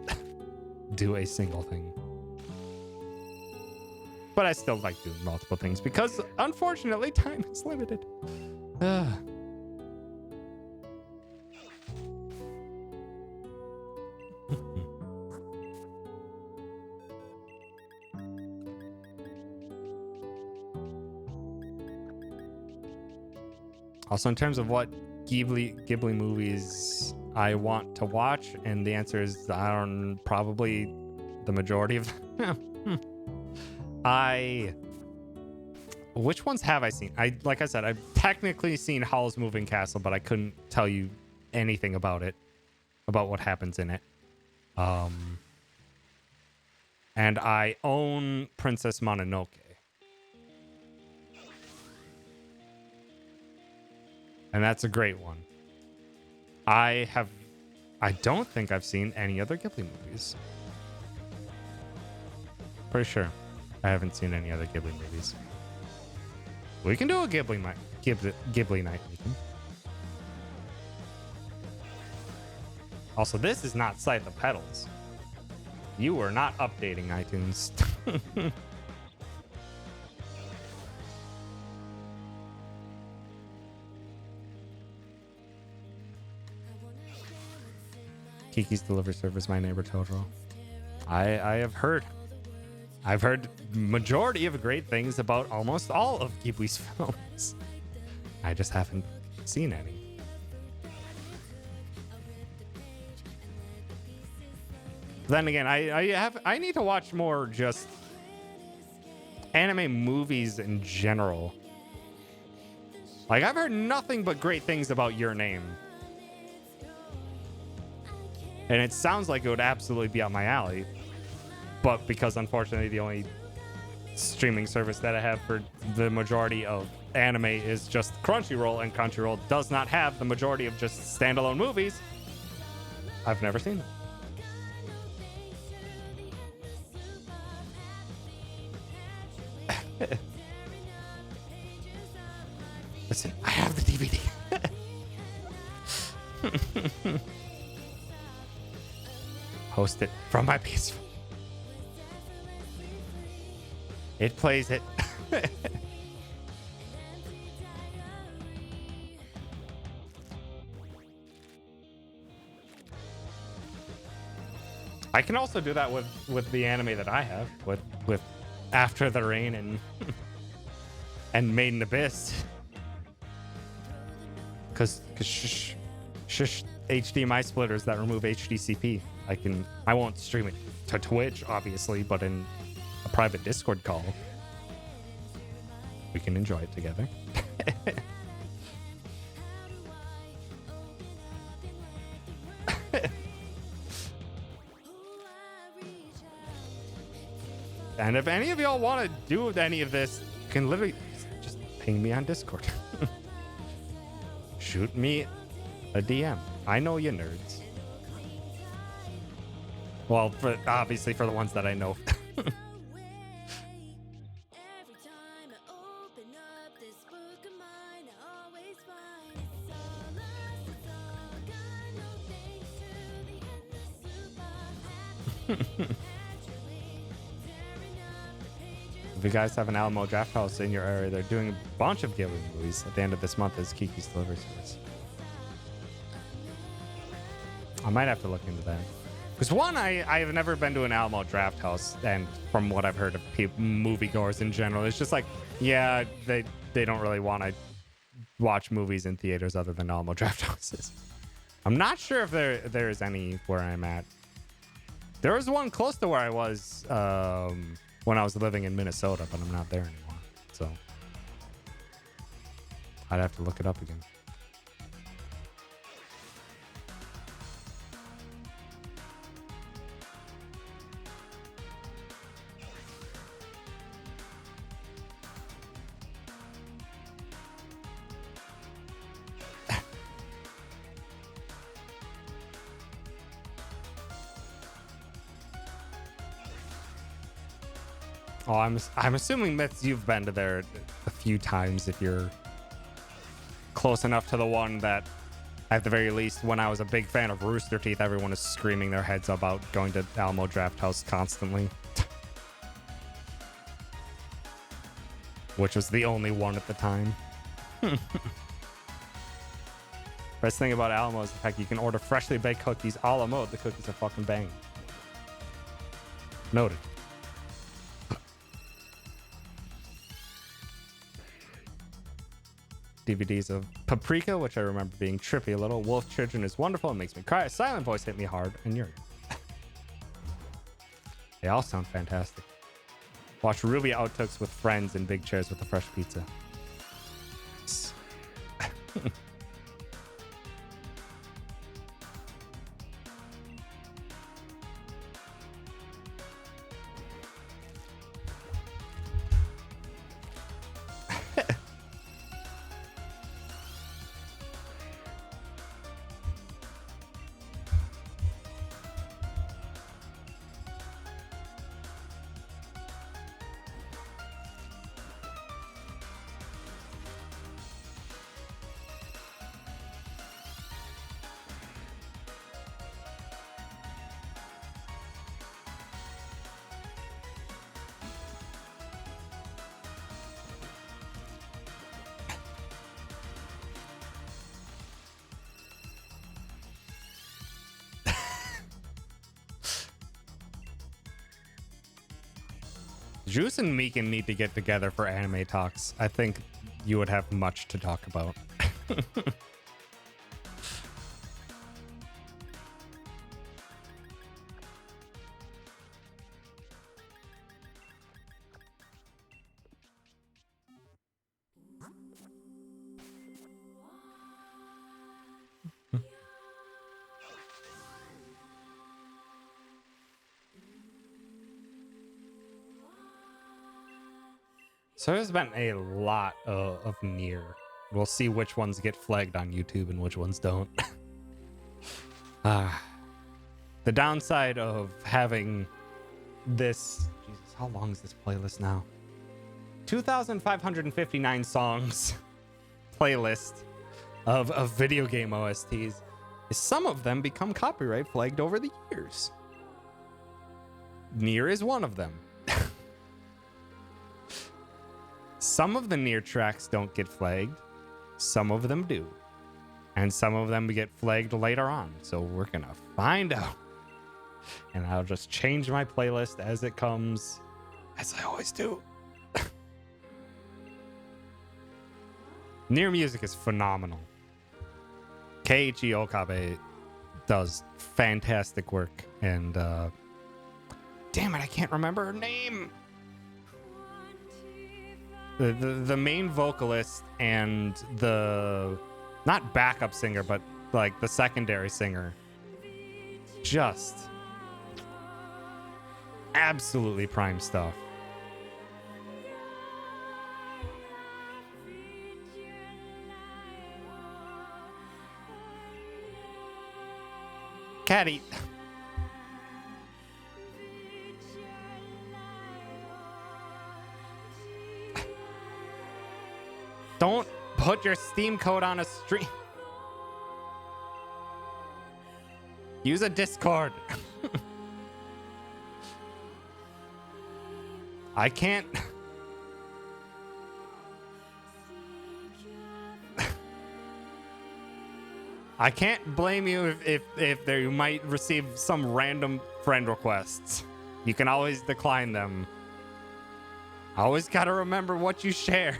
do a single thing. But I still like doing multiple things because unfortunately time is limited. Also, in terms of what Ghibli movies I want to watch, and the answer is probably the majority of them. Which ones have I seen? Like I said, I've technically seen Howl's Moving Castle, but I couldn't tell you anything about it, about what happens in it. And I own Princess Mononoke. And that's a great one. I don't think I've seen any other Ghibli movies. Pretty sure I haven't seen any other Ghibli movies. We can do a Ghibli night. Ethan. Also, this is not Sight the Pedals. You are not updating iTunes. Kiki's Delivery Service, My Neighbor Totoro. I have heard. I've heard majority of great things about almost all of Ghibli's films. I just haven't seen any. Then again, I need to watch more just anime movies in general. Like, I've heard nothing but great things about Your Name. And it sounds like it would absolutely be up my alley. But because, unfortunately, the only streaming service that I have for the majority of anime is just Crunchyroll, and Crunchyroll does not have the majority of just standalone movies, I've never seen them. Listen, I have the DVD. Host it from my PS4. It plays it. I can also do that with the anime that I have, with After the Rain and Made in Abyss. Because HDMI splitters that remove HDCP. I won't stream it to Twitch, obviously, but in a private Discord call, we can enjoy it together. And if any of y'all want to do any of this, you can literally just ping me on Discord. Shoot me a DM. I know you nerds. Well, obviously for the ones that I know. If you guys have an Alamo Draft House in your area, they're doing a bunch of Ghibli movies at the end of this month as Kiki's Delivery Service. I might have to look into that. Because one, I have never been to an Alamo Draft House, and from what I've heard of moviegoers in general, it's just like, yeah, they don't really want to watch movies in theaters other than Alamo Draft Houses. I'm not sure if there is any where I'm at. There was one close to where I was when I was living in Minnesota, but I'm not there anymore. So I'd have to look it up again. Oh, I'm assuming Myths, you've been to there a few times if you're close enough to the one that, at the very least, when I was a big fan of Rooster Teeth, everyone is screaming their heads about going to Alamo Draft House constantly. Which was the only one at the time. Best thing about Alamo is the fact you can order freshly baked cookies a la mode. The cookies are fucking banging. Noted. DVDs of Paprika, which I remember being trippy a little. Wolf Children is wonderful and makes me cry. Silent Voice hit me hard, and you're. They all sound fantastic. Watch Ruby Outtakes with friends in big chairs with a fresh pizza. Nice. Juice and Meekin need to get together for anime talks. I think you would have much to talk about. So there's been a lot of Nier. We'll see which ones get flagged on YouTube and which ones don't. The downside of having this... Jesus, how long is this playlist now? 2,559 songs playlist of video game OSTs is some of them become copyright flagged over the years. Nier is one of them. Some of the Nier tracks don't get flagged. Some of them do. And some of them get flagged later on. So we're going to find out. And I'll just change my playlist as it comes, as I always do. Nier music is phenomenal. Keiichi Okabe does fantastic work. And, damn it, I can't remember her name. The main vocalist and the not backup singer, but like the secondary singer, just absolutely prime stuff. Caddy. Don't put your Steam code on a stream. Use a Discord. I can't. I can't blame you if there you might receive some random friend requests. You can always decline them. Always gotta remember what you share.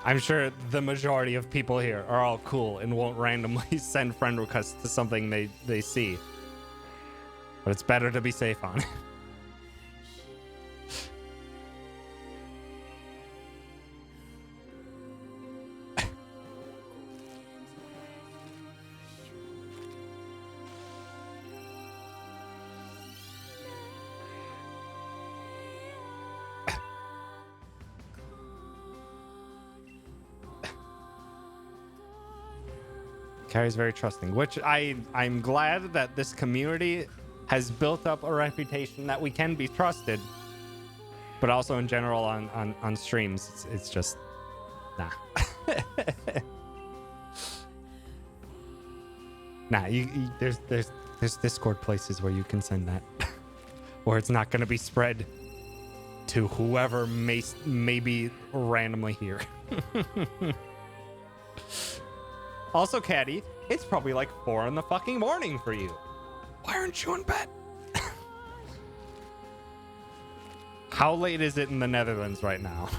I'm sure the majority of people here are all cool and won't randomly send friend requests to something they see. But it's better to be safe on. Carrie's very trusting, which I'm glad that this community has built up a reputation that we can be trusted, but also in general on streams, it's just nah. Nah, there's Discord places where you can send that, or it's not going to be spread to whoever may be randomly here. Also, Caddy, it's probably like 4 in the fucking morning for you. Why aren't you in bed? How late is it in the Netherlands right now?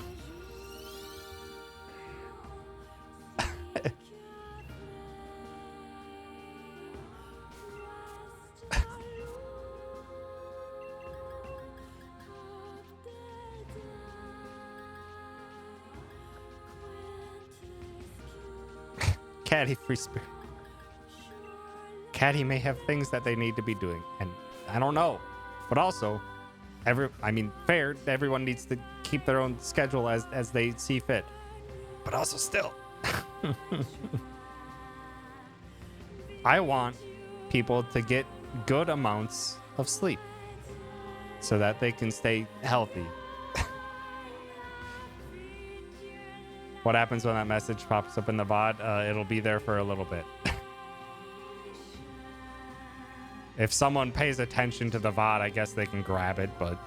Caddy free spirit. Caddy may have things that they need to be doing, and I don't know. But also, fair, everyone needs to keep their own schedule as they see fit. But also still. I want people to get good amounts of sleep so that they can stay healthy. What happens when that message pops up in the VOD? It'll be there for a little bit. If someone pays attention to the VOD, I guess they can grab it, but...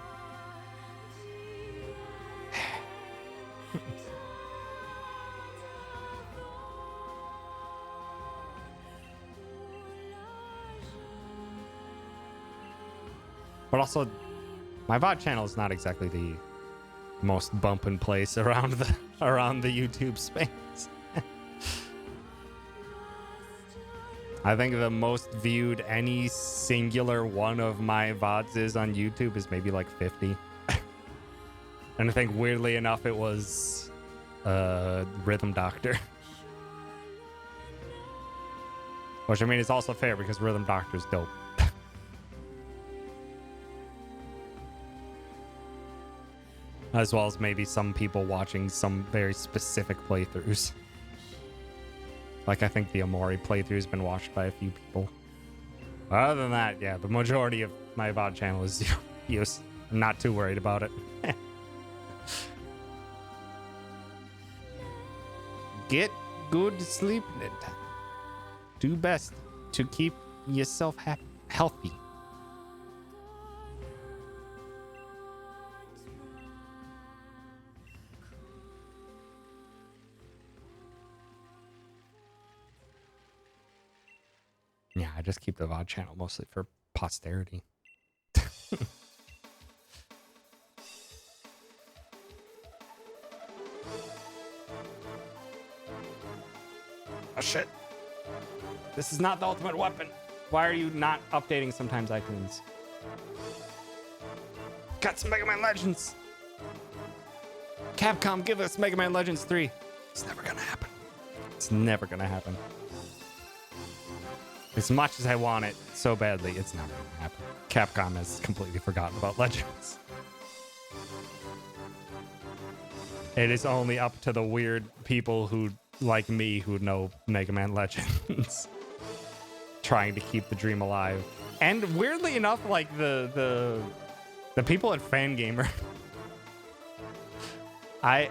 But also, my VOD channel is not exactly the most bumping place around the YouTube space. I think the most viewed any singular one of my VODs is on YouTube is maybe like 50. And I think weirdly enough, it was Rhythm Doctor. Which I mean is also fair because Rhythm Doctor's dope. As well as maybe some people watching some very specific playthroughs. Like I think the Amori playthrough has been watched by a few people. Other than that, yeah, the majority of my VOD channel is zero views. I'm not too worried about it. Get good sleep. Do best to keep yourself healthy. Yeah, I just keep the VOD channel mostly for posterity. Oh shit. This is not the ultimate weapon. Why are you not updating sometimes iTunes? Got some Mega Man Legends. Capcom, give us Mega Man Legends 3. It's never gonna happen. It's never gonna happen. As much as I want it so badly, it's never gonna happen. Capcom has completely forgotten about Legends. It is only up to the weird people who, like me, who know Mega Man Legends, trying to keep the dream alive. And weirdly enough, like the people at Fangamer, I'm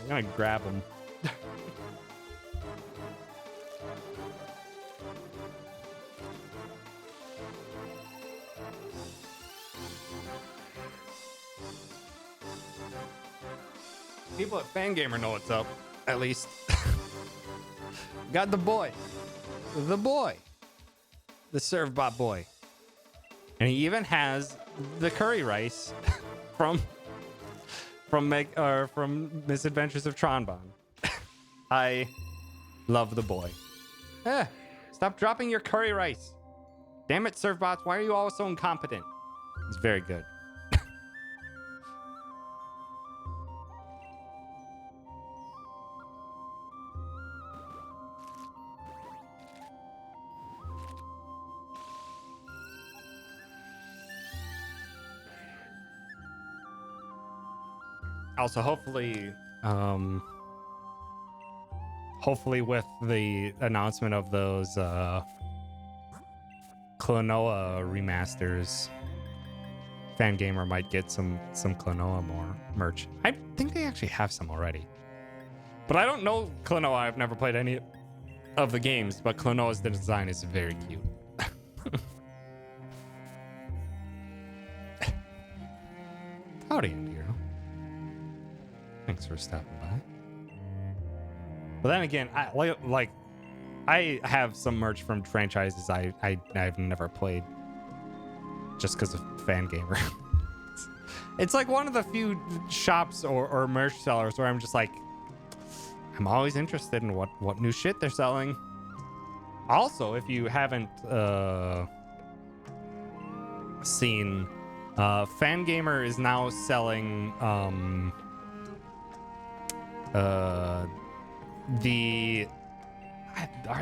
gonna grab them. People at Fangamer know what's up, at least. Got the boy, the Servbot boy, and he even has the curry rice from Misadventures of Tronbon. I love the boy. Stop dropping your curry rice. Damn it, Servbots! Why are you always so incompetent? It's very good. Also, hopefully with the announcement of those Klonoa remasters, Fangamer might get some Klonoa more merch. I think they actually have some already. But I don't know Klonoa. I've never played any of the games, but Klonoa's design is very cute. Howdy, Indiro. Thanks for stopping by. But then again, I have some merch from franchises I've never played just because of Fangamer. It's like one of the few shops or merch sellers where I'm just like, I'm always interested in what new shit they're selling. Also, if you haven't seen, Fangamer is now selling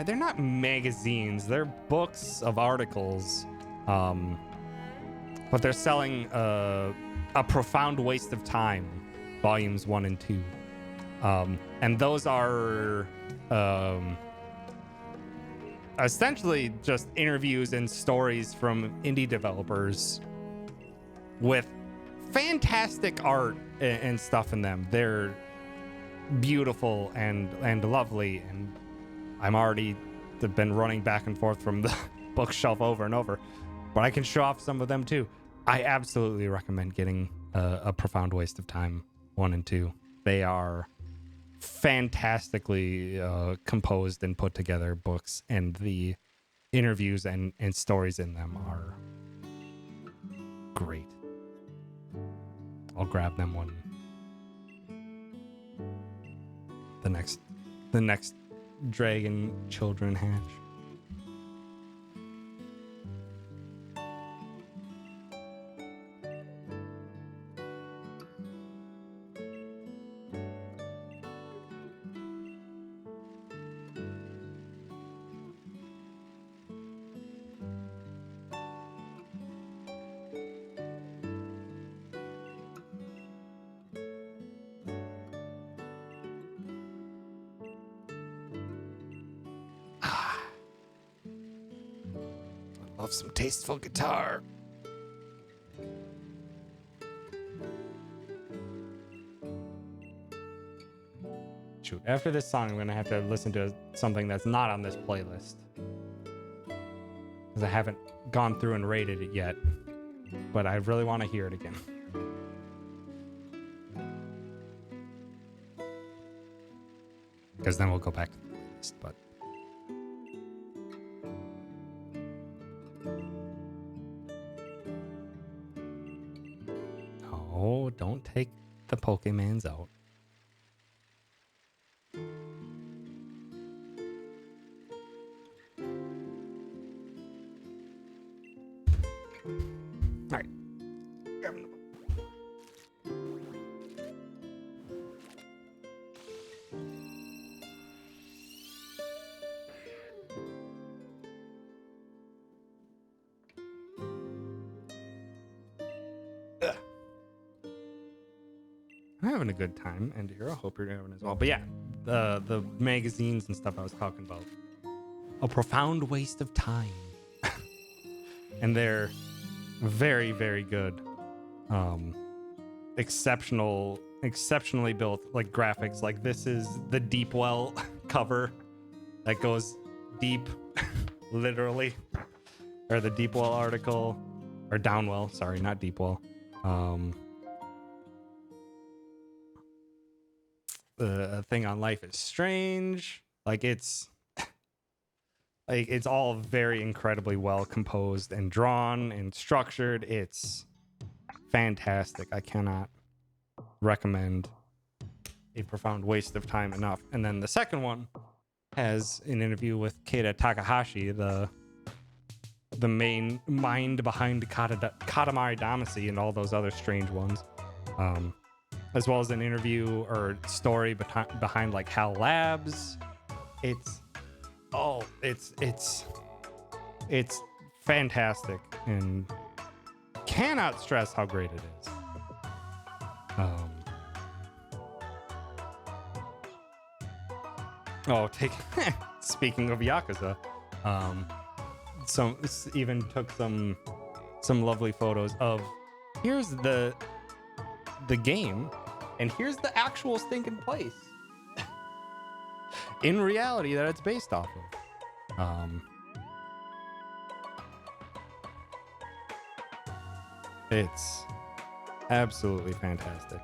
they're not magazines, they're books of articles, but they're selling A Profound Waste of Time volumes 1 and 2, and those are essentially just interviews and stories from indie developers with fantastic art and stuff in them. They're beautiful and lovely, and I'm already been running back and forth from the bookshelf over and over, but I can show off some of them too. I absolutely recommend getting A Profound Waste of Time 1 and 2. They are fantastically composed and put together books, and the interviews and stories in them are great. I'll grab them when the next dragon children hatch. Love some tasteful guitar. Shoot, after this song, I'm going to have to listen to something that's not on this playlist. Because I haven't gone through and rated it yet. But I really want to hear it again. Because then we'll go back to the playlist, but... Oh, don't take the Pokemans out. All right. I'm having a good time, and I hope you're having as well. But yeah, the magazines and stuff I was talking about, a profound waste of time, and they're very, very good, exceptionally built, like graphics. Like this is the Deep Well cover that goes deep, literally, or the Deep Well article, or Downwell. Sorry, not Deep Well. The thing on Life is Strange. Like it's all very incredibly well composed and drawn and structured. It's fantastic. I cannot recommend A Profound Waste of Time enough. And then the second one has an interview with Keita Takahashi, the main mind behind Katamari Damacy and all those other strange ones. As well as an interview or story behind like HAL Labs. It's fantastic and cannot stress how great it is. Speaking of Yakuza, even took some lovely photos of here's the game and here's the actual stinking place in reality that it's based off of. It's absolutely fantastic.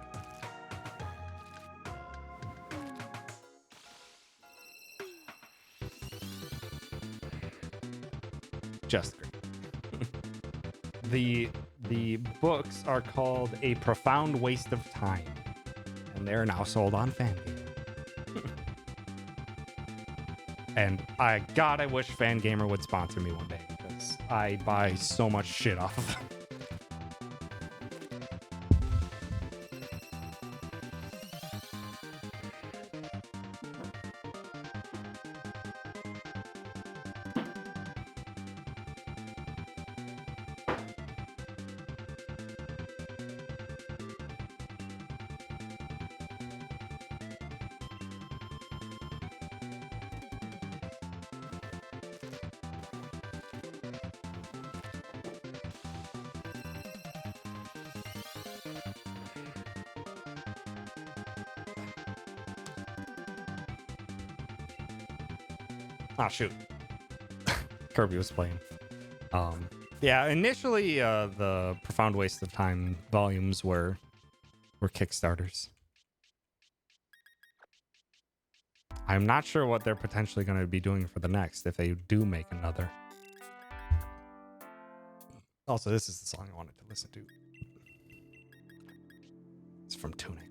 Just great. The books are called A Profound Waste of Time, and they're now sold on Fangamer. And I wish Fangamer would sponsor me one day, because I buy so much shit off of them. Ah, shoot. Kirby was playing. Yeah, initially the Profound Waste of Time volumes were Kickstarters. I'm not sure what they're potentially going to be doing for the next if they do make another. Also, this is the song I wanted to listen to. It's from Tunic.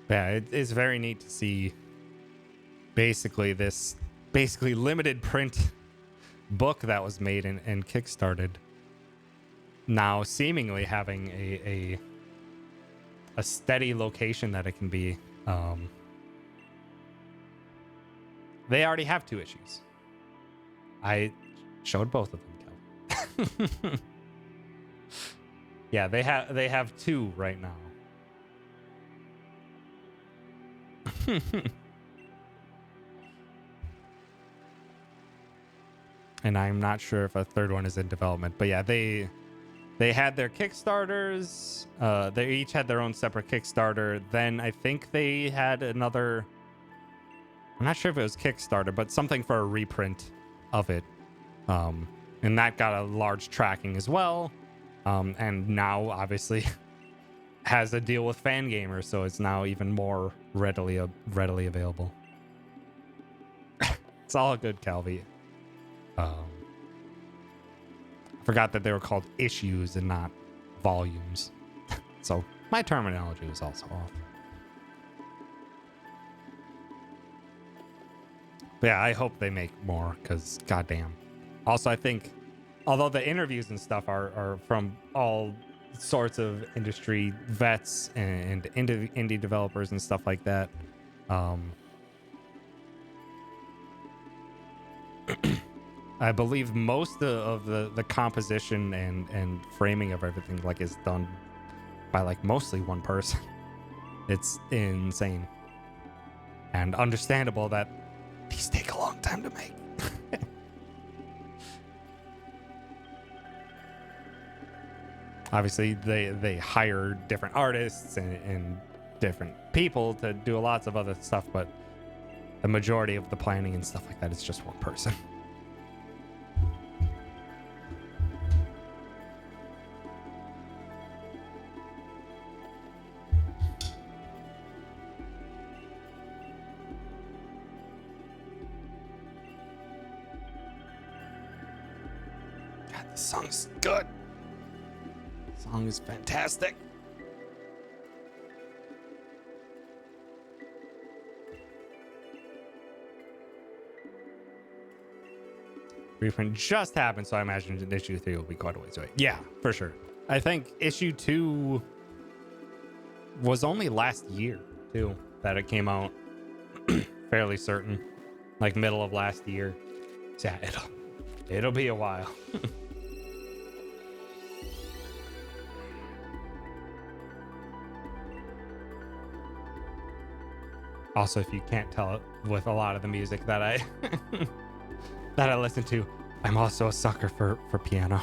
Yeah, it's very neat to see basically this limited print book that was made and kickstarted now seemingly having a steady location that it can be. They already have 2 issues. I showed both of them, Kelvin. Yeah, they have 2 right now. And I'm not sure if a 3rd one is in development, but yeah, they had their Kickstarters. They each had their own separate Kickstarter. Then I think they had another. I'm not sure if it was Kickstarter, but something for a reprint of it. And that got a large tracking as well. And now obviously has a deal with Fangamer, so it's now even more readily available. It's all good, Calvi. I forgot that they were called issues and not volumes. So my terminology was also off. But yeah, I hope they make more, because goddamn. Also, I think, although the interviews and stuff are from all sorts of industry vets and indie developers and stuff like that, I believe most of the composition and framing of everything like is done by like mostly one person. It's insane and understandable that these take a long time to make. Obviously, they hire different artists and different people to do lots of other stuff, but the majority of the planning and stuff like that is just one person. God, this song's good. This song is fantastic. Reprint just happened, so I imagine issue 3 will be quite a ways away. Yeah, for sure. I think issue 2 was only last year, too, that it came out. Fairly certain. Like middle of last year. So yeah, it'll be a while. Also, if you can't tell it with a lot of the music that I that I listen to, I'm also a sucker for piano.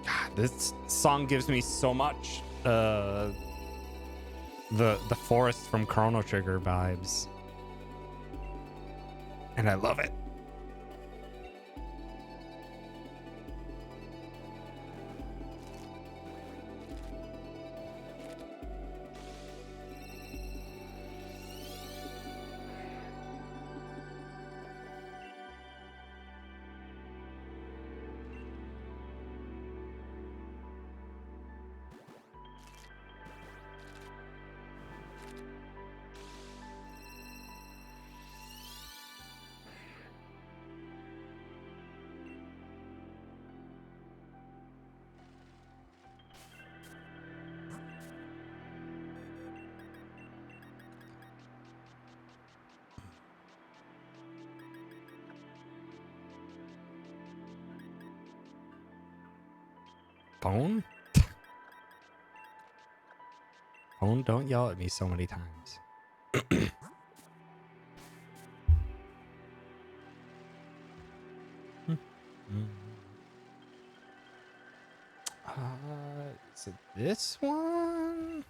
God, this song gives me so much the forest from Chrono Trigger vibes. And I love it. Phone? Phone, don't yell at me so many times. Is it this one?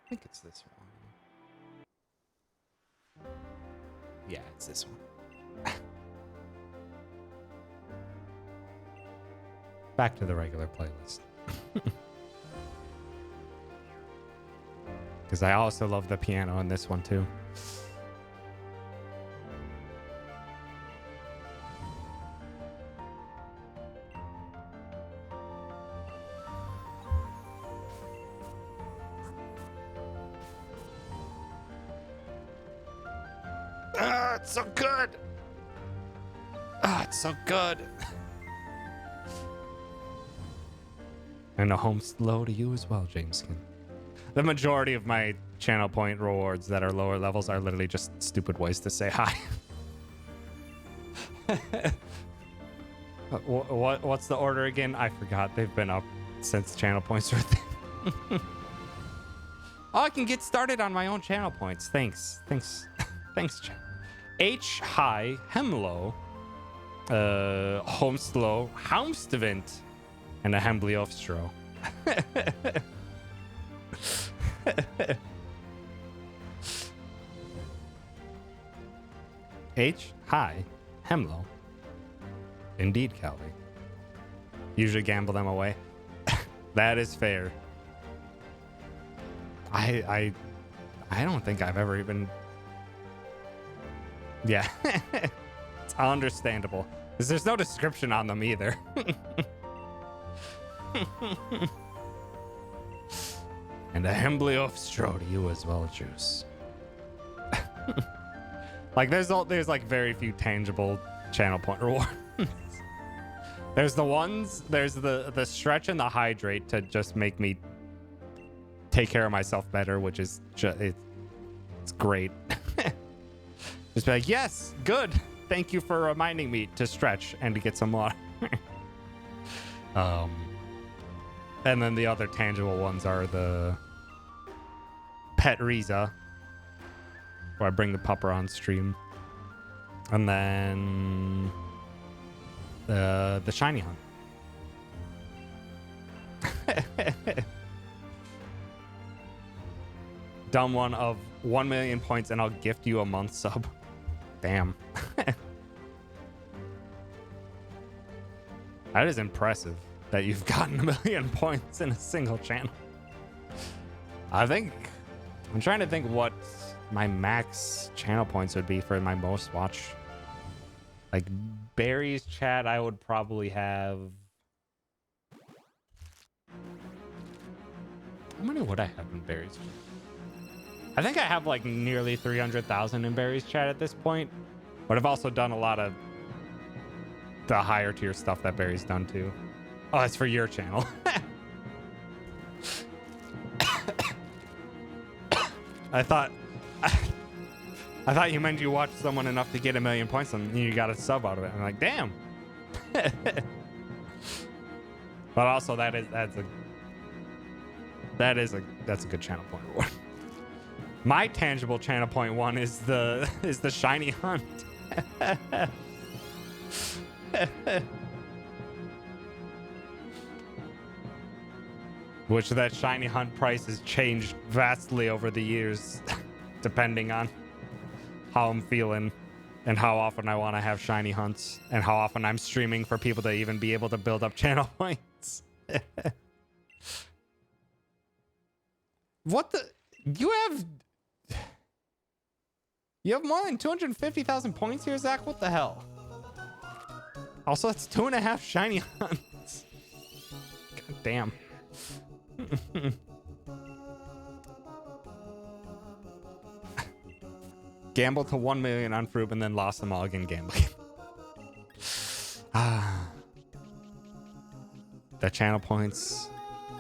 I think it's this one. Yeah, it's this one. Back to the regular playlist. Because I also love the piano in this one too. Ah, it's so good. Ah, it's so good. And a home slow to you as well, Jameskin. The majority of my channel point rewards that are lower levels are literally just stupid ways to say hi. What's the order again? I forgot. They've been up since channel points were a thing. Oh, I can get started on my own channel points. Thanks. Thanks, chat. H high Hemlo, Homslo, Haumstevent, and a Hembliofstro. H high Hemlo. Indeed, Calvi. Usually gamble them away. That is fair. I don't think I've ever even. Yeah. It's understandable. Because there's no description on them either. And a Hembliofstro to you as well, Juice. Like there's like very few tangible channel point rewards. There's the ones, there's the stretch and the hydrate to just make me take care of myself better, which is it's great. Just be like, yes, good. Thank you for reminding me to stretch and to get some water. And then the other tangible ones are the Pet Riza, where I bring the pupper on stream. And then the Shiny Hunt. Dumb one of 1 million points and I'll gift you a month sub. Damn. That is impressive that you've gotten 1 million points in a single channel. I'm trying to think what my max channel points would be for my most watch. Like Barry's chat, I would probably have. How many would I have in Barry's chat? I think I have like nearly 300,000 in Barry's chat at this point, but I've also done a lot of the higher tier stuff that Barry's done too. Oh, it's for your channel. I thought you meant you watched someone enough to get 1 million points and you got a sub out of it. I'm like, damn. But also that's a good channel point reward. My tangible channel point one is the Shiny Hunt. Which that Shiny Hunt price has changed vastly over the years, depending on how I'm feeling and how often I want to have Shiny Hunts and how often I'm streaming for people to even be able to build up channel points. What the? You have more than 250,000 points here, Zach? What the hell? Also, that's 2.5 Shiny Hunts. God damn. Gambled to 1 million on Fruit and then lost them all again gambling. The channel points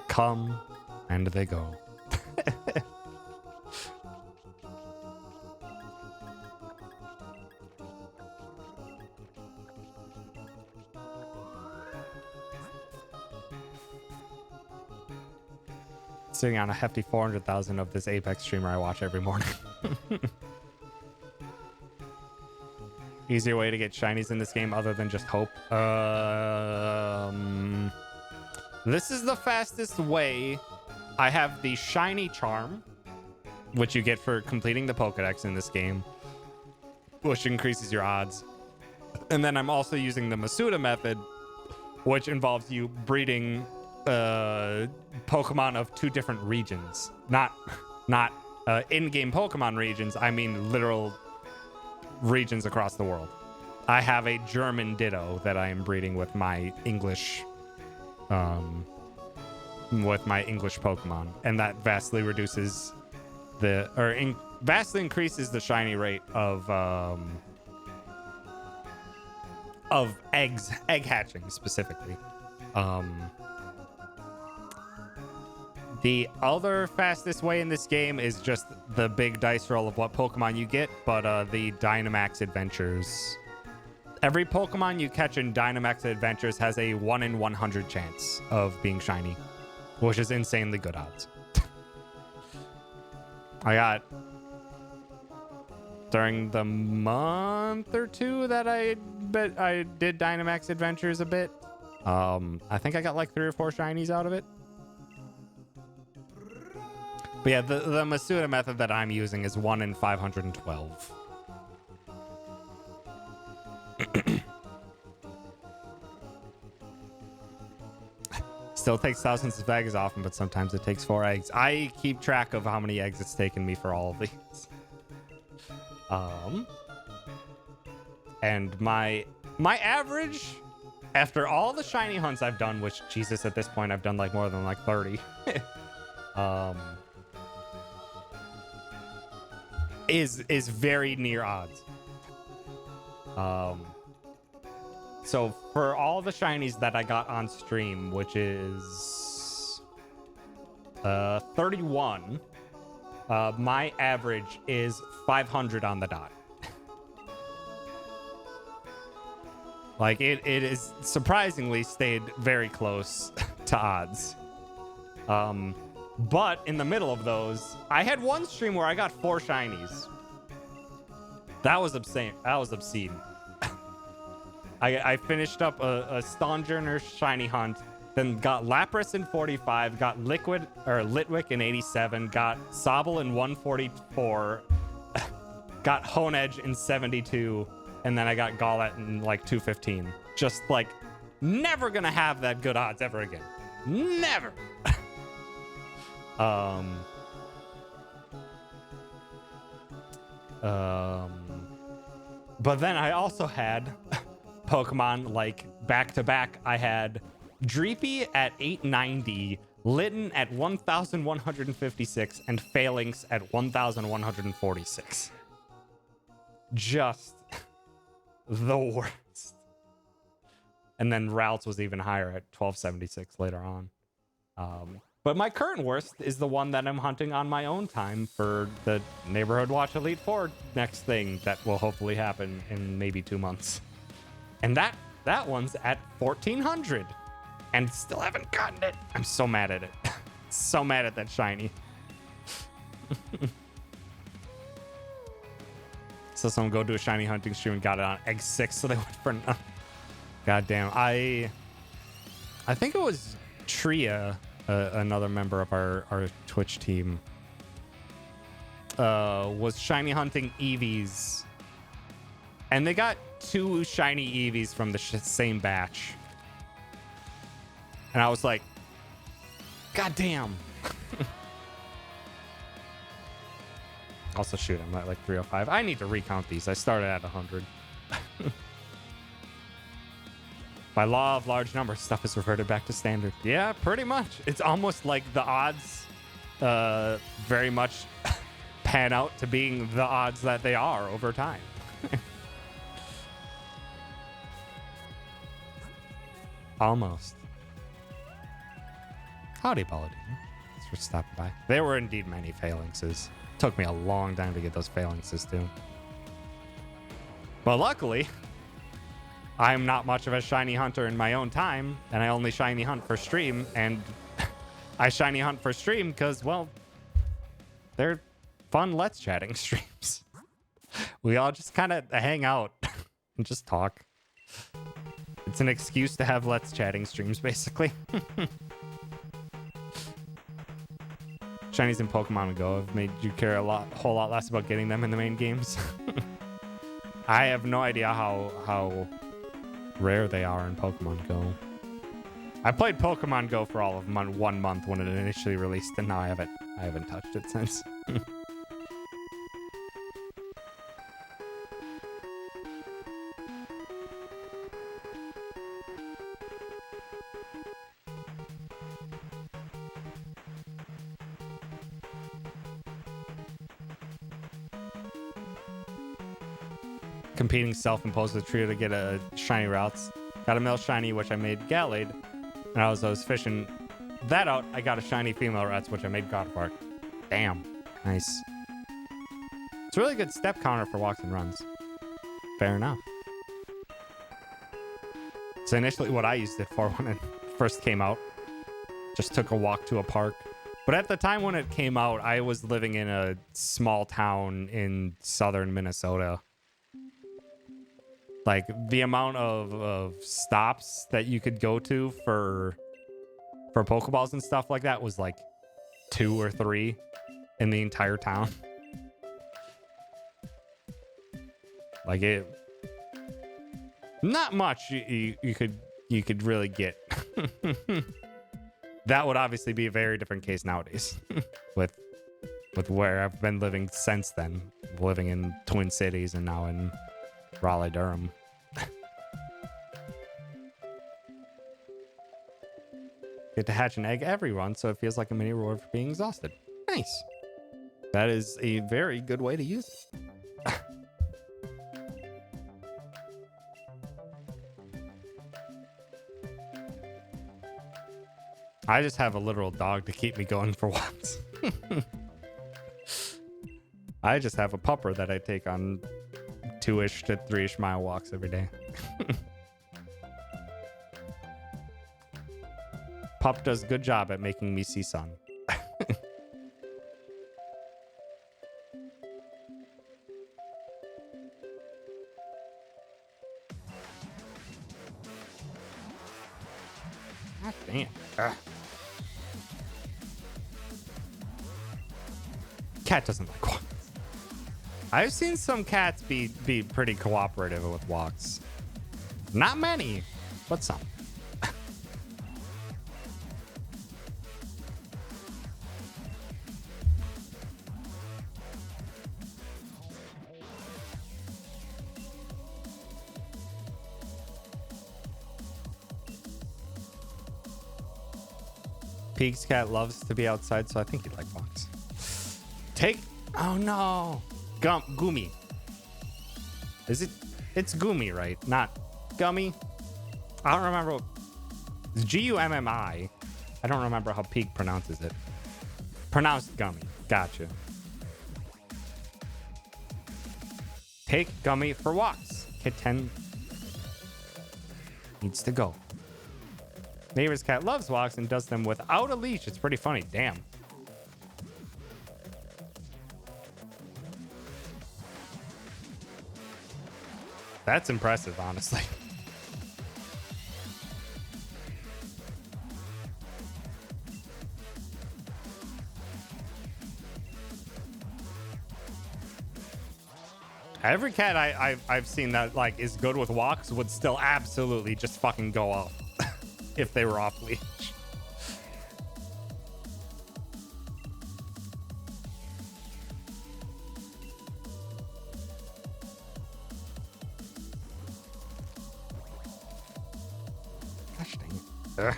come and they go. Sitting on a hefty 400,000 of this Apex streamer I watch every morning. Easier way to get shinies in this game other than just hope. This is the fastest way I have the shiny charm, which you get for completing the Pokedex in this game, which increases your odds. And then I'm also using the Masuda method, which involves you breeding Pokemon of 2 different regions. Not in-game Pokemon regions, I mean literal regions across the world. I have a German Ditto that I am breeding with my English Pokemon, and that vastly reduces vastly increases the shiny rate of egg hatching specifically. The other fastest way in this game is just the big dice roll of what Pokemon you get, but the Dynamax Adventures. Every Pokemon you catch in Dynamax Adventures has a 1 in 100 chance of being shiny, which is insanely good odds. I got, during the month or 2 that I did Dynamax Adventures a bit, I think I got like 3 or 4 shinies out of it. But yeah, the Masuda method that I'm using is 1 in 512. Still takes thousands of eggs often, but sometimes it takes 4 eggs. I keep track of how many eggs it's taken me for all of these. And my average, after all the shiny hunts I've done, which Jesus, at this point I've done like more than like 30. Is very near odds. So for all the shinies that I got on stream, which is 31, my average is 500 on the dot. Like it is surprisingly stayed very close to odds. But in the middle of those, I had one stream where I got 4 shinies. That was obscene. I finished up a Stonjourner shiny hunt, then got Lapras in 45, got Litwick in 87, got Sobble in 144, got Honedge in 72, and then I got Golett in like 215. Just like never gonna have that good odds ever again. Never. But then I also had Pokemon like back to back. I had Dreepy at 890, Litten at 1156, and Phalanx at 1146. Just the worst. And then Routes was even higher at 1276 later on. But my current worst is the one that I'm hunting on my own time for the Neighborhood Watch Elite Four next thing that will hopefully happen in maybe 2 months. And that one's at 1400 and still haven't gotten it. I'm so mad at it. So mad at that shiny. So someone go do a shiny hunting stream and got it on egg 6, so they went for none. God damn. I think it was Tria, another member of our Twitch team, was shiny hunting Eevees, and they got 2 shiny Eevees from the same batch, and I was like, God damn. Also, shoot, I'm at like 305. I need to recount these. I started at 100. By law of large numbers, stuff is reverted back to standard. Yeah, pretty much. It's almost like the odds very much pan out to being the odds that they are over time. Almost. Howdy, Paladin. Thanks for stopping by. There were indeed many phalanxes. Took me a long time to get those phalanxes too. But luckily, I'm not much of a shiny hunter in my own time, and I only shiny hunt for stream, and I shiny hunt for stream because, well, they're fun Let's Chatting streams. We all just kind of hang out and just talk. It's an excuse to have Let's Chatting streams, basically. Shinies in Pokemon Go have made you care a whole lot less about getting them in the main games. I have no idea how rare they are in Pokemon Go. I played Pokemon Go for all of 1 month when it initially released, and now I haven't touched it since. Competing self-imposed with trio to get a shiny routes. Got a male shiny, which I made Gallade. And I was fishing that out. I got a shiny female routes, which I made Godpark. Damn. Nice. It's a really good step counter for walks and runs. Fair enough. So initially what I used it for when it first came out. Just took a walk to a park. But at the time when it came out, I was living in a small town in southern Minnesota. Like, the amount of stops that you could go to for Pokeballs and stuff like that was like 2 or 3 in the entire town. Like, it... Not much you could really get. That would obviously be a very different case nowadays. with where I've been living since then. Living in Twin Cities and now in Raleigh, Durham. Get to hatch an egg every run, so it feels like a mini reward for being exhausted. Nice. That is a very good way to use it. I just have a literal dog to keep me going for walks. I just have a pupper that I take on 2-ish to 3-ish mile walks every day. Pup does a good job at making me see sun. God damn. Ugh. Cat doesn't like walks. I've seen some cats be pretty cooperative with walks. Not many, but some. Peak's cat loves to be outside, so I think he'd like walks. Oh no! Gummy. Is it? It's Gummy, right? Not Gummy? I don't remember. It's Gummi. I don't remember how Peak pronounces it. Pronounced Gummy. Gotcha. Take Gummy for walks. Hit 10. Needs to go. Neighbor's cat loves walks and does them without a leash. It's pretty funny. Damn. That's impressive, honestly. Every cat I've seen that like is good with walks would still absolutely just fucking go off if they were off leash. Gosh dang it. Ugh.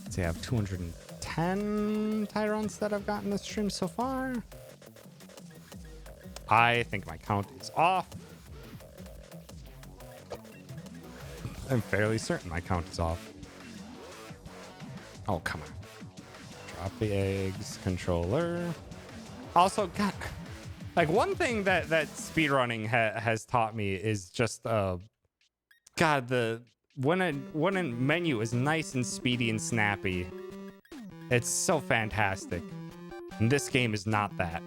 See, I have 210 Tyrants that I've gotten this stream so far. I think my count is off. I'm fairly certain my count is off. Oh, come on. Drop the eggs, controller. Also, God, like one thing that speedrunning has taught me is just, God, when a menu is nice and speedy and snappy, it's so fantastic. And this game is not that.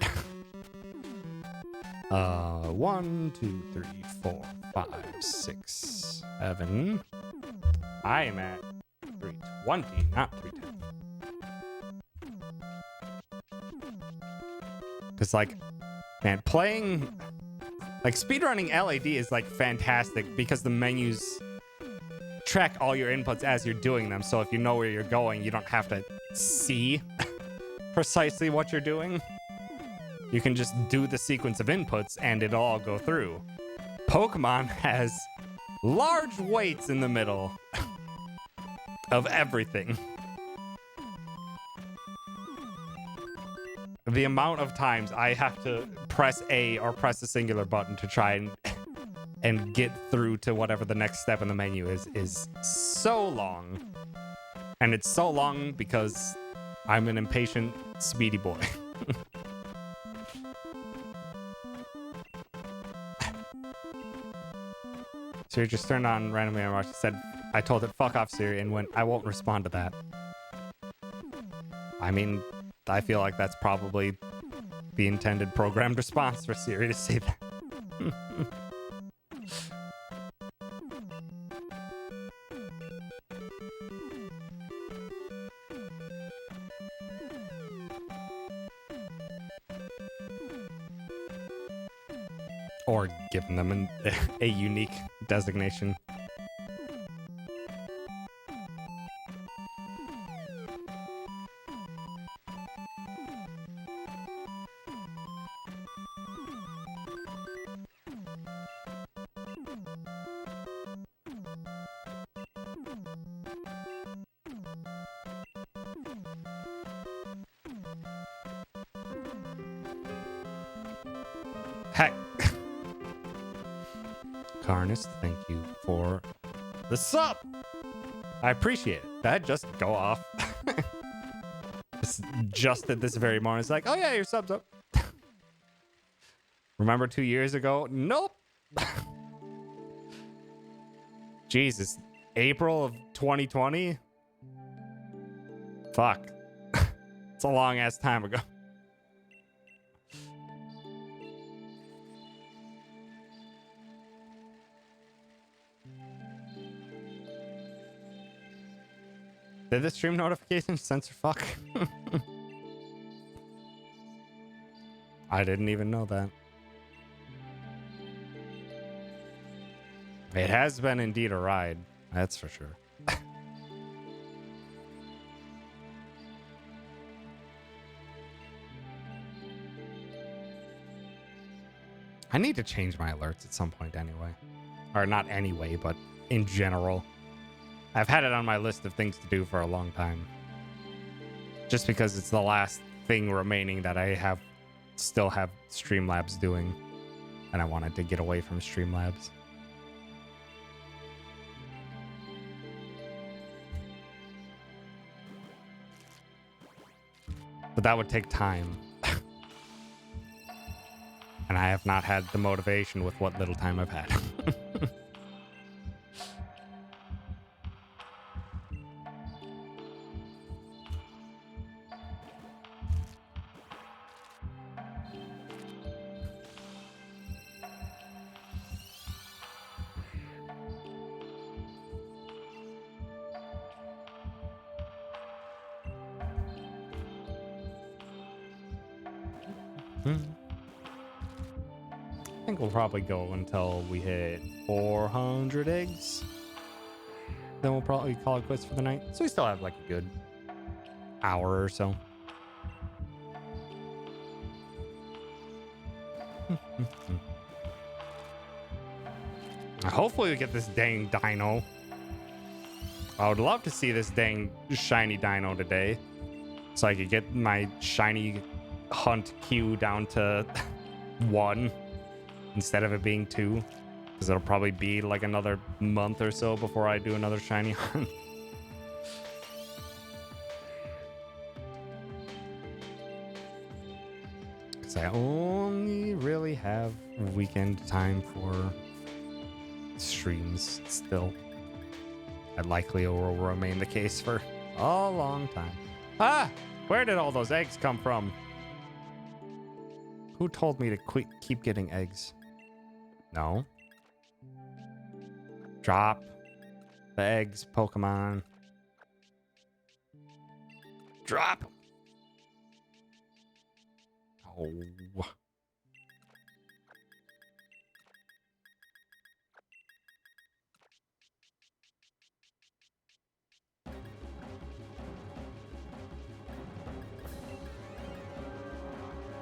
1, 2, 3, 4, 5, 6, 7. I am at 320, not 310. Because, like, man, playing, like, speedrunning LAD is, like, fantastic because the menus track all your inputs as you're doing them. So if you know where you're going, you don't have to see precisely what you're doing. You can just do the sequence of inputs and it'll all go through. Pokemon has large weights in the middle of everything. The amount of times I have to press A or press a singular button to try and get through to whatever the next step in the menu is so long. And it's so long because I'm an impatient, speedy boy. Siri just turned on randomly and watched. Said, I told it, fuck off, Siri, and went, I won't respond to that. I mean, I feel like that's probably the intended programmed response for Siri to say that. Or giving them a unique designation. Heck. Carnist, thank you for the sub. I appreciate it. That just go off. Just at this very moment, it's like, oh yeah, your sub's up. Remember 2 years ago? Nope. Jesus, April of 2020? Fuck. It's a long ass time ago. Did the stream notification censor fuck? I didn't even know that. It has been indeed a ride. That's for sure. I need to change my alerts at some point anyway. Or not anyway, but in general. I've had it on my list of things to do for a long time. Just because it's the last thing remaining that I still have Streamlabs doing. And I wanted to get away from Streamlabs. But that would take time. And I have not had the motivation with what little time I've had. I think we'll probably go until we hit 400 eggs. Then we'll probably call it quits for the night. So we still have like a good hour or so. Hopefully we get this dang dino. I would love to see this dang shiny dino today. So I could get my shiny hunt queue down to 1 instead of it being 2. Because it'll probably be like another month or so before I do another shiny hunt. Because I only really have weekend time for streams still. That likely will remain the case for a long time. Ah! Where did all those eggs come from? Who told me to keep getting eggs? No. Drop the eggs, Pokemon. Drop. Oh.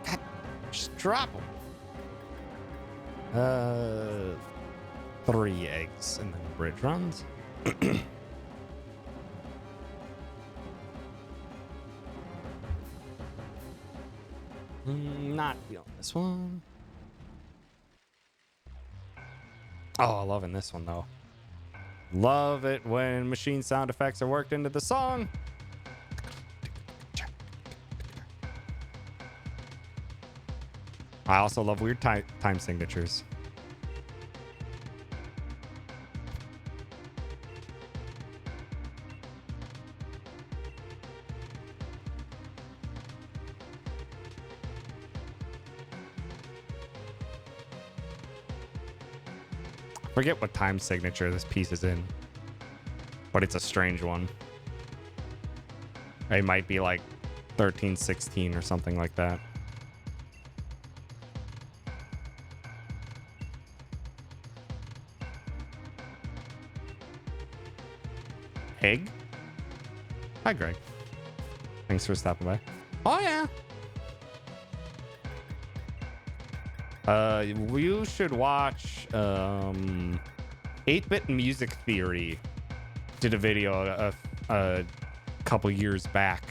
God, just drop them. 3 eggs and then bridge runs. Not feeling this one. Oh, loving this one though. Love it when machine sound effects are worked into the song. I also love weird time signatures. Forget what time signature this piece is in, but it's a strange one. It might be like 1316 or something like that. Egg? Hi, Greg. Thanks for stopping by. Oh, yeah. You should watch 8-Bit Music Theory did a video a couple years back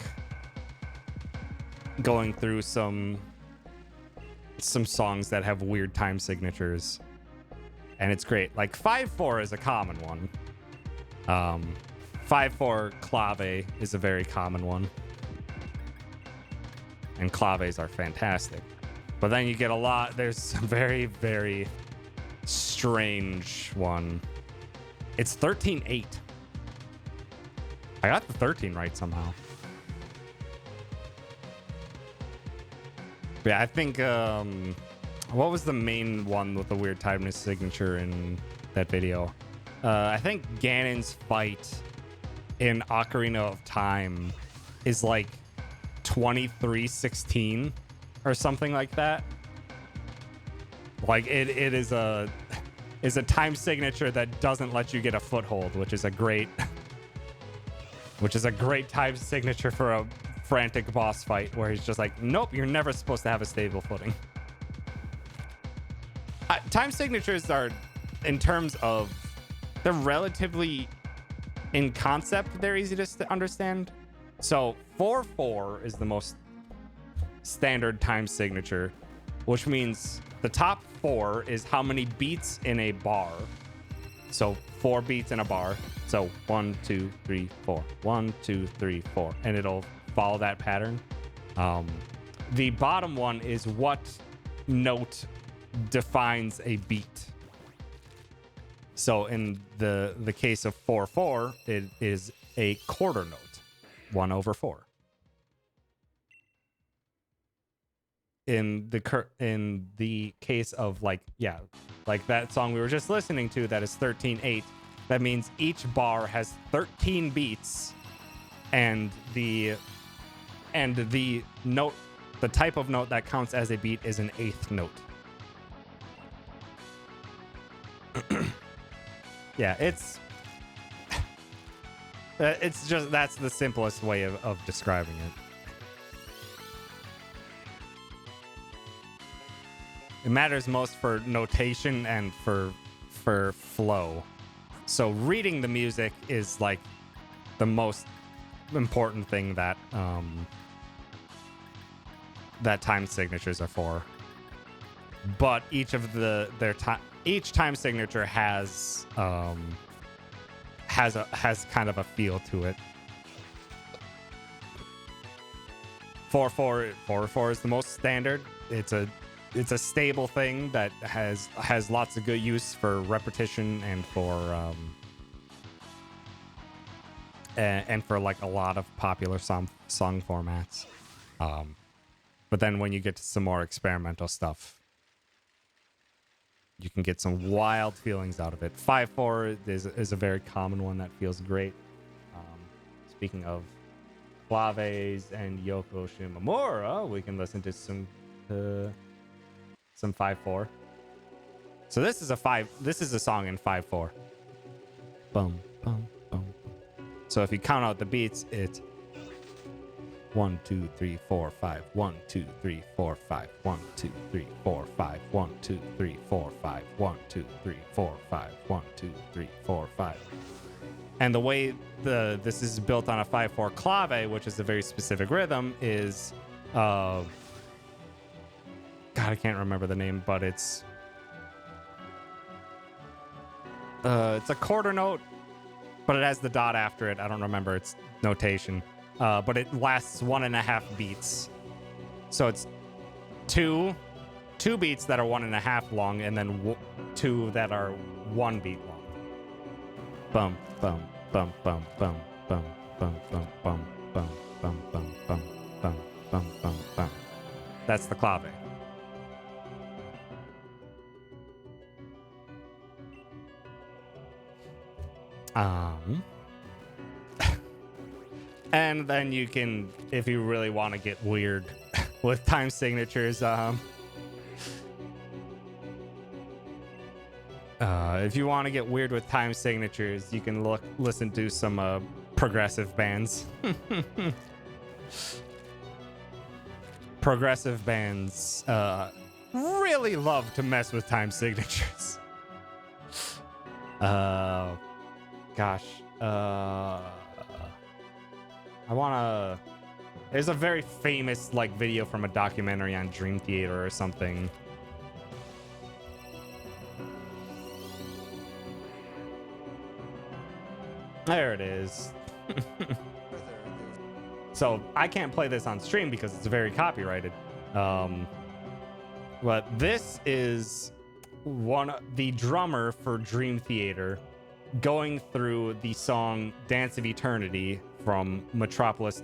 going through some songs that have weird time signatures, and it's great. Like 5/4 is a common one. 5/4 clave is a very common one, and claves are fantastic. But then you get a lot. There's a very, very strange one. It's 13/8. I got the 13 right somehow. Yeah, I think, what was the main one with the weird time signature in that video? I think Ganon's fight in Ocarina of Time is like 2316 or something like that. Like it is a time signature that doesn't let you get a foothold, which is a great time signature for a frantic boss fight where he's just like, nope, you're never supposed to have a stable footing. Time signatures are, in terms of, they're relatively, in concept, they're easy to understand. So 4/4 is the most standard time signature, which means the top 4 is how many beats in a bar. So 4 beats in a bar. So 1, 2, 3, 4. 1, 2, 3, 4. And it'll follow that pattern. The bottom one is what note defines a beat. So in the case of 4/4, it is a quarter note, 1/4. In the case of like that song we were just listening to, that is 13/8. That means each bar has 13 beats, and the note, the type of note that counts as a beat is an 8th note. Yeah, it's just, that's the simplest way of describing it. It matters most for notation and for flow. So reading the music is like the most important thing that that time signatures are for. But each of each time signature has kind of a feel to it. 4/4 is the most standard. It's a stable thing that has lots of good use for repetition and for like a lot of popular song formats. But then when you get to some more experimental stuff, you can get some wild feelings out of it. 5/4 is a very common one that feels great. Speaking of claves and Yoko Shimomura, we can listen to some 5/4. So this is a song in 5/4. Bum bum bum. So if you count out the beats, it's 1 2 3 4 5 1 2 3 4 5 1 2 3 4 5 1 2 3 4 5 1 2 3 4 5 1 2 3 4 5. And the way this is built on a 5/4 clave, which is a very specific rhythm, is God, I can't remember the name, but it's a quarter note, but it has the dot after it. I don't remember its notation. But it lasts 1.5 beats. So it's two beats that are 1.5 long, and then 2 that are 1 beat long. Bum bum bum bum bum bum bum bum bum bum bum bum bum bum bum bum bum. That's the clave. And then you can, if you really want to get weird with time signatures, if you want to get weird with time signatures, you can listen to some progressive bands. Progressive bands really love to mess with time signatures. Gosh. There's a very famous video from a documentary on Dream Theater or something. There it is. So I can't play this on stream because it's very copyrighted. But this is the drummer for Dream Theater going through the song Dance of Eternity from Metropolis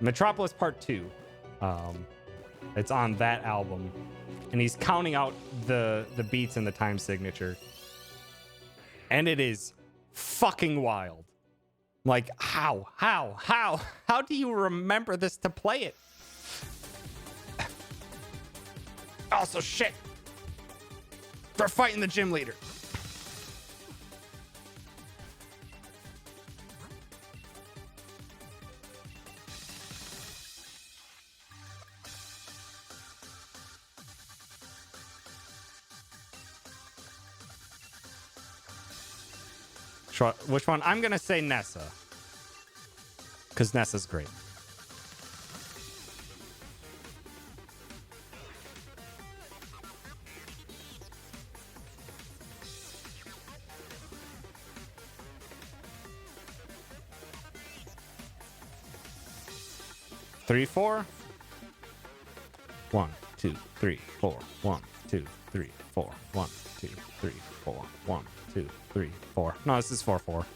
Metropolis Part 2. It's on that album. And he's counting out the beats and the time signature. And it is fucking wild. Like, how do you remember this to play it? Also, shit. They're fighting the gym leader. Which one? I'm gonna say Nessa, because Nessa's great. Three, 4. 1 2 3 4 1 2 3 4 1 2 3 4 1 2 3 4. No, this is 4/4.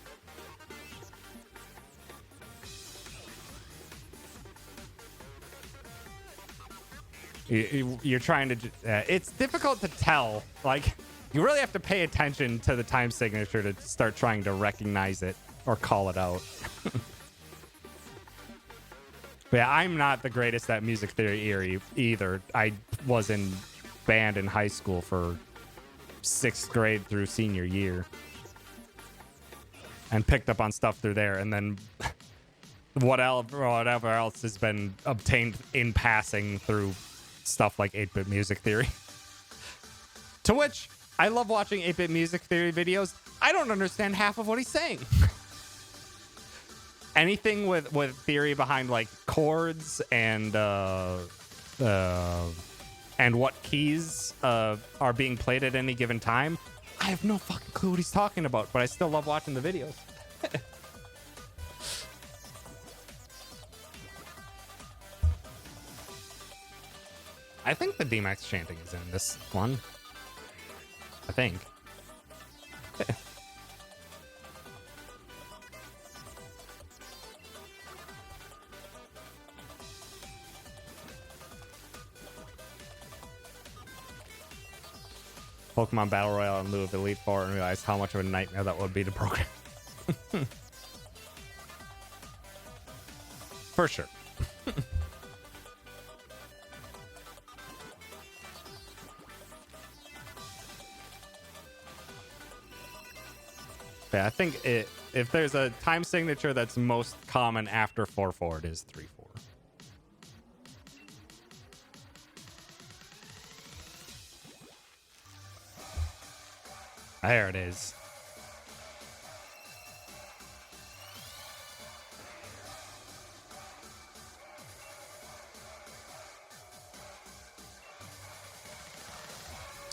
You're trying to. It's difficult to tell. Like, you really have to pay attention to the time signature to start trying to recognize it or call it out. But yeah, I'm not the greatest at music theory either. I was in band in high school for 6th grade through senior year and picked up on stuff through there, and then whatever else has been obtained in passing through stuff like 8-bit music theory. To which I love watching 8-bit music theory videos. I don't understand half of what he's saying. Anything with theory behind like chords and what keys are being played at any given time, I have no fucking clue what he's talking about, but I still love watching the videos. I think the D-Max chanting is in this one. I think. Pokemon Battle Royale in lieu of Elite Four and realized how much of a nightmare that would be to program. For sure. Yeah, I think if there's a time signature that's most common after 4-4, it is 3-4. There it is.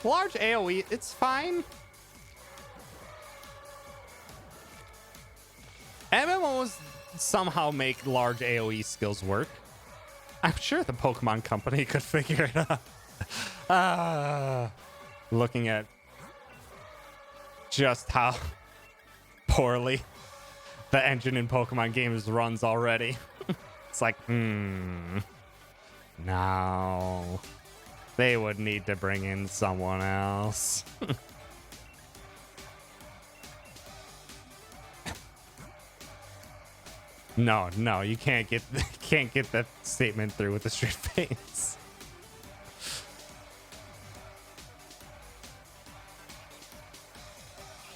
Large AoE, it's fine. MMOs somehow make large AoE skills work. I'm sure the Pokemon Company could figure it out. Looking at just how poorly the engine in Pokemon games runs already. It's like, no. They would need to bring in someone else. No, you can't get that statement through with a straight face.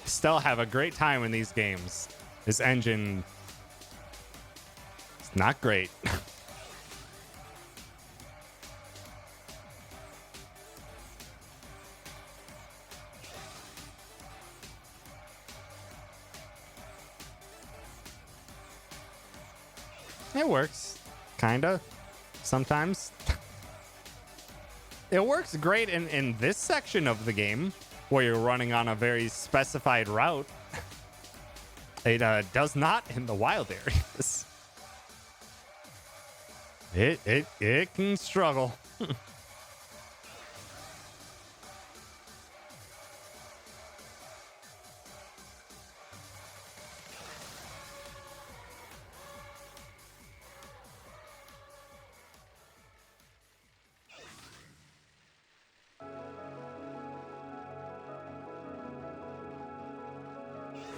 Still have a great time in these games. This engine is not great. It works, kinda, sometimes. It works great in this section of the game, where you're running on a very specified route. It does not in the wild areas. It can struggle.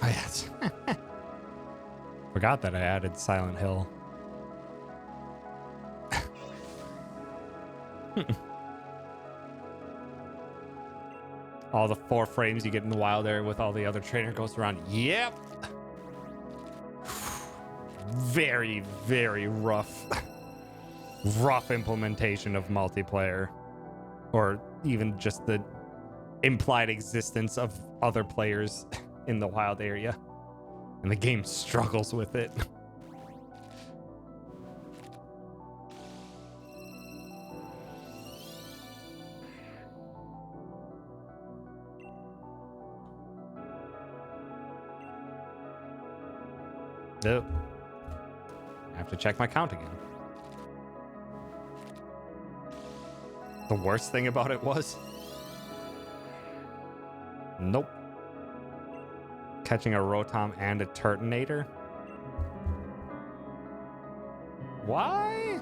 Oh, yes. Forgot that I added Silent Hill. All the 4 frames you get in the wild area with all the other trainer ghosts around. Yep. Very, very rough implementation of multiplayer, or even just the implied existence of other players in the wild area, and the game struggles with it. Nope. I have to check my count again. The worst thing about it was, nope. Catching a Rotom and a Turtonator? Why?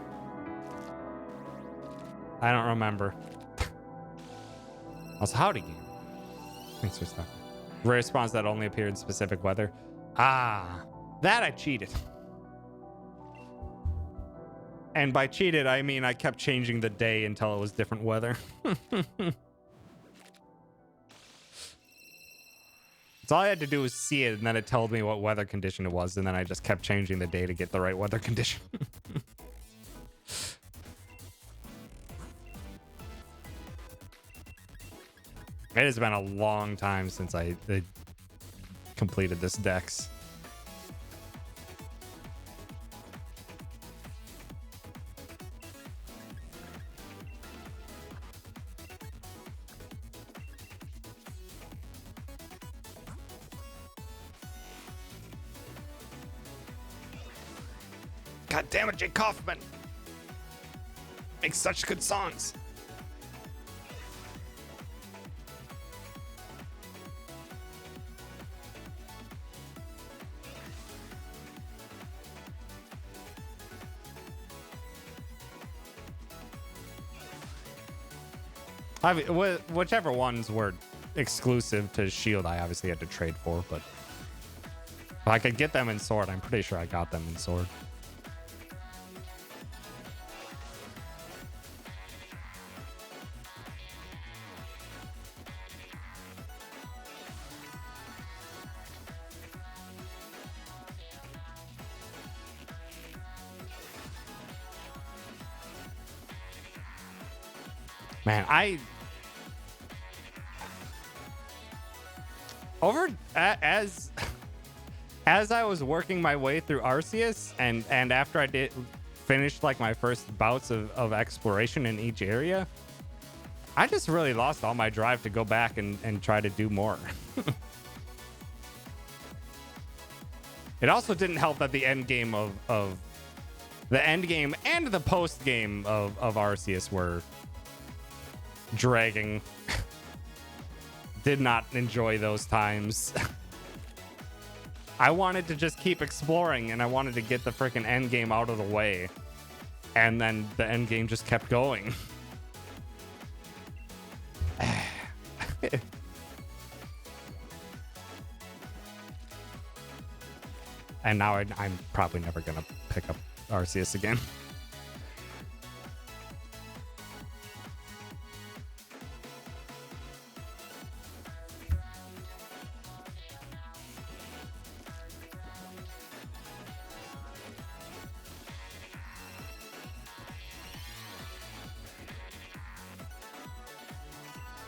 I don't remember. Also, howdy game. Thanks for stopping. Rare spawns that only appear in specific weather. Ah, that I cheated. And by cheated, I mean I kept changing the day until it was different weather. So all I had to do was see it, and then it told me what weather condition it was, and then I just kept changing the day to get the right weather condition. It has been a long time since I completed this dex. God damn it, Jake Kaufman. Makes such good songs. I mean, whichever ones were exclusive to Shield, I obviously had to trade for, but if I could get them in Sword, I'm pretty sure I got them in Sword. Man, as I was working my way through Arceus and after I did finish like my first bouts of exploration in each area, I just really lost all my drive to go back and try to do more. It also didn't help that the end game of the end game and the post game of Arceus were dragging. Did not enjoy those times. I wanted to just keep exploring and I wanted to get the freaking end game out of the way. And then the end game just kept going. And now I'm probably never going to pick up Arceus again.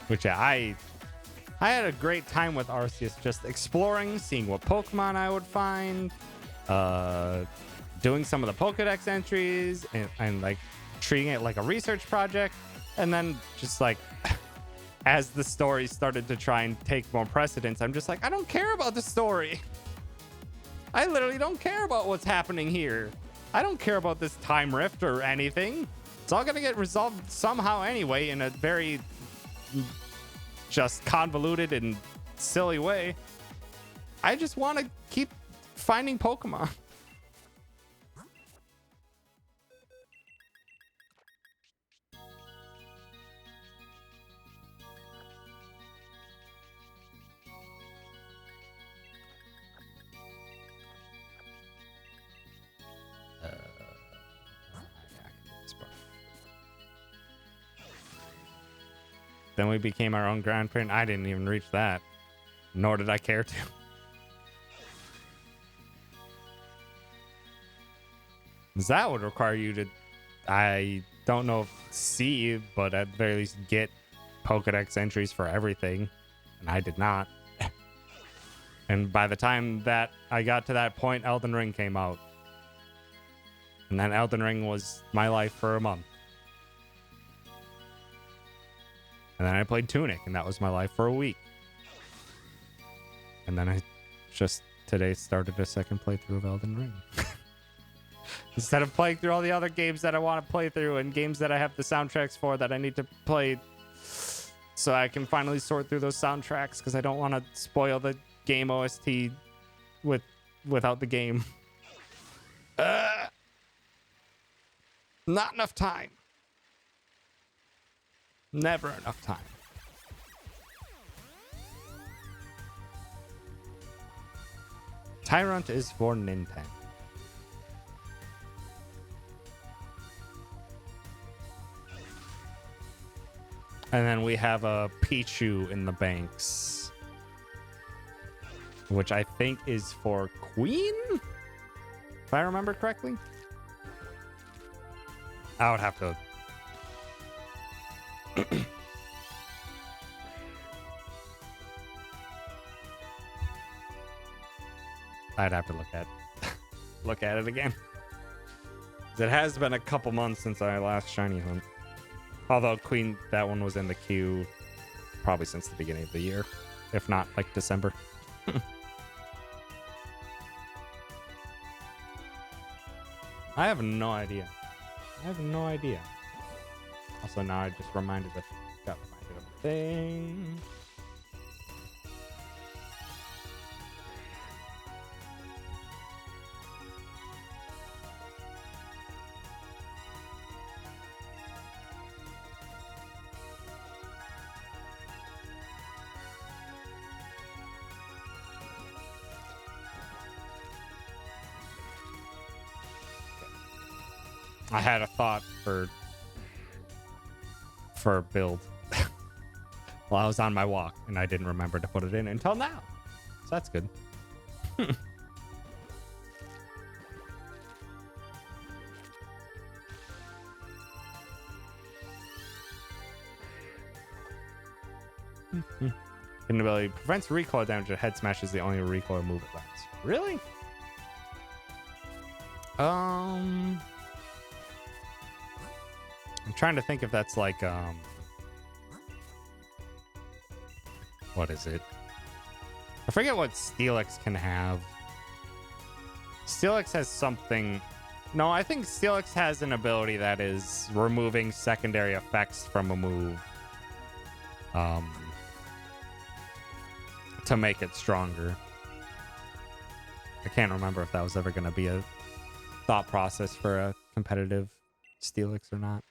Which yeah, I had a great time with Arceus, just exploring, seeing what Pokemon I would find, doing some of the Pokedex entries, and like treating it like a research project. And then just like as the story started to try and take more precedence, I'm just like, I don't care about the story. I literally don't care about what's happening here. I don't care about this time rift or anything. It's all gonna get resolved somehow anyway in a very just convoluted and silly way. I just want to keep finding Pokemon. Then we became our own grandparent. I didn't even reach that, nor did I care to. That would require you to, I don't know if see, but at the very least get Pokedex entries for everything. And I did not. And by the time that I got to that point, Elden Ring came out. And then Elden Ring was my life for a month. And then I played Tunic, and that was my life for a week. And then I just today started a second playthrough of Elden Ring. Instead of playing through all the other games that I want to play through and games that I have the soundtracks for that I need to play so I can finally sort through those soundtracks because I don't want to spoil the game OST without the game. Not enough time. Never enough time. Tyrant is for Nintendo. And then we have a Pichu in the banks, which I think is for Queen, if I remember correctly. I would have to I'd have to look at it again. It has been a couple months since I last shiny hunt. Although Queen, that one was in the queue probably since the beginning of the year, if not like December. I have no idea. Also, now I just got reminded of a thing. I had a thought for a build while I was on my walk, and I didn't remember to put it in until now. So that's good. Hidden ability prevents recoil damage. A head smash is the only recoil move it lets. Really? I'm trying to think if that's like what is it? I forget what Steelix can have. Steelix has something. No, I think Steelix has an ability that is removing secondary effects from a move. To make it stronger. I can't remember if that was ever going to be a thought process for a competitive Steelix or not.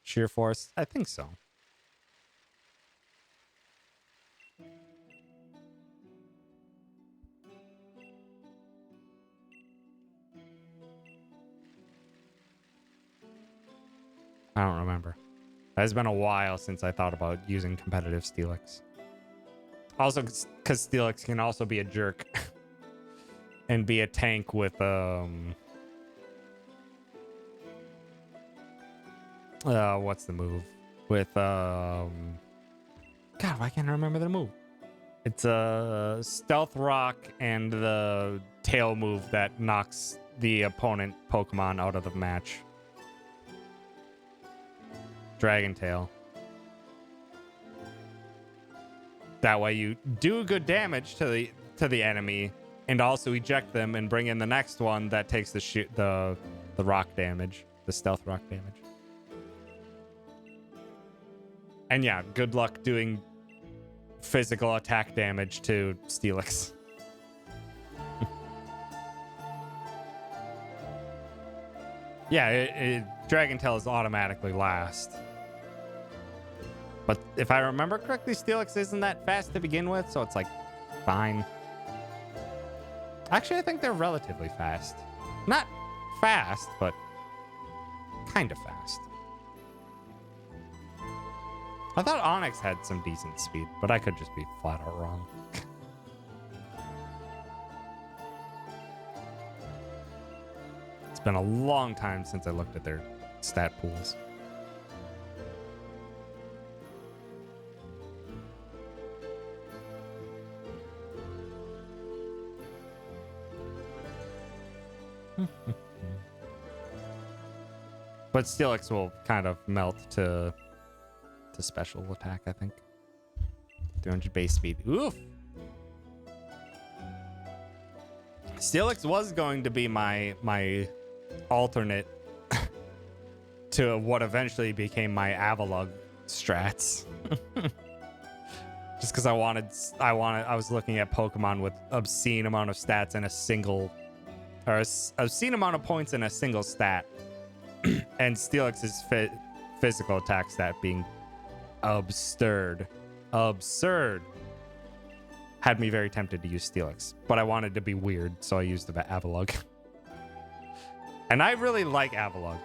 Sheer Force? I think so. I don't remember. It's been a while since I thought about using competitive Steelix. Also, because Steelix can also be a jerk and be a tank with what's the move? With God, why can't I remember the move? It's a stealth rock and the tail move that knocks the opponent Pokemon out of the match. Dragon Tail. That way you do good damage to the enemy and also eject them and bring in the next one that takes the rock damage, the stealth rock damage. And yeah, good luck doing physical attack damage to Steelix. Yeah, Dragon Tail is automatically last. But if I remember correctly, Steelix isn't that fast to begin with, so it's like, fine. Actually, I think they're relatively fast. Not fast, but kind of fast. I thought Onyx had some decent speed, but I could just be flat out wrong. It's been a long time since I looked at their stat pools. But Steelix will kind of melt to special attack, I think. 300 base speed. Oof. Steelix was going to be my alternate to what eventually became my Avalugg strats. Just because I was looking at Pokemon with obscene amount of stats in a single, or obscene amount of points in a single stat. And Steelix's physical attack stat being absurd. Had me very tempted to use Steelix, but I wanted to be weird, so I used the Avalugg. And I really like Avalugg.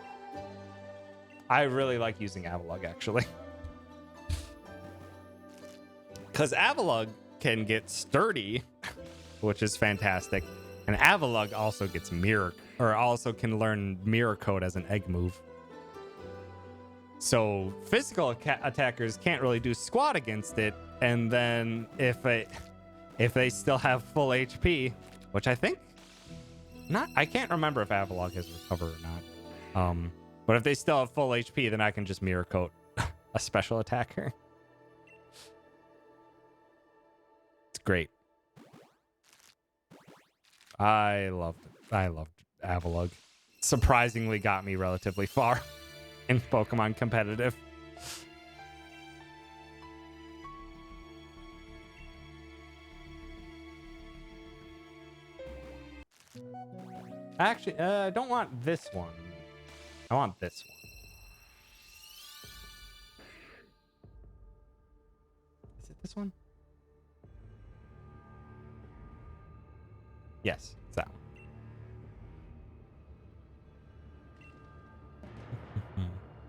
I really like using Avalugg, actually. Because Avalugg can get sturdy, which is fantastic. And Avalugg also gets also can learn Mirror Coat as an egg move. So physical attackers can't really do squat against it. And then if they still have full HP, which I think I can't remember if Avalugg has Recover or not. But if they still have full HP, then I can just Mirror Coat a special attacker. It's great. I loved Avalugg. Surprisingly got me relatively far in Pokemon competitive. Actually, I don't want this one. I want this one. Is it this one? Yes, it's that one.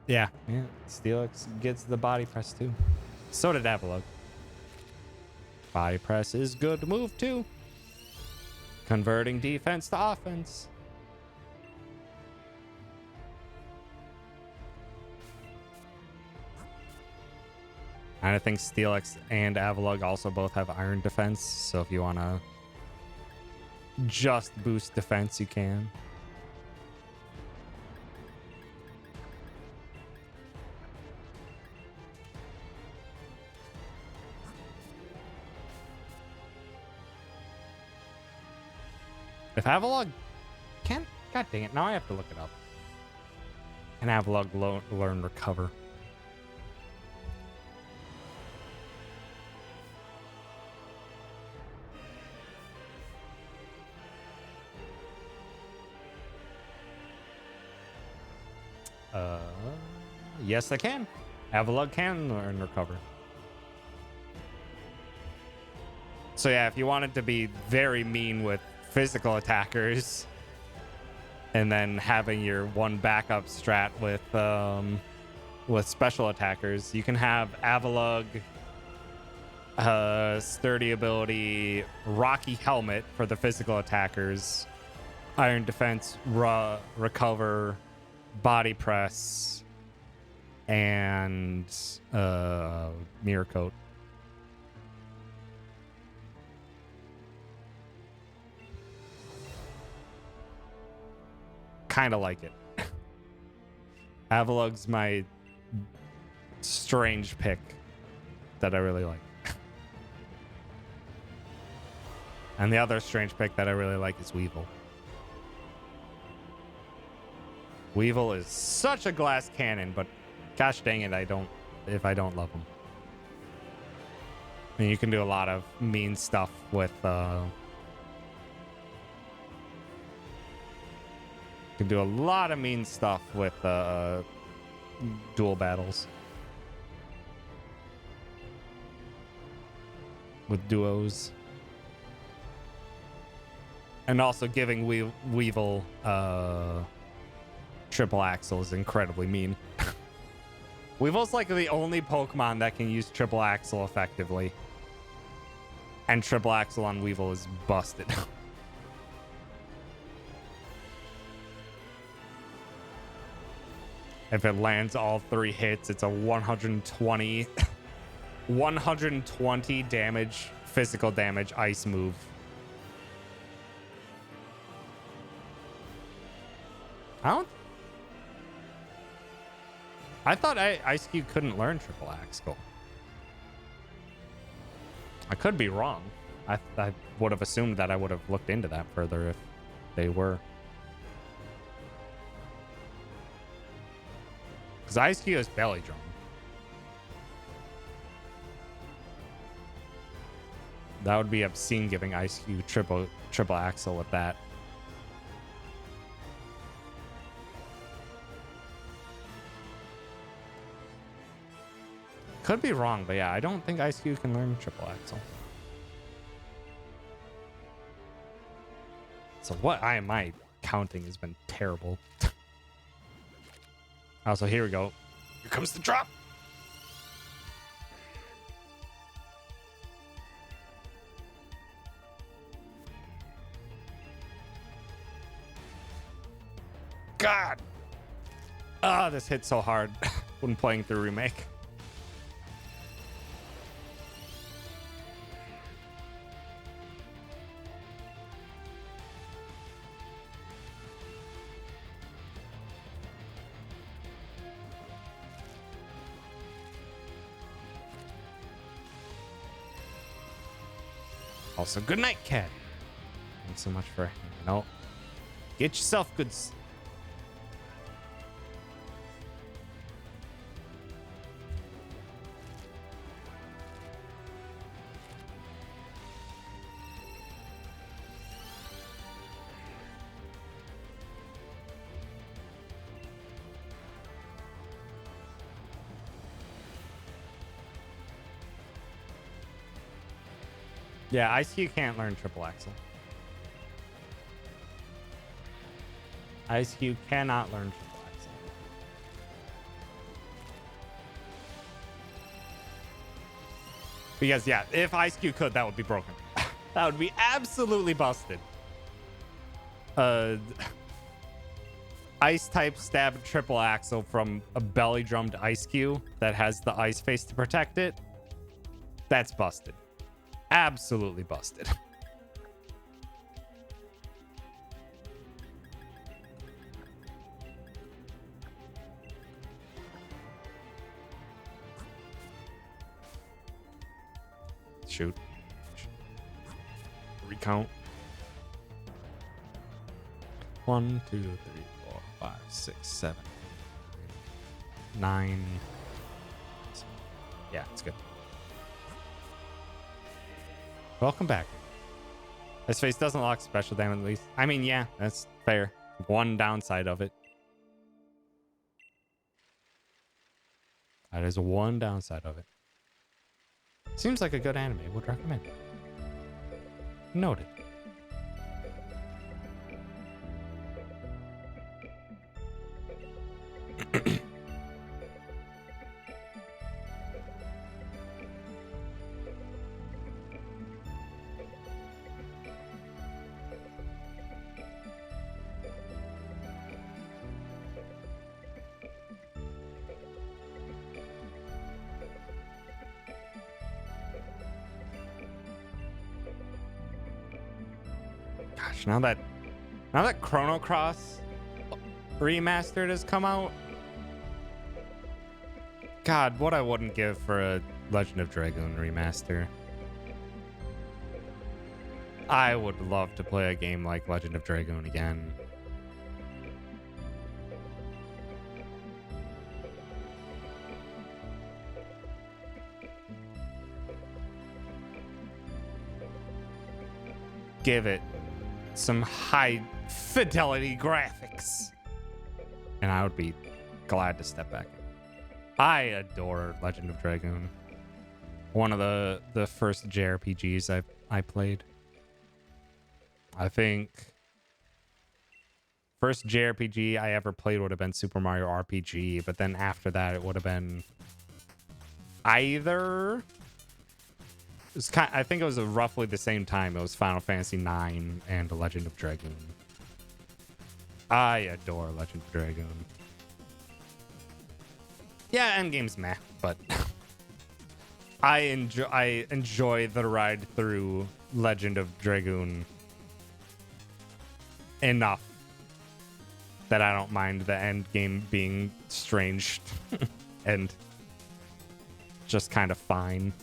Yeah. Steelix gets the body press too. So did Avalok. Body press is good move too. Converting defense to offense. And I think Steelix and Avalug also both have iron defense. So if you want to just boost defense, you can. If Avalug can't... God dang it. Now I have to look it up. Can Avalug learn recover? Yes, I can. Avalug can learn recover. So yeah, if you wanted to be very mean with physical attackers, and then having your one backup strat with special attackers, you can have Avalug, sturdy ability, rocky helmet for the physical attackers, iron defense, recover, body press, and mirror coat. Kind of like it. Avalug's my strange pick that I really like. And the other strange pick that I really like is Weevil. Weevil is such a glass cannon, but gosh dang it, I don't love him. And you can do a lot of mean stuff with dual battles. With duos. And also giving Weevil triple axle is incredibly mean. Weevil's like the only Pokemon that can use triple axle effectively. And triple axle on Weevil is busted. If it lands all 3 hits, it's a 120 damage, physical damage ice move. I thought Ice Cube couldn't learn triple axle. I could be wrong. I would have assumed that I would have looked into that further if they were. Because Ice Cube is belly drum. That would be obscene giving Ice Cube triple axle with that. Could be wrong, but yeah, I don't think Ice Cube can learn triple axle. So my counting has been terrible. Also, here we go. Here comes the drop. God. Ah, this hit so hard when playing through Remake. Also, good night, cat. Thanks so much for hanging out. Get yourself goods. Yeah, Ice Cube can't learn triple axle. Ice Cube cannot learn triple axle. Because yeah, if Ice Cube could, that would be broken. That would be absolutely busted. Ice type stab triple axle from a belly drummed Ice Cube that has the ice face to protect it. That's busted. Absolutely busted. Shoot. Recount. 1, 2, 3, 4, 5, 6, 7, 9. Yeah, it's good. Welcome back. This face doesn't lock special damage at least. I mean, yeah, that's fair. One downside of it. That is one downside of it. Seems like a good anime. Would recommend. Noted. Gosh, now that Chrono Cross Remastered has come out, God, what I wouldn't give for a Legend of Dragoon remaster. I would love to play a game like Legend of Dragoon again. Give it some high fidelity graphics, and I would be glad to step back. I adore Legend of Dragoon. One of the first JRPGs I played. I think first JRPG I ever played would have been Super Mario RPG, but then after that it would have been either I think it was roughly the same time. It was Final Fantasy IX and Legend of Dragoon. I adore Legend of Dragoon. Yeah, endgame's meh, but I enjoy the ride through Legend of Dragoon enough that I don't mind the end game being strange and just kind of fine.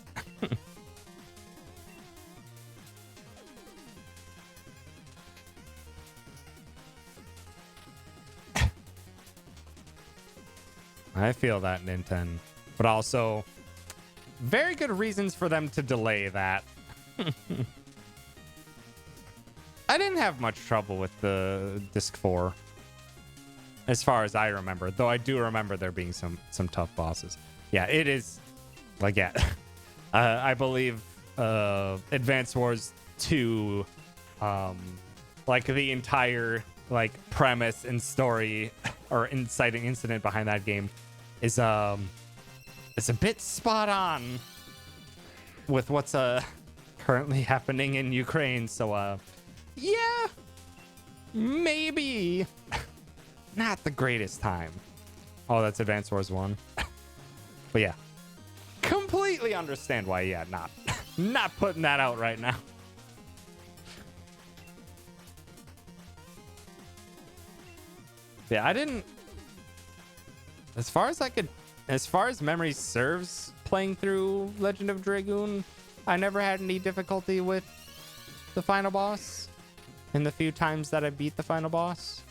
I feel that, Nintendo, but also very good reasons for them to delay that. I didn't have much trouble with the Disc 4 as far as I remember, though I do remember there being some tough bosses. Yeah, it is like, yeah. I believe Advance Wars 2, like the entire like premise and story or inciting incident behind that game is it's a bit spot on with what's currently happening in Ukraine. So yeah, maybe not the greatest time. Oh, that's Advance Wars 1. But yeah, completely understand why, yeah, not putting that out right now. Yeah, I didn't, as far as memory serves, playing through Legend of Dragoon, I never had any difficulty with the final boss in the few times that I beat the final boss.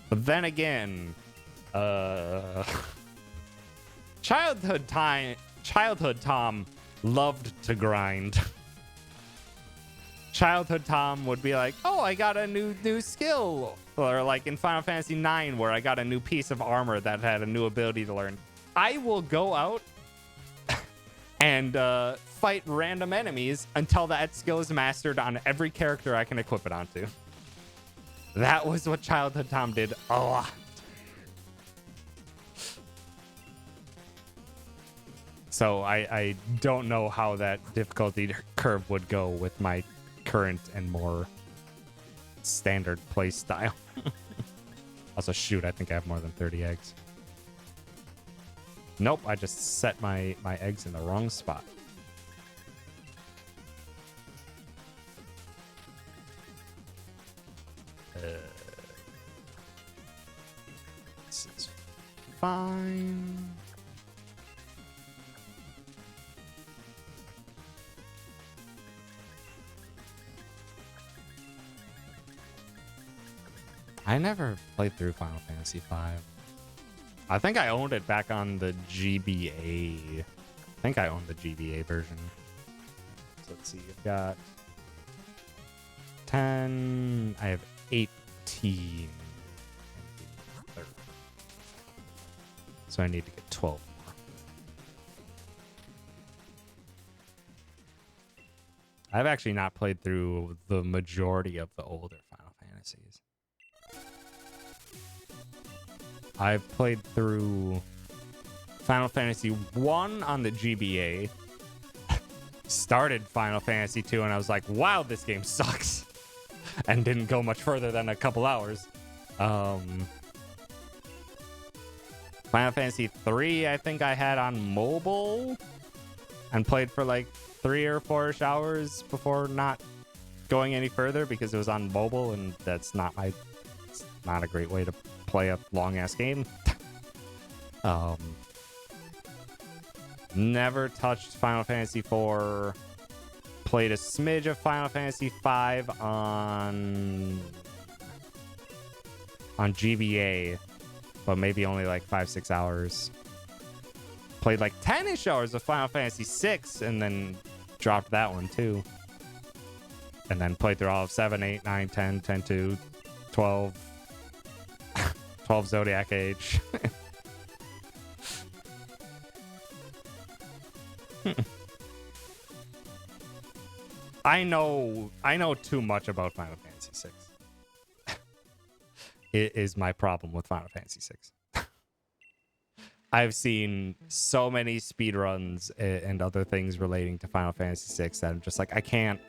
But then again, childhood Tom loved to grind. Childhood Tom would be like, oh, I got a new skill. Or like in Final Fantasy IX, where I got a new piece of armor that had a new ability to learn. I will go out and fight random enemies until that skill is mastered on every character I can equip it onto. That was what Childhood Tom did a lot. So I don't know how that difficulty curve would go with my current and more standard play style. Also, shoot, I think I have more than 30 eggs. Nope, I just set my eggs in the wrong spot. This is fine. I never played through Final Fantasy V. I think I owned it back on the GBA. I think I owned the GBA version. So let's see. I've got 10. I have 18. So I need to get 12 more. I've actually not played through the majority of the older Final Fantasies. I've played through Final Fantasy 1 on the GBA. Started Final Fantasy 2 and I was like, wow, this game sucks. And didn't go much further than a couple hours. Final Fantasy 3, I think I had on mobile and played for like 3 or 4-ish hours before not going any further because it was on mobile, and that's not it's not a great way to play a long-ass game. Never touched Final Fantasy 4. Played a smidge of Final Fantasy 5 on GBA, but maybe only like 5-6 hours. Played like 10-ish hours of Final Fantasy 6 and then dropped that one too. And then played through all of 7, 8, 9, 10, 10 2, 12, 12 Zodiac Age. I know too much about Final Fantasy 6. It is my problem with Final Fantasy 6. I've seen so many speedruns and other things relating to Final Fantasy 6 that I'm just like, I can't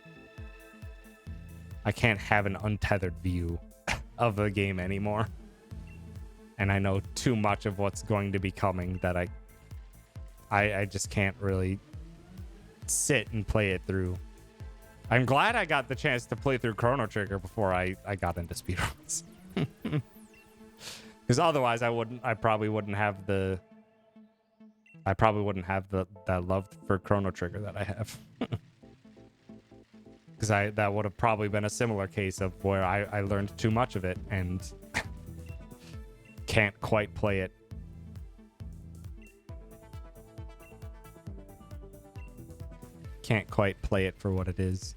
have an untethered view of the game anymore. And I know too much of what's going to be coming that I just can't really sit and play it through. I'm glad I got the chance to play through Chrono Trigger before I got into speedruns. Because otherwise I probably wouldn't have that love for Chrono Trigger that I have. Because that would have probably been a similar case of where I learned too much of it and can't quite play it. Can't quite play it for what it is.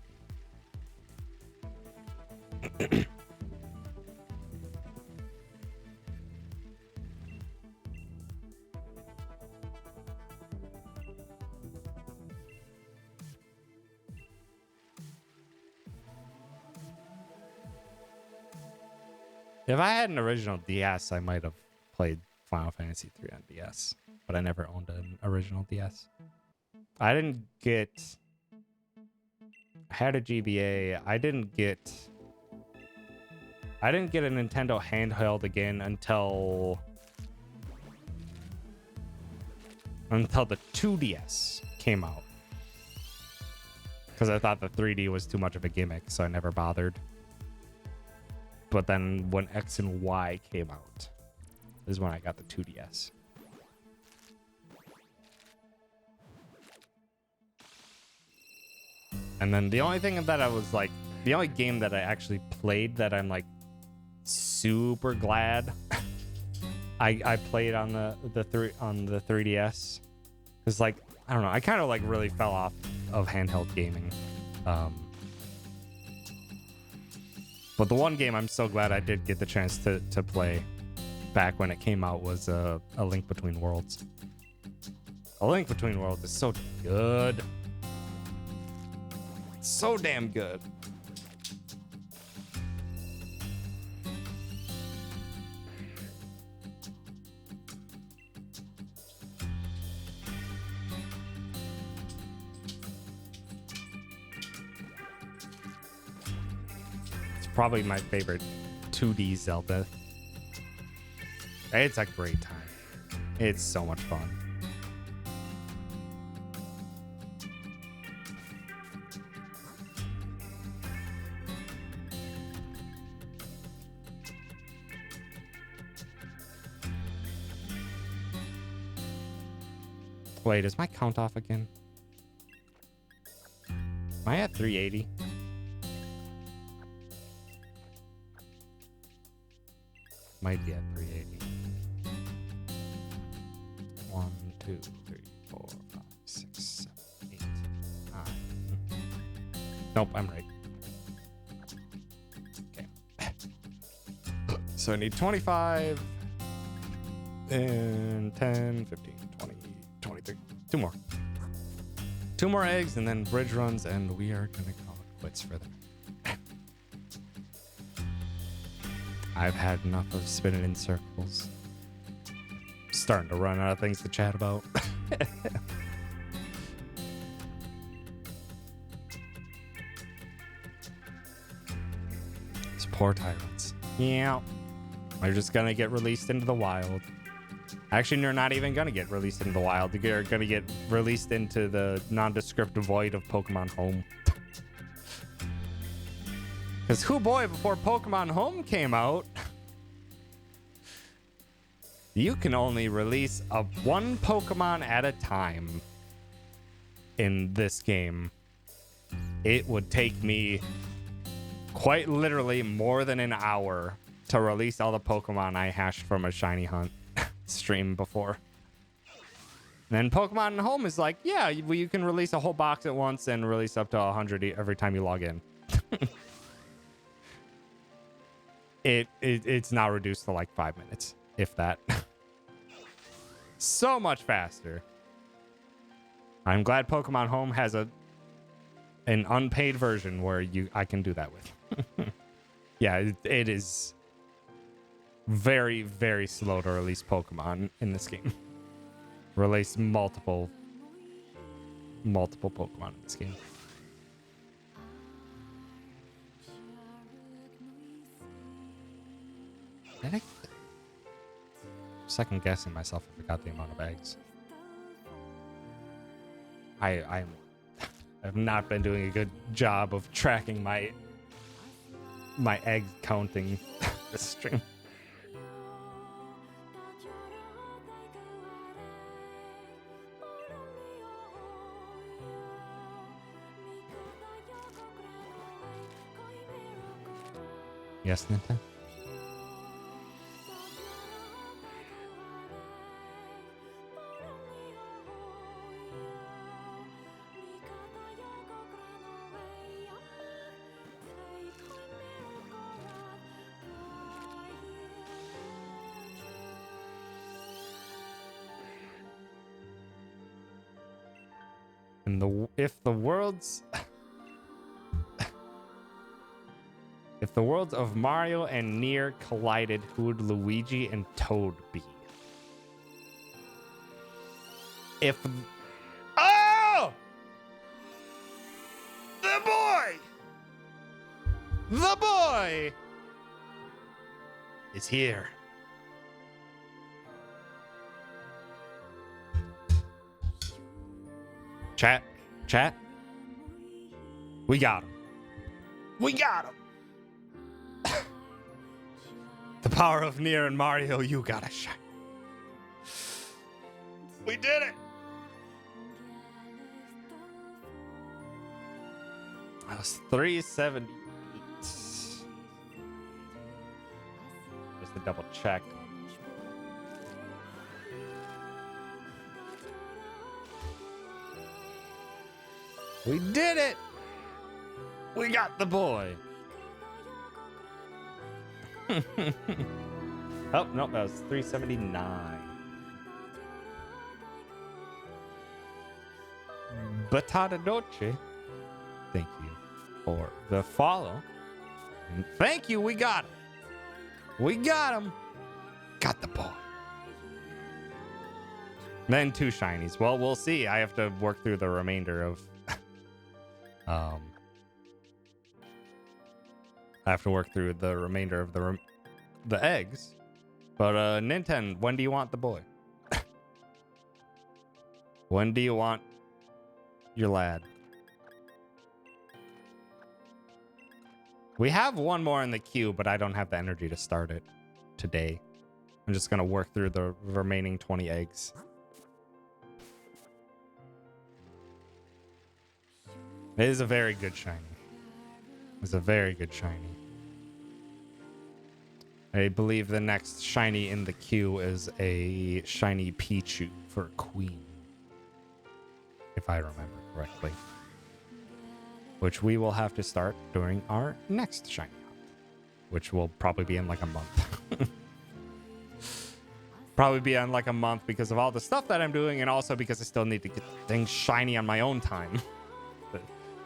If I had an original DS, I might have played Final Fantasy 3 on DS, but I never owned an original DS. I had a GBA. I didn't get a Nintendo handheld again until the 2DS came out. Because I thought the 3D was too much of a gimmick, so I never bothered. But then when X and Y came out, is when I got the 2DS. And then the only thing that I was like, the only game that I actually played that I'm like super glad I played on the 3DS, because like, I don't know, I kind of like really fell off of handheld gaming. But the one game I'm so glad I did get the chance to play back when it came out was A Link Between Worlds. A Link Between Worlds is so good. So damn good. probably my favorite 2D Zelda. It's a great time. It's so much fun. Wait, is my count off again? Am I at 380? Might be at 380. 1, 2, 3, 4, 5, 6, 7, 8, 9. Nope, I'm right. Okay. So I need 25 and 10, 15, 20, 23. Two more. 2 more eggs and then bridge runs, and we are gonna call it quits for them. I've had enough of spinning in circles. Starting to run out of things to chat about. These poor tyrants. Yeah. They're just gonna get released into the wild. Actually, they're not even gonna get released into the wild. They're gonna get released into the nondescript void of Pokemon Home. Because hoo boy, before Pokemon Home came out, you can only release one Pokemon at a time in this game. It would take me quite literally more than an hour to release all the Pokemon I hashed from a shiny hunt stream before. And then Pokemon Home is like, yeah, you can release a whole box at once and release up to 100 every time you log in. It's now reduced to like 5 minutes, if that. So much faster. I'm glad Pokemon Home has an unpaid version where I can do that with. Yeah, it is very, very slow to release Pokemon in this game. Release multiple Pokemon in this game. Second guessing myself if I got the amount of eggs. I have not been doing a good job of tracking my egg counting this stream. Yes, Nintendo? And if the worlds of Mario and Nier collided, who would Luigi and Toad be? Oh! The boy is here. Chat. We got him. The power of Nier and Mario, you gotta shine. We did it. That was 378. Just to double check. We did it! We got the boy. Oh, no, that was 379. Batata Dolce, thank you for the follow. And thank you, we got him. Got the boy. Then 2 shinies. Well, we'll see. I have to work through the remainder of I have to work through the remainder of the eggs. But Nintendo, when do you want the boy? When do you want your lad? We have one more in the queue, but I don't have the energy to start it today. I'm just gonna work through the remaining 20 eggs. It is a very good shiny. It's a very good shiny. I believe the next shiny in the queue is a shiny Pichu for Queen, if I remember correctly. Which we will have to start during our next shiny hunt, which will probably be in like a month. Probably be in like a month because of all the stuff that I'm doing, and also because I still need to get things shiny on my own time. The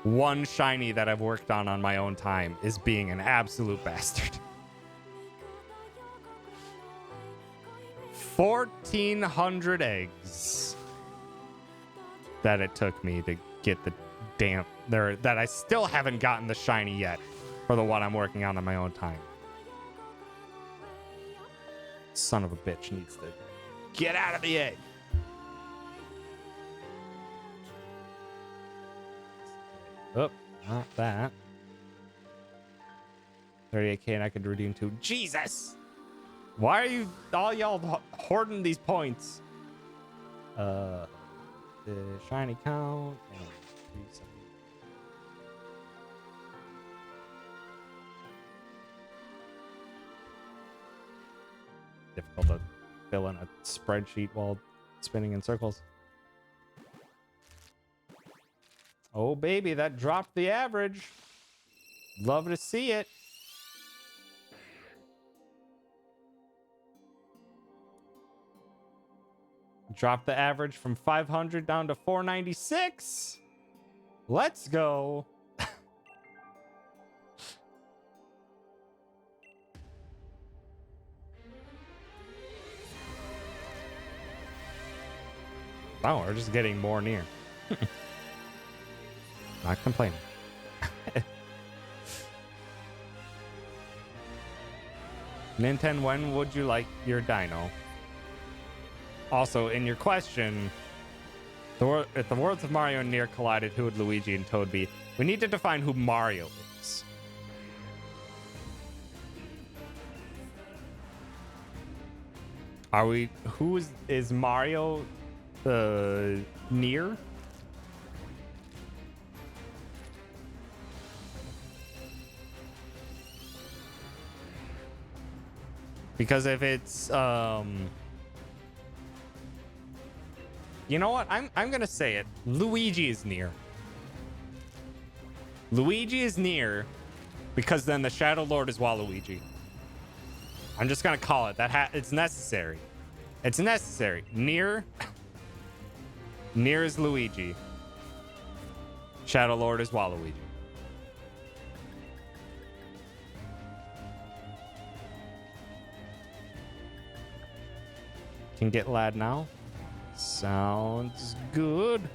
one shiny that I've worked on my own time is being an absolute bastard. 1,400 eggs that it took me to get the damn there that I still haven't gotten the shiny yet for the one I'm working on my own time. Son of a bitch needs to get out of the egg. Oh, not that. 38k and I could redeem 2. Jesus! Why are you all y'all hoarding these points? The shiny count and 370. Difficult to fill in a spreadsheet while spinning in circles. Oh baby, that dropped the average. Love to see it. Drop the average from 500 down to 496. Let's go. Oh, we're just getting more near. Not complaining. Nintendo, when would you like your dino? Also, in your question, if the worlds of Mario and Nier collided, who would Luigi and Toad be? We need to define who Mario is. Are we? Who is Mario? Nier? Because if it's you know what? I'm gonna say it. Luigi is Nier. Luigi is Nier because then the Shadow Lord is Waluigi. I'm just gonna call it that. It's necessary. It's necessary. Nier. Nier is Luigi. Shadow Lord is Waluigi. Can get lad now. Sounds good.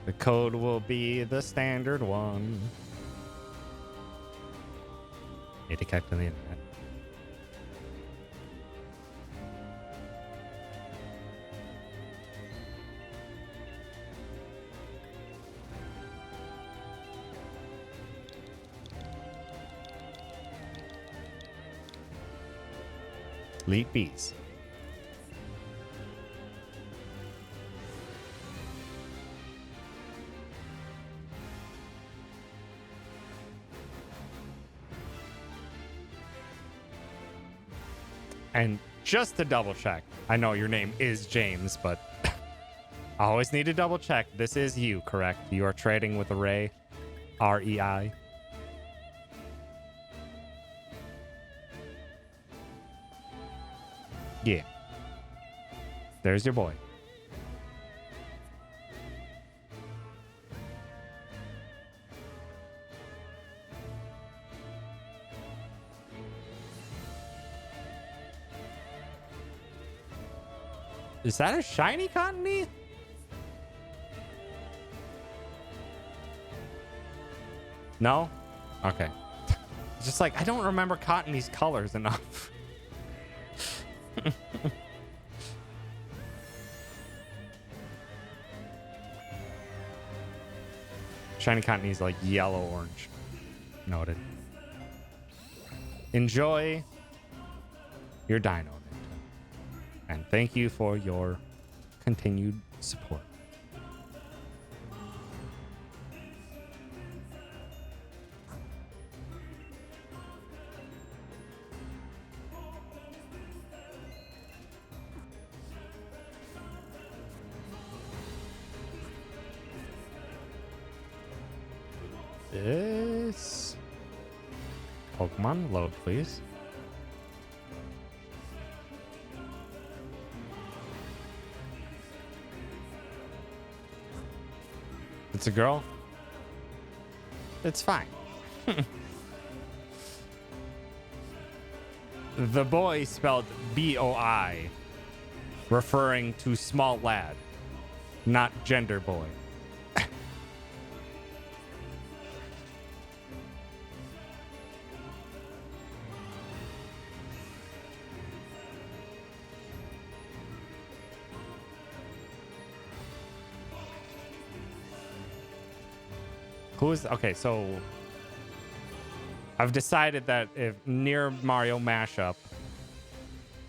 The code will be the standard one. Need to connect to the internet. Elite bees. And just to double check, I know your name is James, but I always need to double check. This is you, correct? You are trading with Ray, R-E-I. Yeah. There's your boy. Is that a shiny Cottonee? No? Okay. It's just like, I don't remember cotton these colors enough. Shiny cotton is like yellow orange. Noted. Enjoy your dino, Ninja. And thank you for your continued support. This Pokemon load, please. It's a girl. It's fine. The boy spelled B-O-I, referring to small lad, not gender boy. Who's okay? So I've decided that if near Mario mashup,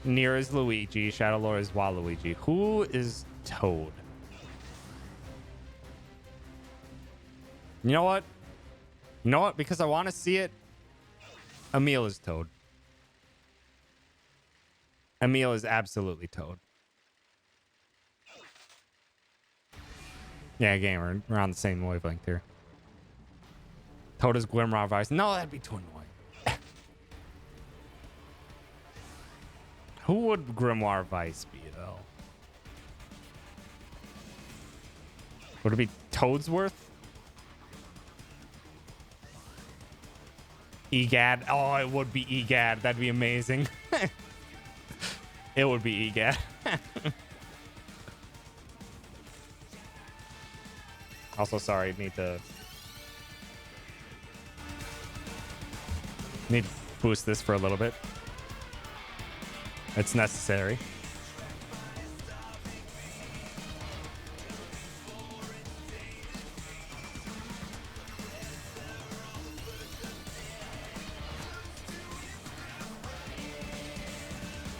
Nier is Luigi, Shadow Lord is Waluigi. Who is Toad? You know what? You know what? Because I want to see it. Emil is Toad. Emil is absolutely Toad. Yeah, gamer. We're on the same wavelength here. Toad is Glimrock Vice. No, that'd be too annoying. Who would Grimoire Vice be, though? Would it be Toadsworth? Egad. Oh, it would be Egad. That'd be amazing. It would be Egad. Also, sorry, need to boost this for a little bit. It's necessary.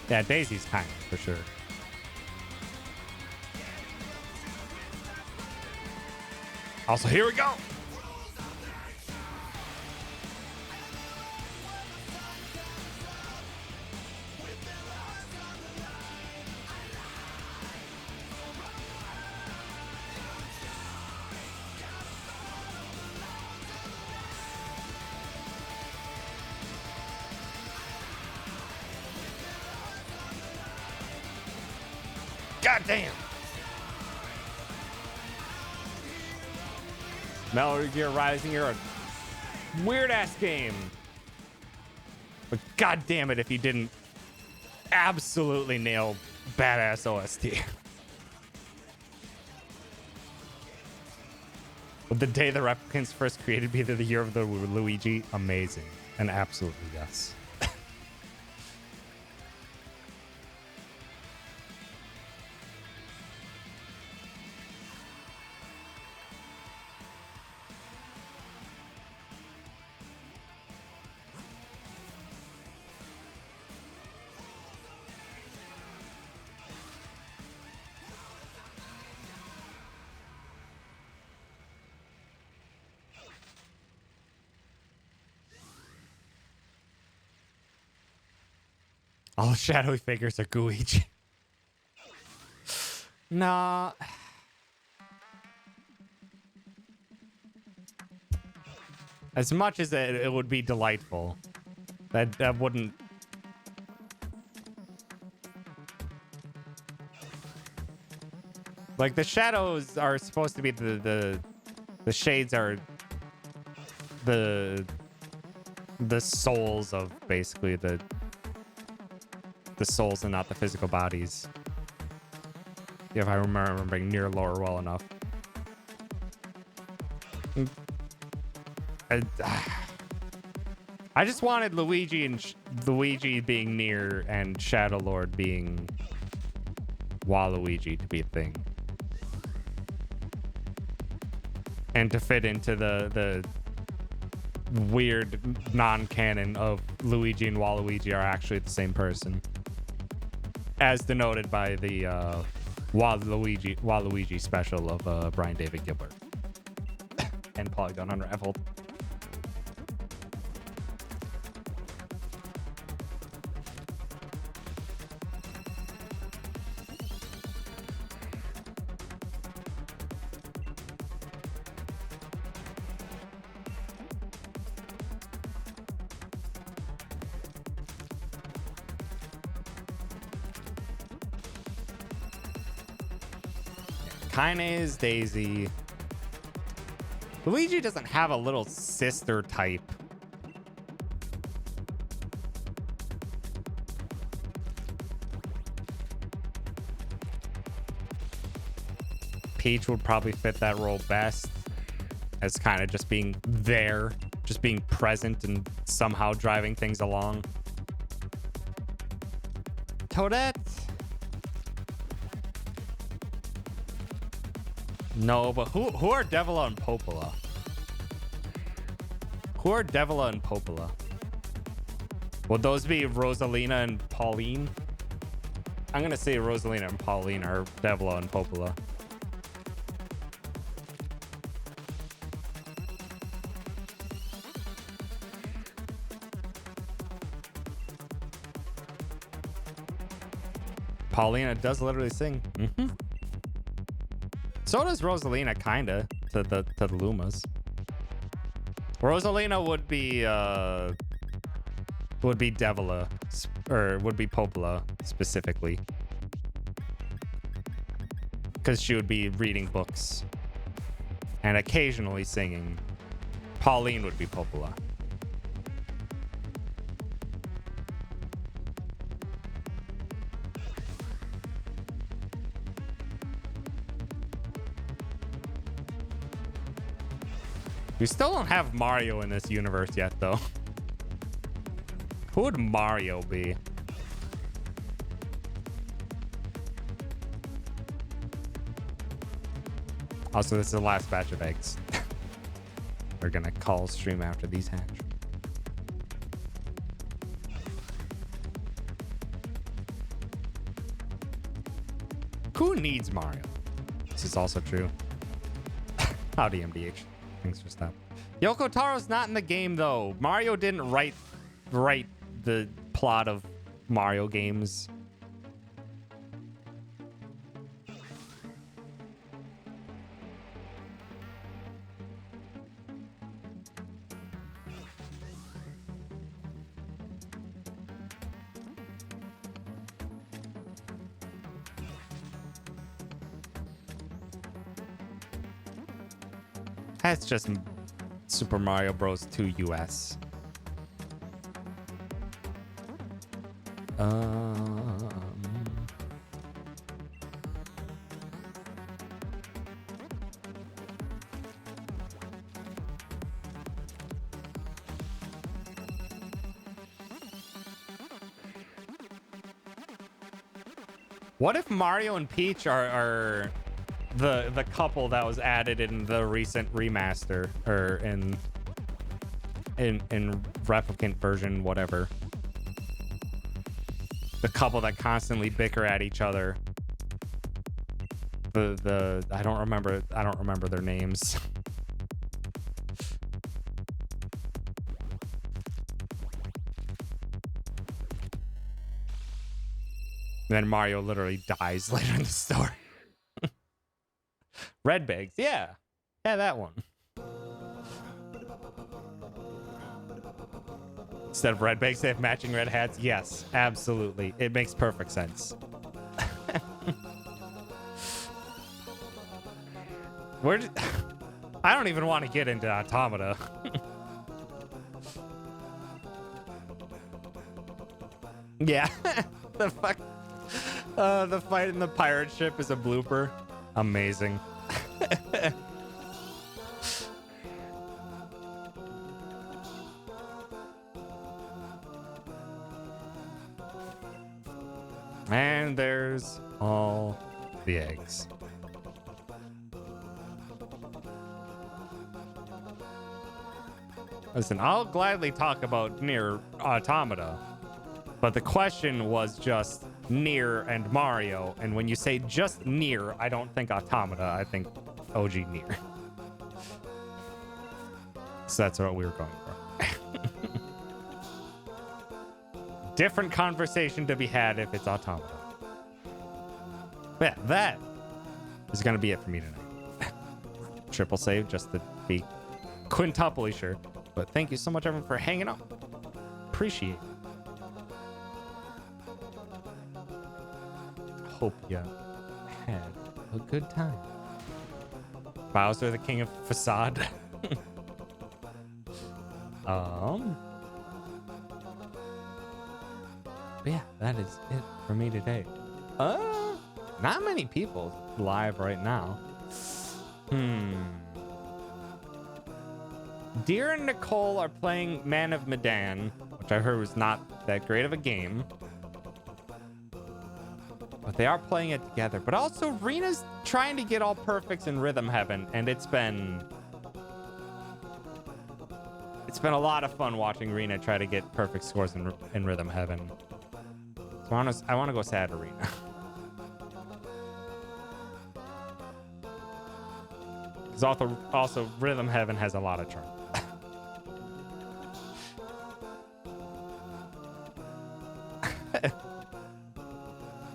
Yeah, Daisy's kind for sure. Also, here we go. God damn. Metal Gear Rising, you're a weird ass game. But god damn it if you didn't absolutely nail badass OST. Would the day the replicants first created be the year of the Luigi? Amazing. And absolutely yes. All shadowy figures are Guiji. Nah. As much as it would be delightful, that wouldn't. Like the shadows are supposed to be the shades are the souls of basically the souls and not the physical bodies. If I remembering Nier lore well enough. I just wanted Luigi and Luigi being near and Shadow Lord being Waluigi to be a thing. And to fit into the weird non-canon of Luigi and Waluigi are actually the same person. As denoted by the Waluigi special of Brian David Gilbert. And Polygon Unraveled. Kinase, Daisy. Luigi doesn't have a little sister type. Peach would probably fit that role best as kind of just being there, just being present and somehow driving things along. Toadette? No, but who are Devila and Popola? Who are Devila and Popola? Would those be Rosalina and Pauline? I'm gonna say Rosalina and Pauline are Devila and Popola. Paulina does literally sing. Mm-hmm. So does Rosalina, kinda, to the Lumas. Rosalina would be Devila, or would be Popola specifically, because she would be reading books and occasionally singing. Pauline would be Popola. We still don't have Mario in this universe yet, though. Who would Mario be? Also, this is the last batch of eggs. We're gonna call stream after these hatch. Who needs Mario? This is also true. Howdy, MDH. Thanks for stopping. Yoko Taro's not in the game, though. Mario didn't write the plot of Mario games. That's just Super Mario Bros. 2 US. What if Mario and Peach are the couple that was added in the recent remaster, or in replicant version, whatever? The couple that constantly bicker at each other. I don't remember their names. Then Mario literally dies later in the story. Red bags, yeah, that one. Instead of red bags, they have matching red hats. Yes, absolutely. It makes perfect sense. I don't even want to get into Automata. Yeah, the fight in the pirate ship is a blooper. Amazing. And there's all the eggs. Listen, I'll gladly talk about Nier Automata, but the question was just Nier and Mario, and when you say just Nier, I don't think Automata, I think OG Nier. So that's what we were going for. Different conversation to be had if it's Automata. But yeah, that is going to be it for me tonight. Triple save just to be quintuply sure. But thank you so much, everyone, for hanging out. Appreciate it. Hope you had a good time. Bowser, the king of facade. But yeah, that is it for me today. Not many people live right now. Deer and Nicole are playing Man of Medan, which I heard was not that great of a game. But they are playing it together. But also, Rena's trying to get all perfects in Rhythm Heaven, and it's been a lot of fun watching Rena try to get perfect scores in Rhythm Heaven. So I want to go sad Arena. Because also Rhythm Heaven has a lot of charm.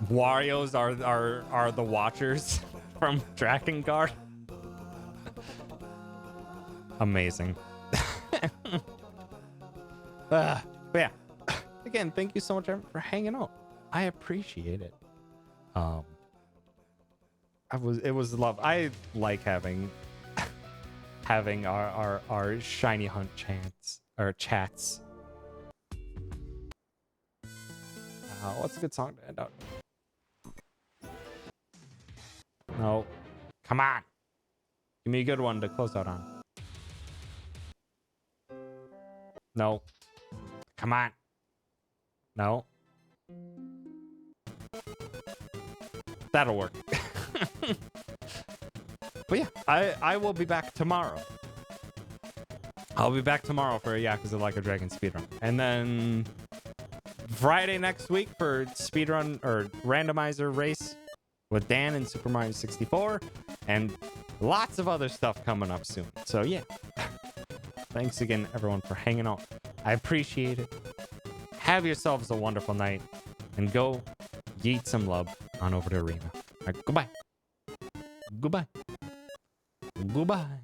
Wario's are the watchers from Drakengard. Amazing. But yeah, again, thank you so much for hanging out. I appreciate it. It was love. I like having our shiny hunt chats. What's a good song to end out? No, come on, give me a good one to close out on. No, come on. No, that'll work. But yeah, I will be back tomorrow. I'll be back tomorrow for a Yakuza Like a Dragon speedrun. And then Friday next week for speedrun or randomizer race with Dan in Super Mario 64. And lots of other stuff coming up soon. So yeah, thanks again, everyone, for hanging out. I appreciate it. Have yourselves a wonderful night. And go yeet some love on over to Arena. All right, goodbye. Goodbye. Goodbye.